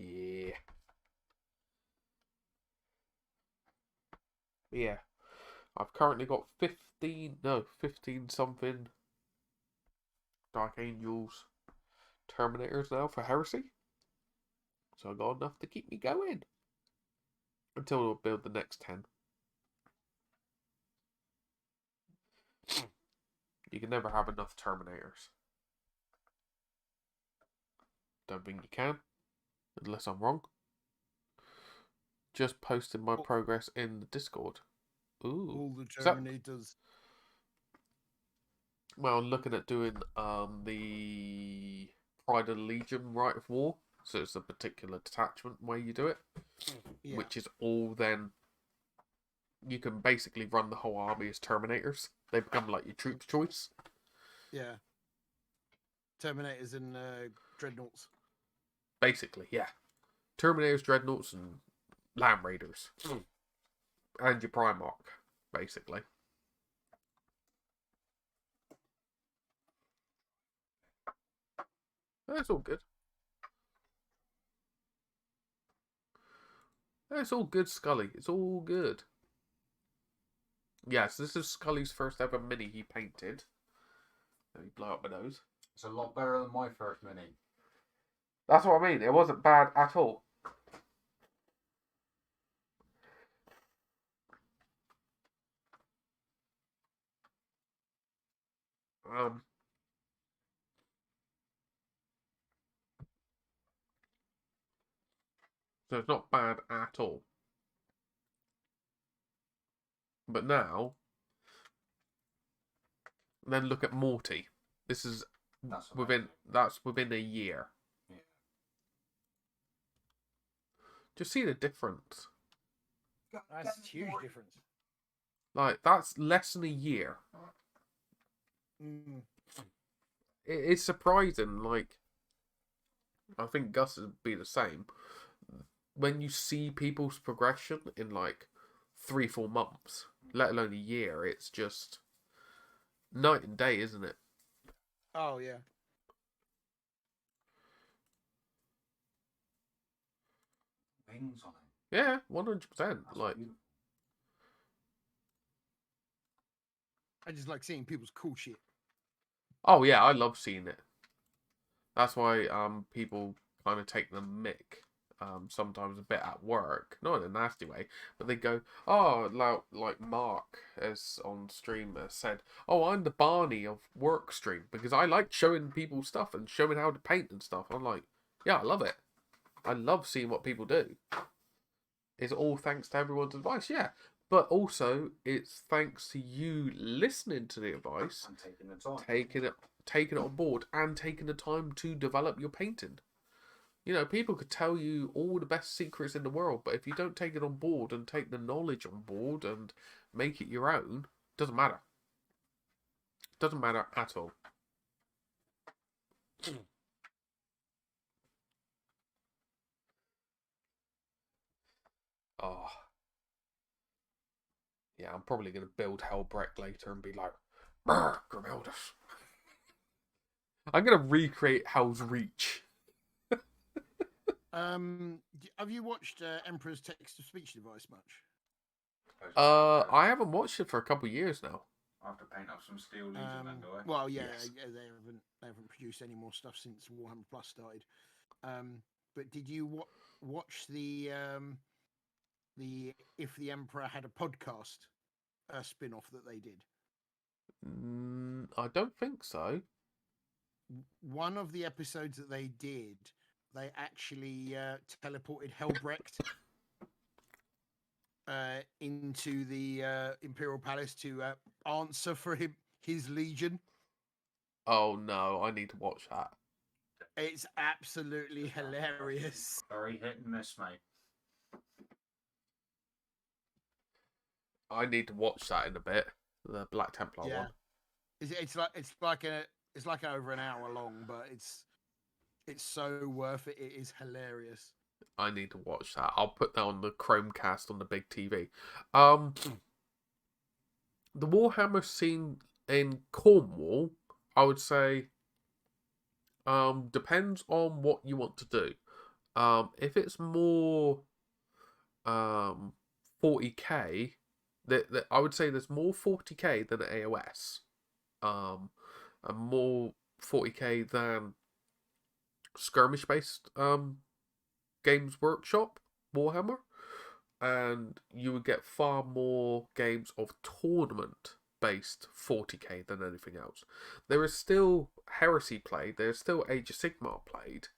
Yeah. Yeah. I've currently got 15 something Dark Angels Terminators now for Heresy. So I got enough to keep me going until we'll build the next 10. You can never have enough Terminators. Don't think you can, unless I'm wrong. Just posted my progress in the Discord. Ooh. All the Terminators. Well, I'm looking at doing the Pride of the Legion Rite of War. So it's a particular detachment way you do it. Yeah. Which is all then... You can basically run the whole army as Terminators. They become like your troops choice. Yeah. Terminators and Dreadnoughts. Basically, yeah. Terminators, Dreadnoughts, and Land Raiders. And your Primarch, basically. That's all good. It's all good, Scully. It's all good. Yes, this is Scully's first ever mini he painted. Let me blow up my nose. It's a lot better than my first mini. That's what I mean. It wasn't bad at all. So it's not bad at all. But now, then look at Morty. This is that's within a year. Yeah. Just see the difference. That's a huge difference. Like, that's less than a year. Mm. It's surprising. Like, I think Gus would be the same. When you see people's progression in like 3-4 months, let alone a year, it's just night and day, isn't it? Oh yeah. Wings on it. Yeah, 100%. That's Like, beautiful. I just like seeing people's cool shit. oh yeah, I love seeing it. That's why people kind of take the mick sometimes a bit at work, not in a nasty way, but they go, oh, like Mark as on stream said, oh, I'm the Barney of work stream because I like showing people stuff and showing how to paint and stuff. I'm like, yeah, I love it. I love seeing what people do. It's all thanks to everyone's advice, yeah. But also, it's thanks to you listening to the advice, And taking the time. taking it on board, and taking the time to develop your painting. You know, people could tell you all the best secrets in the world, but if you don't take it on board and take the knowledge on board and make it your own, doesn't matter. Doesn't matter at all. Oh. Yeah, I'm probably going to build Hellbrecht later and be like, "Brr, Grimildus." I'm going to recreate Hell's Reach. Have you watched Emperor's text-to-speech device much? I haven't watched it for a couple of years now. I have to paint up some steel legion then, do I? Well, yeah, Yes. yeah, they haven't produced any more stuff since Warhammer Plus started. But did you watch the If the Emperor Had a Podcast spin-off that they did? I don't think so. One of the episodes that they did, they actually teleported Hellbrecht into the Imperial Palace to answer for his legion. Oh no, I need to watch that. It's absolutely hilarious. Very hit and miss, mate. I need to watch that in a bit. The Black Templar Yeah. one. It's like over an hour long, but it's so worth it. It is hilarious. I need to watch that. I'll put that on the Chromecast on the big TV. The Warhammer scene in Cornwall, I would say, depends on what you want to do. If it's more 40k, I would say there's more 40k than AOS. And more 40k than skirmish based Games Workshop Warhammer, and you would get far more games of tournament based 40k than anything else. There is still Heresy played, there's still Age of Sigmar played,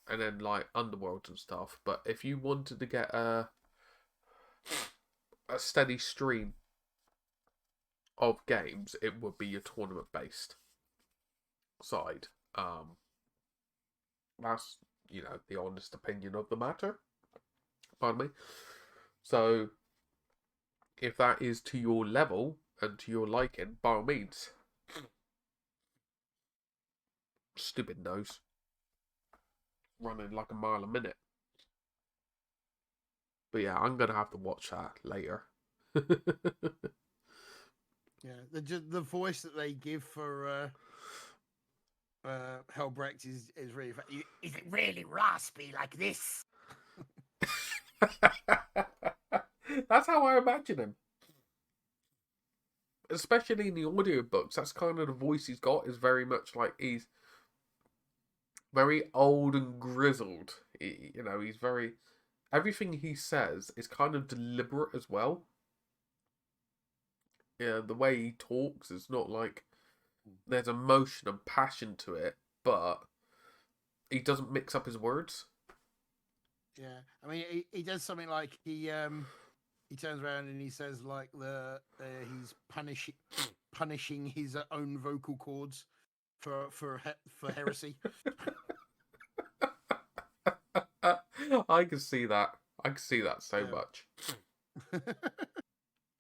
and then like Underworld and stuff, but if you wanted to get a steady stream of games, it would be your tournament based side. That's, you know, the honest opinion of the matter. Pardon me. So, if that is to your level and to your liking, by all means. Stupid nose. Running like a mile a minute. But yeah, I'm going to have to watch that later. Yeah, the voice that they give for Hellbrecht is really. Is it really raspy like this? That's how I imagine him. Especially in the audiobooks, that's kind of the voice he's got, is very much like he's very old and grizzled. He's very. Everything he says is kind of deliberate as well. Yeah, the way he talks is not like there's emotion and passion to it, but he doesn't mix up his words. Yeah, I mean, he does something like he turns around and he says like he's punishing his own vocal cords for heresy. I can see that. I can see that so much.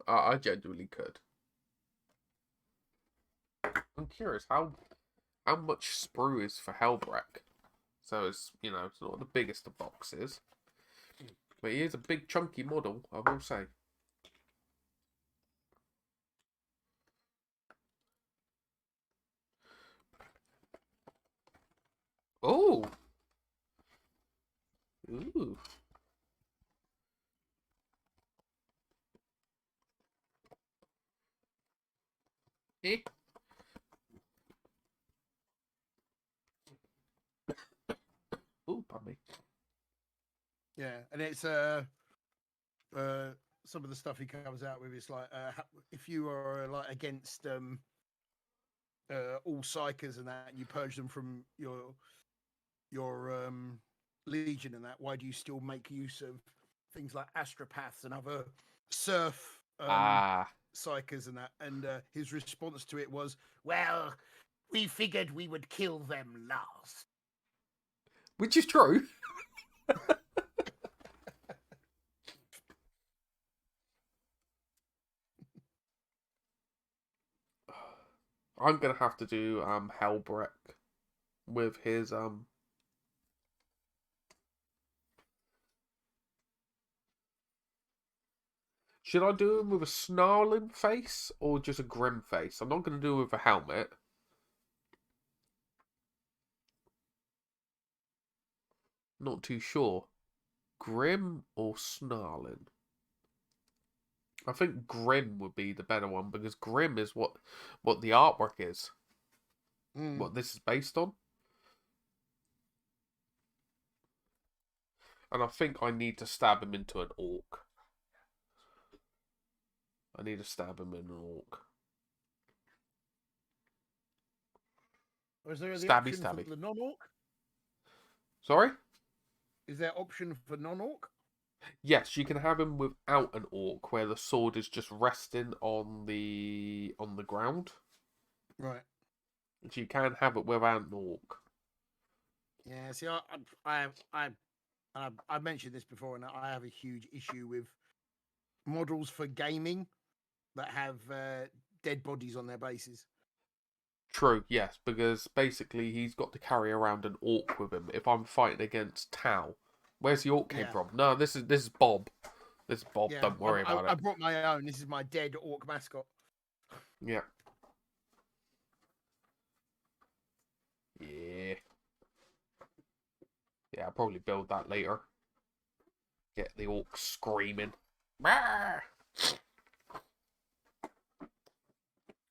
I genuinely could. I'm curious how much sprue is for Helbreck. So it's it's not the biggest of boxes, but he is a big chunky model, I will say. Oh. Ooh. Eh. Ooh, pardon me. Yeah, and it's some of the stuff he comes out with is like if you are like against all psychers and that, and you purge them from your legion and that, why do you still make use of things like astropaths and other surf psychers and that? And his response to it was, well, we figured we would kill them last. Which is true. I'm gonna have to do Helbreck with his Should I do him with a snarling face or just a grim face? I'm not gonna do it with a helmet. Not too sure. Grim or snarling? I think grim would be the better one because grim is what the artwork is. What this is based on. And I think I need to stab him into an orc. I need to stab him in an orc. Or is there the Stabby, option stabby. for the non-orc? Sorry? Is there option for non-orc? Yes, you can have him without an orc, where the sword is just resting on the ground. Right. So you can have it without an orc. Yeah. See, I've mentioned this before, and I have a huge issue with models for gaming that have dead bodies on their bases. True, yes, because basically he's got to carry around an orc with him. If I'm fighting against Tau, where's the orc came from? No, this is Bob. This is Bob. Yeah, Don't worry about it. I brought my own. This is my dead orc mascot. Yeah. Yeah. Yeah, I'll probably build that later. Get the orc screaming.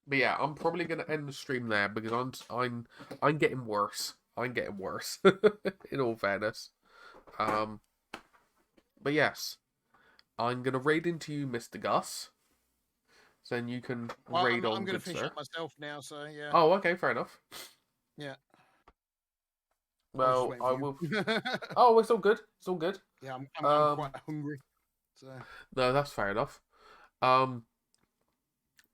But yeah, I'm probably gonna end the stream there because I'm getting worse. I'm getting worse. In all fairness. But yes, I'm gonna raid into you, Mr. Gus. So then you can raid on. I'm gonna good finish sir. up myself now. So yeah. Oh, okay, fair enough. Yeah. Well, I will. Oh, it's all good. It's all good. Yeah, I'm quite hungry. So. No, that's fair enough.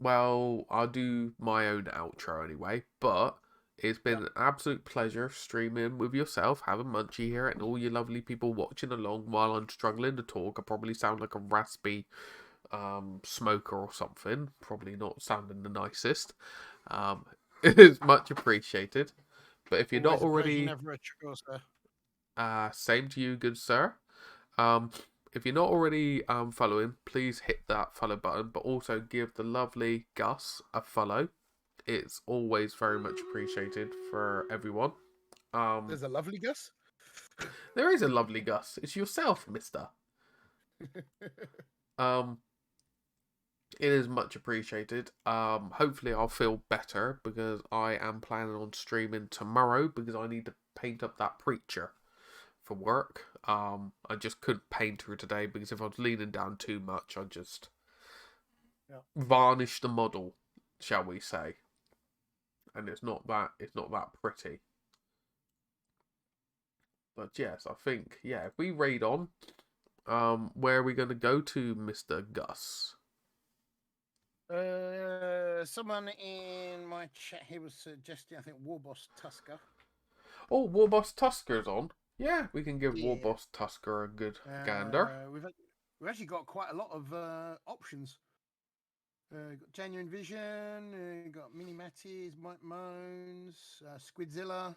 Well, I'll do my own outro anyway, but it's been an absolute pleasure streaming with yourself, having Munchie here, and all you lovely people watching along while I'm struggling to talk. I probably sound like a raspy smoker or something. Probably not sounding the nicest. It is much appreciated. But if you're not already... same to you, good sir. If you're not already following, please hit that follow button, but also give the lovely Gus a follow. It's always very much appreciated for everyone. There's a lovely Gus? There is a lovely Gus. It's yourself, mister. It is much appreciated. Hopefully I'll feel better because I am planning on streaming tomorrow because I need to paint up that preacher for work. I just couldn't paint her today because if I was leaning down too much, I'd just varnish the model, shall we say? And it's not that pretty. But yes, I think if we raid on, where are we going to go to, Mr. Gus? Someone in my chat here was suggesting, I think, Warboss Tusker. Oh, Warboss Tusker's on. Yeah, we can give Warboss Tusker a good gander. We've actually got quite a lot of options. Got Genuine Vision, got Mini Matties, Mike Moans, Squidzilla.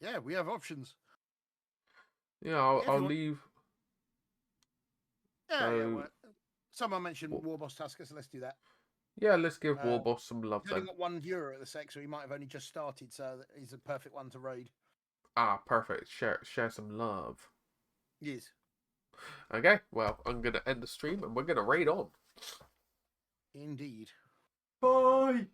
Yeah, we have options. Yeah, I'll leave. Well, someone mentioned Warboss Tusker, so let's do that. Yeah, let's give Warboss some love He's then. only got 1 viewer at the sec, so he might have only just started, so he's a perfect one to raid. Ah, perfect. Share some love. Yes. Okay, well, I'm going to end the stream and we're going to raid on. Indeed. Bye!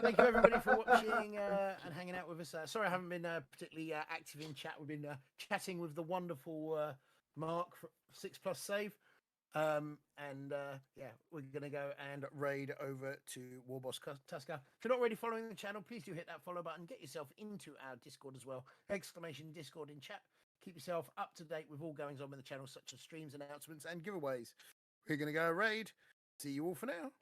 Thank you, everybody, for watching and hanging out with us. Sorry I haven't been particularly active in chat. We've been chatting with the wonderful Mark for 6+ save. We're going to go and raid over to Warboss Tusker. If you're not already following the channel, please do hit that follow button. Get yourself into our Discord as well. ! Discord in chat. Keep yourself up to date with all goings on with the channel, such as streams, announcements, and giveaways. We're going to go raid. See you all for now.